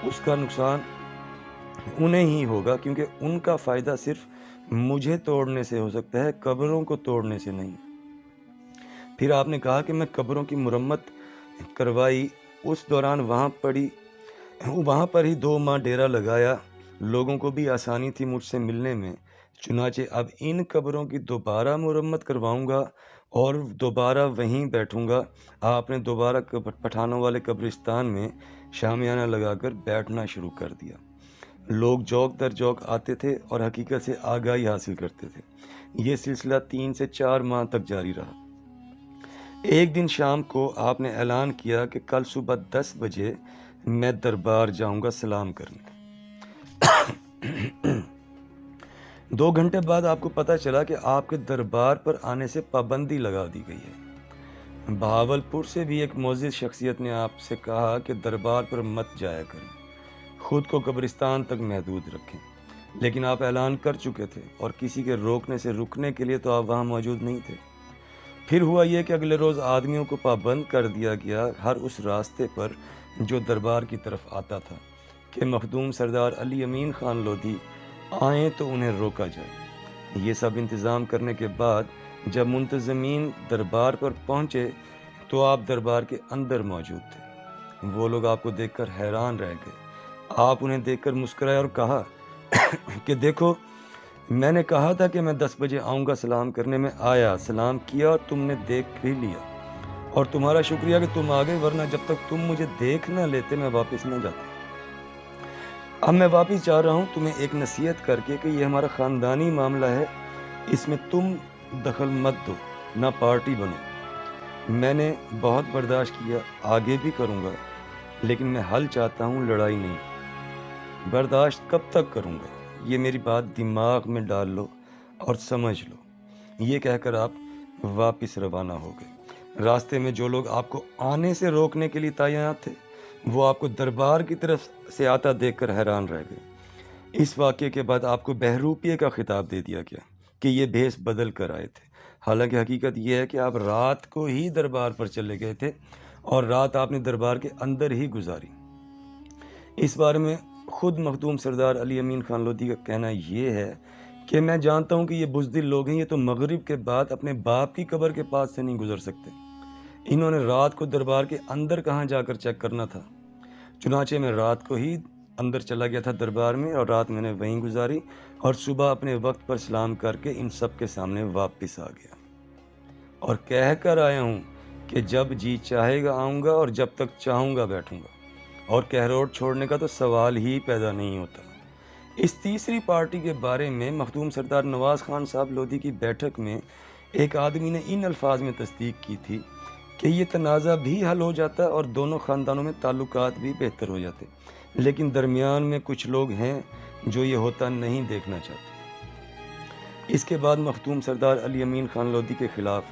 Speaker 1: اس کا نقصان انہیں ہی ہوگا کیونکہ ان کا فائدہ صرف مجھے توڑنے سے ہو سکتا ہے، قبروں کو توڑنے سے نہیں۔ پھر آپ نے کہا کہ میں قبروں کی مرمت کروائی، اس دوران وہاں پر ہی 2 ماہ ڈیرا لگایا، لوگوں کو بھی آسانی تھی مجھ سے ملنے میں، چنانچہ اب ان قبروں کی دوبارہ مرمت کرواؤں گا اور دوبارہ وہیں بیٹھوں گا۔ آپ نے دوبارہ پٹھانوں والے قبرستان میں شامیانہ لگا کر بیٹھنا شروع کر دیا۔ لوگ جوک در جوک آتے تھے اور حقیقت سے آگاہی حاصل کرتے تھے۔ یہ سلسلہ 3 سے 4 ماہ تک جاری رہا۔ ایک دن شام کو آپ نے اعلان کیا کہ کل صبح 10 بجے میں دربار جاؤں گا سلام کرنے۔ 2 گھنٹے بعد آپ کو پتہ چلا کہ آپ کے دربار پر آنے سے پابندی لگا دی گئی ہے۔ بہاولپور سے بھی ایک معزز شخصیت نے آپ سے کہا کہ دربار پر مت جایا کریں، خود کو قبرستان تک محدود رکھیں، لیکن آپ اعلان کر چکے تھے اور کسی کے روکنے سے رکنے کے لیے تو آپ وہاں موجود نہیں تھے۔ پھر ہوا یہ کہ اگلے روز آدمیوں کو پابند کر دیا گیا ہر اس راستے پر جو دربار کی طرف آتا تھا کہ مخدوم سردار علی امین خان لودھی آئیں تو انہیں روکا جائے۔ یہ سب انتظام کرنے کے بعد جب منتظمین دربار پر پہنچے تو آپ دربار کے اندر موجود تھے۔ وہ لوگ آپ کو دیکھ کر حیران رہ گئے۔ آپ انہیں دیکھ کر مسکرائے اور کہا کہ دیکھو، میں نے کہا تھا کہ میں 10 بجے آؤں گا، سلام کرنے میں آیا، سلام کیا اور تم نے دیکھ بھی لیا، اور تمہارا شکریہ کہ تم آ گئے، ورنہ جب تک تم مجھے دیکھ نہ لیتے میں واپس نہ جاتا۔ اب میں واپس جا رہا ہوں تمہیں ایک نصیحت کر کے کہ یہ ہمارا خاندانی معاملہ ہے، اس میں تم دخل مت دو، نہ پارٹی بنو۔ میں نے بہت برداشت کیا، آگے بھی کروں گا، لیکن میں حل چاہتا ہوں، لڑائی نہیں۔ برداشت کب تک کروں گا؟ یہ میری بات دماغ میں ڈال لو اور سمجھ لو۔ یہ کہہ کر آپ واپس روانہ ہو گئے۔ راستے میں جو لوگ آپ کو آنے سے روکنے کے لیے تعینات تھے وہ آپ کو دربار کی طرف سے آتا دیکھ کر حیران رہ گئے۔ اس واقعے کے بعد آپ کو بہروپیے کا خطاب دے دیا گیا کہ یہ بھیس بدل کر آئے تھے، حالانکہ حقیقت یہ ہے کہ آپ رات کو ہی دربار پر چلے گئے تھے اور رات آپ نے دربار کے اندر ہی گزاری۔ اس بارے میں خود مخدوم سردار علی امین خان لودھی کا کہنا یہ ہے کہ میں جانتا ہوں کہ یہ بزدل لوگ ہیں، یہ تو مغرب کے بعد اپنے باپ کی قبر کے پاس سے نہیں گزر سکتے۔ انہوں نے رات کو دربار کے اندر کہاں جا کر چیک کرنا تھا؟ چنانچہ میں رات کو ہی اندر چلا گیا تھا دربار میں، اور رات میں نے وہیں گزاری، اور صبح اپنے وقت پر سلام کر کے ان سب کے سامنے واپس آ گیا اور کہہ کر آیا ہوں کہ جب جی چاہے گا آؤں گا اور جب تک چاہوں گا بیٹھوں گا، اور کہروٹ چھوڑنے کا تو سوال ہی پیدا نہیں ہوتا۔ اس تیسری پارٹی کے بارے میں مخدوم سردار نواز خان صاحب لودھی کی بیٹھک میں ایک آدمی نے ان الفاظ میں تصدیق کی تھی کہ یہ تنازع بھی حل ہو جاتا اور دونوں خاندانوں میں تعلقات بھی بہتر ہو جاتے، لیکن درمیان میں کچھ لوگ ہیں جو یہ ہوتا نہیں دیکھنا چاہتے۔ اس کے بعد مخدوم سردار علی امین خان لودھی کے خلاف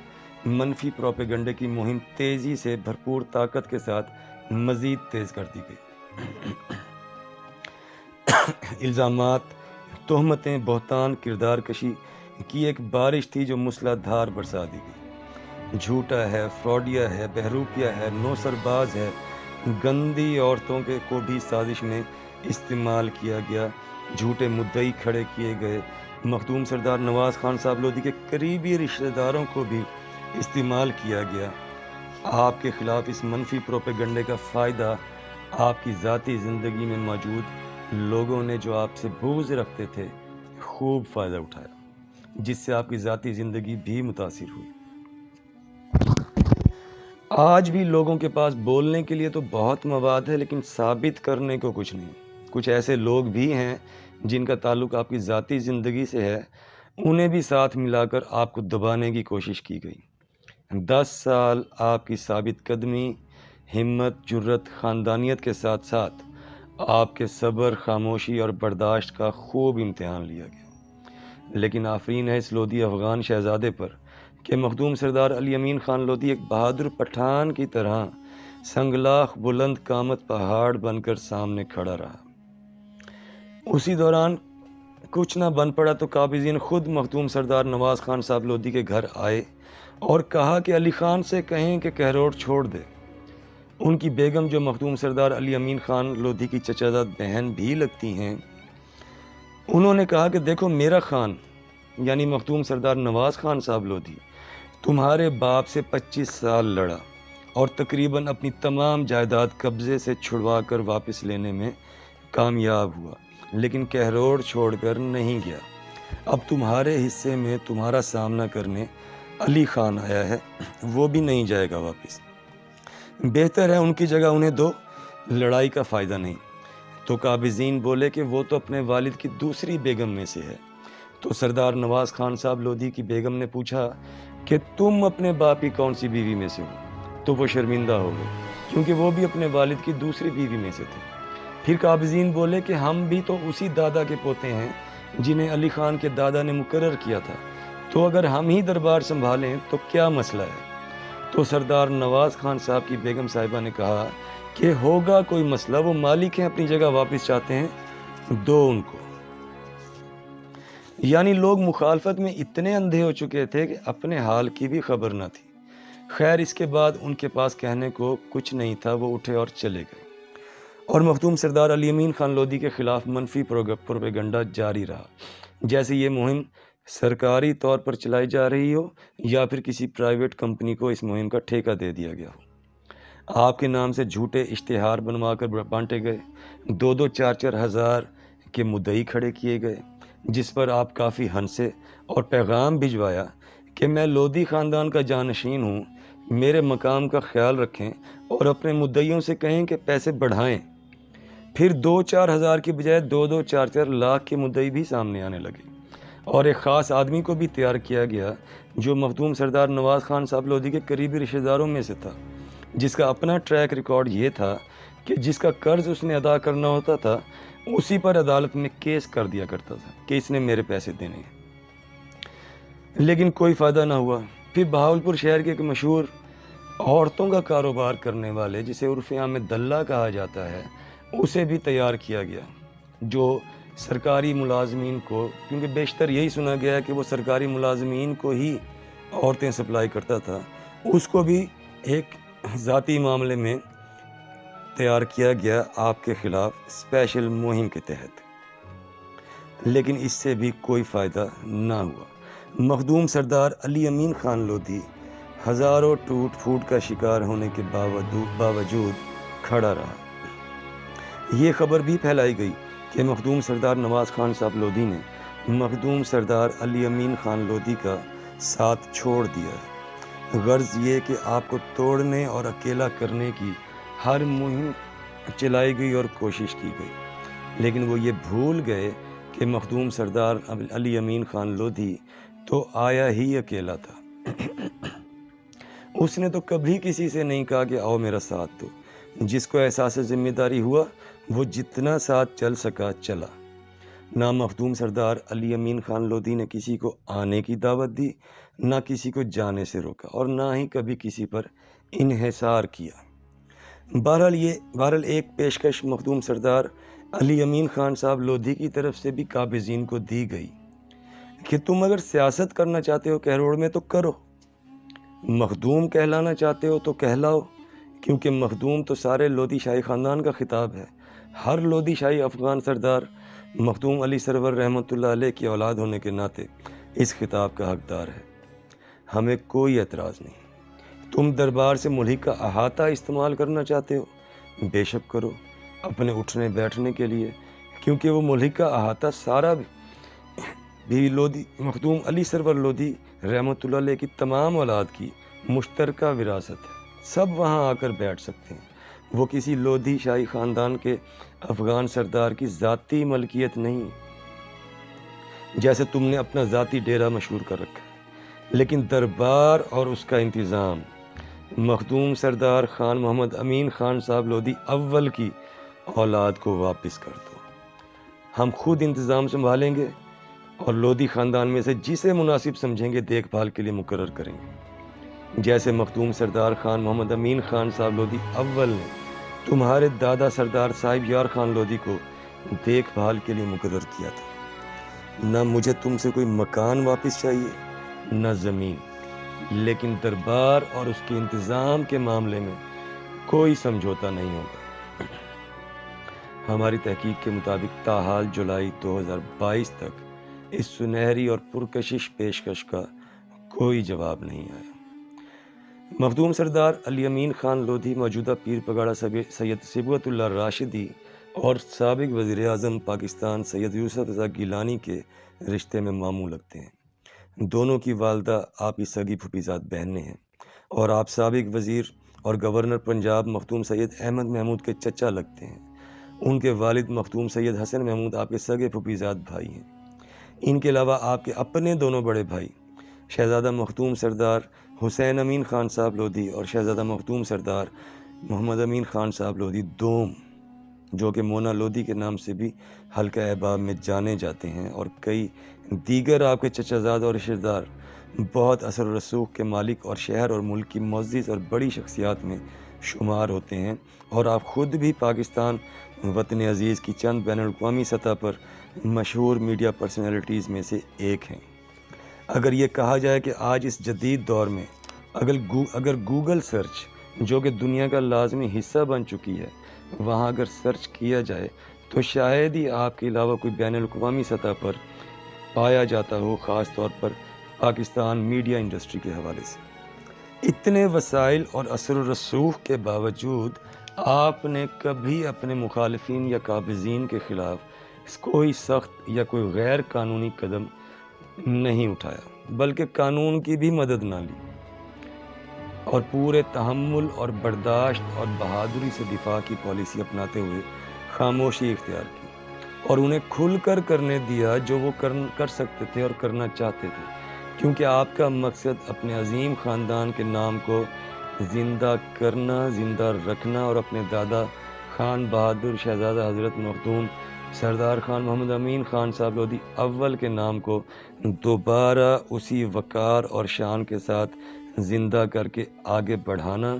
Speaker 1: منفی پروپیگنڈے کی مہم تیزی سے بھرپور طاقت کے ساتھ مزید تیز کر دی گئی۔ الزامات، تہمتیں، بہتان، کردار کشی کی ایک بارش تھی جو مسلح دھار برسا دی گئی۔ جھوٹا ہے، فراڈیا ہے، بہروپیہ ہے، نوسر باز ہے، گندی عورتوں کو بھی سازش میں استعمال کیا گیا، جھوٹے مدعی کھڑے کیے گئے، مخدوم سردار نواز خان صاحب لودھی کے قریبی رشتہ داروں کو بھی استعمال کیا گیا۔ آپ کے خلاف اس منفی پروپیگنڈے کا فائدہ آپ کی ذاتی زندگی میں موجود لوگوں نے جو آپ سے بغض رکھتے تھے خوب فائدہ اٹھایا، جس سے آپ کی ذاتی زندگی بھی متاثر ہوئی۔ آج بھی لوگوں کے پاس بولنے کے لیے تو بہت مواد ہے، لیکن ثابت کرنے کو کچھ نہیں۔ کچھ ایسے لوگ بھی ہیں جن کا تعلق آپ کی ذاتی زندگی سے ہے، انہیں بھی ساتھ ملا کر آپ کو دبانے کی کوشش کی گئی۔ 10 سال آپ کی ثابت قدمی، ہمت، جرت، خاندانیت کے ساتھ ساتھ آپ کے صبر، خاموشی اور برداشت کا خوب امتحان لیا گیا، لیکن آفرین ہے اس لودھی افغان شہزادے پر کہ مخدوم سردار علی امین خان لودھی ایک بہادر پٹھان کی طرح سنگلاخ بلند قامت پہاڑ بن کر سامنے کھڑا رہا۔ اسی دوران کچھ نہ بن پڑا تو قابضین خود مخدوم سردار نواز خان صاحب لودھی کے گھر آئے اور کہا کہ علی خان سے کہیں کہ کہروٹ چھوڑ دے۔ ان کی بیگم جو مخدوم سردار علی امین خان لودھی کی چچا زاد بہن بھی لگتی ہیں، انہوں نے کہا کہ دیکھو، میرا خان یعنی مخدوم سردار نواز خان صاحب لودھی تمہارے باپ سے 25 سال لڑا اور تقریباً اپنی تمام جائیداد قبضے سے چھڑوا کر واپس لینے میں کامیاب ہوا، لیکن کہروڑ چھوڑ کر نہیں گیا۔ اب تمہارے حصے میں تمہارا سامنا کرنے علی خان آیا ہے، وہ بھی نہیں جائے گا واپس۔ بہتر ہے ان کی جگہ انہیں دو، لڑائی کا فائدہ نہیں۔ تو قابضین بولے کہ وہ تو اپنے والد کی دوسری بیگم میں سے ہے۔ تو سردار نواز خان صاحب لودھی کی بیگم نے پوچھا کہ تم اپنے باپ کی کون سی بیوی میں سے ہو؟ تو وہ شرمندہ ہو گئے کیونکہ وہ بھی اپنے والد کی دوسری بیوی میں سے تھے۔ پھر قابضین بولے کہ ہم بھی تو اسی دادا کے پوتے ہیں جنہیں علی خان کے دادا نے مقرر کیا تھا، تو اگر ہم ہی دربار سنبھالیں تو کیا مسئلہ ہے؟ تو سردار نواز خان صاحب کی بیگم صاحبہ نے کہا کہ ہوگا کوئی مسئلہ، وہ مالک ہیں، اپنی جگہ واپس چاہتے ہیں، دو ان کو۔ یعنی لوگ مخالفت میں اتنے اندھے ہو چکے تھے کہ اپنے حال کی بھی خبر نہ تھی۔ خیر، اس کے بعد ان کے پاس کہنے کو کچھ نہیں تھا، وہ اٹھے اور چلے گئے، اور مخدوم سردار علی امین خان لودھی کے خلاف منفی پروپیگنڈا جاری رہا۔ جیسے یہ مہم سرکاری طور پر چلائی جا رہی ہو یا پھر کسی پرائیویٹ کمپنی کو اس مہم کا ٹھیکہ دے دیا گیا ہو۔ آپ کے نام سے جھوٹے اشتہار بنوا کر بانٹے گئے، 2-4 ہزار کے مدعی کھڑے کیے گئے، جس پر آپ کافی ہنسے اور پیغام بھجوایا کہ میں لودھی خاندان کا جانشین ہوں، میرے مقام کا خیال رکھیں اور اپنے مدعیوں سے کہیں کہ پیسے بڑھائیں۔ پھر 2-4 ہزار کی بجائے 2-4 لاکھ کے مدعی بھی سامنے آنے لگے، اور ایک خاص آدمی کو بھی تیار کیا گیا جو مخدوم سردار نواز خان صاحب لودھی کے قریبی رشتہ داروں میں سے تھا، جس کا اپنا ٹریک ریکارڈ یہ تھا کہ جس کا قرض اس نے ادا کرنا ہوتا تھا اسی پر عدالت میں کیس کر دیا کرتا تھا کہ اس نے میرے پیسے دینے ہیں، لیکن کوئی فائدہ نہ ہوا۔ پھر بہاولپور شہر کے ایک مشہور عورتوں کا کاروبار کرنے والے، جسے عرف عام میں دلہ کہا جاتا ہے، اسے بھی تیار کیا گیا، جو سرکاری ملازمین کو، کیونکہ بیشتر یہی سنا گیا ہے کہ وہ سرکاری ملازمین کو ہی عورتیں سپلائی کرتا تھا، اس کو بھی ایک ذاتی معاملے میں تیار کیا گیا آپ کے خلاف اسپیشل مہم کے تحت، لیکن اس سے بھی کوئی فائدہ نہ ہوا۔ مخدوم سردار علی امین خان لودھی ہزاروں ٹوٹ پھوٹ کا شکار ہونے کے باوجود کھڑا رہا۔ یہ خبر بھی پھیلائی گئی کہ مخدوم سردار نواز خان صاحب لودھی نے مخدوم سردار علی امین خان لودھی کا ساتھ چھوڑ دیا ہے، غرض یہ کہ آپ کو توڑنے اور اکیلا کرنے کی ہر مہم چلائی گئی اور کوشش کی گئی، لیکن وہ یہ بھول گئے کہ مخدوم سردار علی امین خان لودھی تو آیا ہی اکیلا تھا۔ اس نے تو کبھی کسی سے نہیں کہا کہ آؤ میرا ساتھ دو۔ جس کو احساس ذمہ داری ہوا وہ جتنا ساتھ چل سکا چلا۔ نہ مخدوم سردار علی امین خان لودھی نے کسی کو آنے کی دعوت دی، نہ کسی کو جانے سے روکا، اور نہ ہی کبھی کسی پر انحصار کیا۔ بہرحال ایک پیشکش مخدوم سردار علی امین خان صاحب لودھی کی طرف سے بھی قابضین کو دی گئی کہ تم اگر سیاست کرنا چاہتے ہو کہروڑ میں تو کرو، مخدوم کہلانا چاہتے ہو تو کہلاؤ، کیونکہ مخدوم تو سارے لودھی شاہی خاندان کا خطاب ہے، ہر لودھی شاہی افغان سردار مخدوم علی سرور رحمۃ اللہ علیہ کی اولاد ہونے کے ناطے اس خطاب کا حقدار ہے۔ ہمیں کوئی اعتراض نہیں۔ تم دربار سے ملک کا احاطہ استعمال کرنا چاہتے ہو، بے شک کرو، اپنے اٹھنے بیٹھنے کے لیے، کیونکہ وہ ملک کا احاطہ سارا بھی لودھی مخدوم علی سرور لودھی رحمۃ اللہ علیہ کی تمام اولاد کی مشترکہ وراثت ہے، سب وہاں آ کر بیٹھ سکتے ہیں۔ وہ کسی لودھی شاہی خاندان کے افغان سردار کی ذاتی ملکیت نہیں، جیسے تم نے اپنا ذاتی ڈیرا مشہور کر رکھا ہے، لیکن دربار اور اس کا انتظام مخدوم سردار خان محمد امین خان صاحب لودھی اول کی اولاد کو واپس کر دو۔ ہم خود انتظام سنبھالیں گے اور لودھی خاندان میں سے جسے مناسب سمجھیں گے دیکھ بھال کے لیے مقرر کریں گے، جیسے مخدوم سردار خان محمد امین خان صاحب لودھی اول نے تمہارے دادا سردار صاحب یار خان لودھی کو دیکھ بھال کے لیے مقرر کیا تھا۔ نہ مجھے تم سے کوئی مکان واپس چاہیے نہ زمین، لیکن دربار اور اس کے انتظام کے معاملے میں کوئی سمجھوتا نہیں ہوگا۔ ہماری تحقیق کے مطابق تاحال جولائی 2022 تک اس سنہری اور پرکشش پیشکش کا کوئی جواب نہیں آیا۔ مخدوم سردار علی امین خان لودھی موجودہ پیر پگاڑا سید صبغت اللہ راشدی اور سابق وزیر اعظم پاکستان سید یوسف رضا گیلانی کے رشتے میں ماموں لگتے ہیں۔ دونوں کی والدہ آپ کی سگی پھوپھیزاد بہنیں ہیں، اور آپ سابق وزیر اور گورنر پنجاب مخدوم سید احمد محمود کے چچا لگتے ہیں۔ ان کے والد مخدوم سید حسن محمود آپ کے سگے پھوپھیزاد بھائی ہیں۔ ان کے علاوہ آپ کے اپنے دونوں بڑے بھائی شہزادہ مخدوم سردار حسین امین خان صاحب لودھی اور شہزادہ مخدوم سردار محمد امین خان صاحب لودھی دوم، جو کہ مونا لودھی کے نام سے بھی حلقہ احباب میں جانے جاتے ہیں، اور کئی دیگر آپ کے چچا زاد اور رشتہ دار بہت اثر و رسوخ کے مالک اور شہر اور ملک کی معزز اور بڑی شخصیات میں شمار ہوتے ہیں، اور آپ خود بھی پاکستان وطن عزیز کی چند بین الاقوامی سطح پر مشہور میڈیا پرسنالٹیز میں سے ایک ہیں۔ اگر یہ کہا جائے کہ آج اس جدید دور میں اگر گوگل سرچ، جو کہ دنیا کا لازمی حصہ بن چکی ہے، وہاں اگر سرچ کیا جائے تو شاید ہی آپ کے علاوہ کوئی بین الاقوامی سطح پر پایا جاتا ہو، خاص طور پر پاکستان میڈیا انڈسٹری کے حوالے سے۔ اتنے وسائل اور اثر و رسوخ کے باوجود آپ نے کبھی اپنے مخالفین یا قابضین کے خلاف کوئی سخت یا کوئی غیر قانونی قدم نہیں اٹھایا، بلکہ قانون کی بھی مدد نہ لی، اور پورے تحمل اور برداشت اور بہادری سے دفاع کی پالیسی اپناتے ہوئے خاموشی اختیار کی، اور انہیں کھل کر کرنے دیا جو وہ کر سکتے تھے اور کرنا چاہتے تھے، کیونکہ آپ کا مقصد اپنے عظیم خاندان کے نام کو زندہ کرنا، زندہ رکھنا، اور اپنے دادا خان بہادر شہزادہ حضرت مخدوم سردار خان محمد امین خان صاحب لودھی اول کے نام کو دوبارہ اسی وقار اور شان کے ساتھ زندہ کر کے آگے بڑھانا،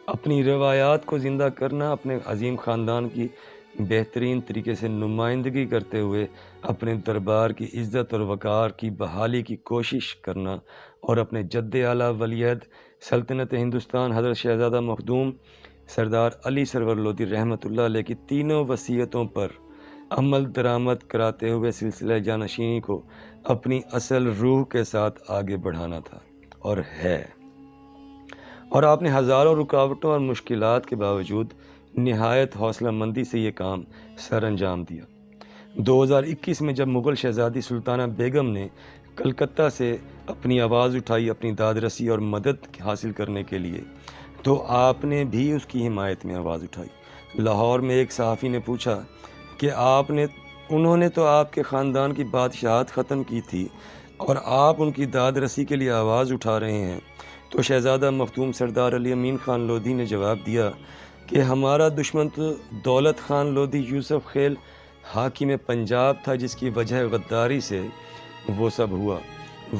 Speaker 1: اپنی روایات کو زندہ کرنا، اپنے عظیم خاندان کی بہترین طریقے سے نمائندگی کرتے ہوئے اپنے دربار کی عزت اور وقار کی بحالی کی کوشش کرنا، اور اپنے جد اعلیٰ ولی عہد سلطنت ہندوستان حضرت شہزادہ مخدوم سردار علی سرور لودھی رحمۃ اللہ علیہ کی تینوں وصیتوں پر عمل درآمد کراتے ہوئے سلسلہ جانشینی کو اپنی اصل روح کے ساتھ آگے بڑھانا تھا، اور ہے۔ اور آپ نے ہزاروں رکاوٹوں اور مشکلات کے باوجود نہایت حوصلہ مندی سے یہ کام سر انجام دیا۔ 2021 میں جب مغل شہزادی سلطانہ بیگم نے کلکتہ سے اپنی آواز اٹھائی اپنی داد رسی اور مدد حاصل کرنے کے لیے، تو آپ نے بھی اس کی حمایت میں آواز اٹھائی۔ لاہور میں ایک صحافی نے پوچھا کہ انہوں نے تو آپ کے خاندان کی بادشاہت ختم کی تھی اور آپ ان کی داد رسی کے لیے آواز اٹھا رہے ہیں، تو شہزادہ مخدوم سردار علی امین خان لودھی نے جواب دیا کہ ہمارا دشمن تو دولت خان لودھی یوسف خیل حاکم پنجاب تھا، جس کی وجہ غداری سے وہ سب ہوا،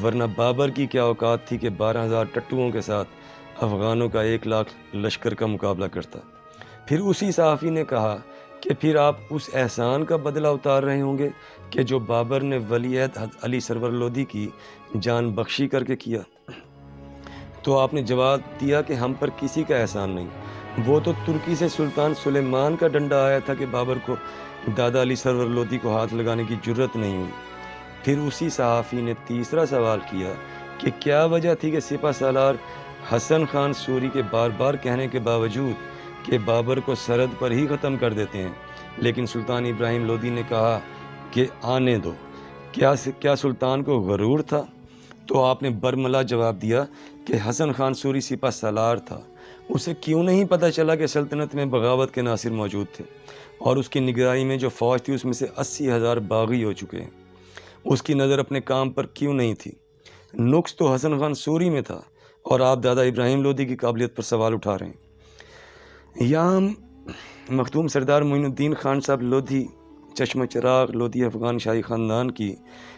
Speaker 1: ورنہ بابر کی کیا اوقات تھی کہ 12,000 ٹٹوؤں کے ساتھ افغانوں کا 1,00,000 لشکر کا مقابلہ کرتا۔ پھر اسی صحافی نے کہا کہ پھر آپ اس احسان کا بدلہ اتار رہے ہوں گے کہ جو بابر نے ولی عہد علی سرور لودھی کی جان بخشی کر کے کیا۔ تو آپ نے جواب دیا کہ ہم پر کسی کا احسان نہیں، وہ تو ترکی سے سلطان سلیمان کا ڈنڈا آیا تھا کہ بابر کو دادا علی سرور لودھی کو ہاتھ لگانے کی جرت نہیں ہوئی۔ پھر اسی صحافی نے تیسرا سوال کیا کہ کیا وجہ تھی کہ سپہ سالار حسن خان سوری کے بار بار کہنے کے باوجود کہ بابر کو سرحد پر ہی ختم کر دیتے ہیں، لیکن سلطان ابراہیم لودھی نے کہا کہ آنے دو، کیا سلطان کو غرور تھا؟ تو آپ نے برملا جواب دیا کہ حسن خان سوری سپہ سالار تھا، اسے کیوں نہیں پتہ چلا کہ سلطنت میں بغاوت کے ناصر موجود تھے، اور اس کی نگرانی میں جو فوج تھی اس میں سے 80,000 باغی ہو چکے ہیں، اس کی نظر اپنے کام پر کیوں نہیں تھی؟ نقص تو حسن خان سوری میں تھا، اور آپ دادا ابراہیم لودھی کی قابلیت پر سوال اٹھا رہے ہیں۔ یہاں مخدوم سردار معین الدین خان صاحب لودھی چشم چراغ لودھی افغان شاہی خاندان کی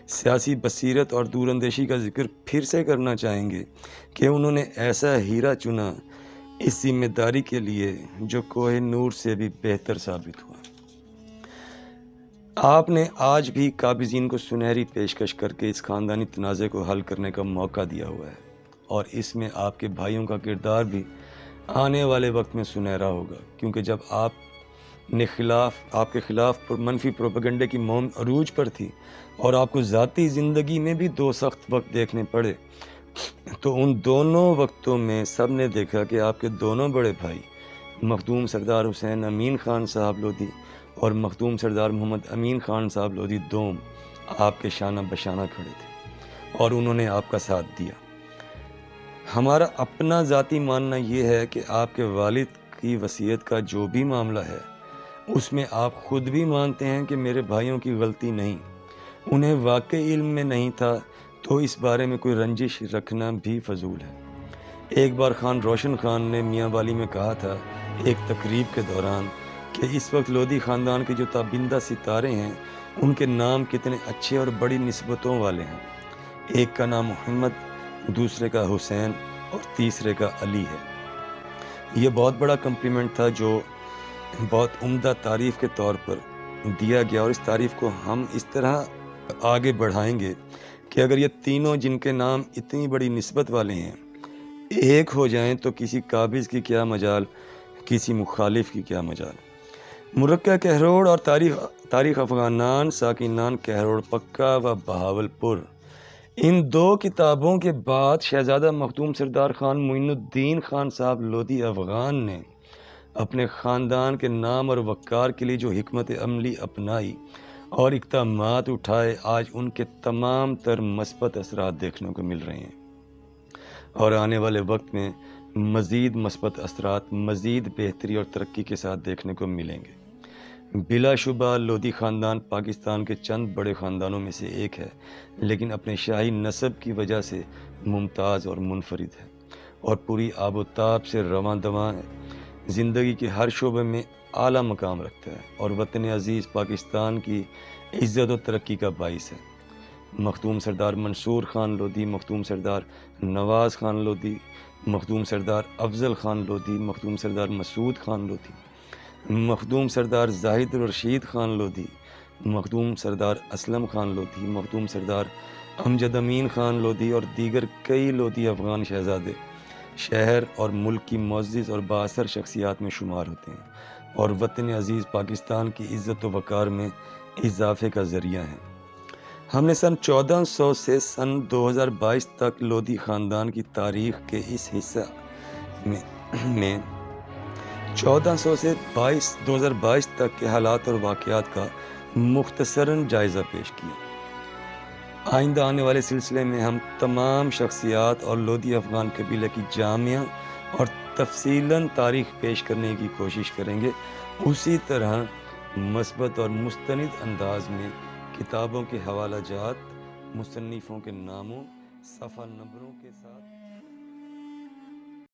Speaker 1: سیاسی بصیرت اور دور اندیشی کا ذکر پھر سے کرنا چاہیں گے کہ انہوں نے ایسا ہیرا چنا اس ذمہ داری کے لیے جو کوہ نور سے بھی بہتر ثابت ہوا۔ آپ نے آج بھی قابضین کو سنہری پیشکش کر کے اس خاندانی تنازع کو حل کرنے کا موقع دیا ہوا ہے، اور اس میں آپ کے بھائیوں کا کردار بھی آنے والے وقت میں سنہرا ہوگا، کیونکہ جب آپ کے خلاف منفی پروپیگنڈے کی مہم عروج پر تھی اور آپ کو ذاتی زندگی میں بھی 2 سخت وقت دیکھنے پڑے، تو ان دونوں وقتوں میں سب نے دیکھا کہ آپ کے دونوں بڑے بھائی مخدوم سردار حسین امین خان صاحب لودھی اور مخدوم سردار محمد امین خان صاحب لودھی دوم آپ کے شانہ بشانہ کھڑے تھے، اور انہوں نے آپ کا ساتھ دیا۔ ہمارا اپنا ذاتی ماننا یہ ہے کہ آپ کے والد کی وصیت کا جو بھی معاملہ ہے اس میں آپ خود بھی مانتے ہیں کہ میرے بھائیوں کی غلطی نہیں، انہیں واقعی علم میں نہیں تھا، تو اس بارے میں کوئی رنجش رکھنا بھی فضول ہے۔ ایک بار خان روشن خان نے میاں والی میں کہا تھا ایک تقریب کے دوران کہ اس وقت لودھی خاندان کے جو تابندہ ستارے ہیں ان کے نام کتنے اچھے اور بڑی نسبتوں والے ہیں، ایک کا نام محمد، دوسرے کا حسین اور تیسرے کا علی ہے۔ یہ بہت بڑا کمپلیمنٹ تھا جو بہت عمدہ تعریف کے طور پر دیا گیا، اور اس تعریف کو ہم اس طرح آگے بڑھائیں گے کہ اگر یہ تینوں جن کے نام اتنی بڑی نسبت والے ہیں ایک ہو جائیں تو کسی قابض کی کیا مجال، کسی مخالف کی کیا مجال۔ مرکہ کہروڑ اور تاریخ افغانان، ساکنان کہروڑ پکا و بہاولپور۔ ان دو کتابوں کے بعد شہزادہ مخدوم سردار خان معین الدین خان صاحب لودھی افغان نے اپنے خاندان کے نام اور وقار کے لیے جو حکمت عملی اپنائی اور اقدامات اٹھائے، آج ان کے تمام تر مثبت اثرات دیکھنے کو مل رہے ہیں، اور آنے والے وقت میں مزید مثبت اثرات، مزید بہتری اور ترقی کے ساتھ دیکھنے کو ملیں گے۔ بلا شبہ لودھی خاندان پاکستان کے چند بڑے خاندانوں میں سے ایک ہے، لیکن اپنے شاہی نسب کی وجہ سے ممتاز اور منفرد ہے، اور پوری آب و تاب سے رواں دواں ہے، زندگی کے ہر شعبے میں اعلیٰ مقام رکھتا ہے، اور وطن عزیز پاکستان کی عزت و ترقی کا باعث ہے۔ مخدوم سردار منصور خان لودھی، مخدوم سردار نواز خان لودھی، مخدوم سردار افضل خان لودھی، مخدوم سردار مسعود خان لودھی، مخدوم سردار زاہد الرشید خان لودھی، مخدوم سردار اسلم خان لودھی، مخدوم سردار امجد امین خان لودھی اور دیگر کئی لودھی افغان شہزادے شہر اور ملک کی معزز اور بااثر شخصیات میں شمار ہوتے ہیں، اور وطن عزیز پاکستان کی عزت و وقار میں اضافے کا ذریعہ ہیں۔ ہم نے سن 1400 سے سن 2022 تک لودھی خاندان کی تاریخ کے اس حصہ میں 1400 سے 2022 تک کے حالات اور واقعات کا مختصراً جائزہ پیش کیا۔ آئندہ آنے والے سلسلے میں ہم تمام شخصیات اور لودھی افغان قبیلے کی جامع اور تفصیلاً تاریخ پیش کرنے کی کوشش کریں گے، اسی طرح مثبت اور مستند انداز میں کتابوں کے حوالہ جات، مصنفوں کے ناموں، صفحہ نمبروں کے ساتھ۔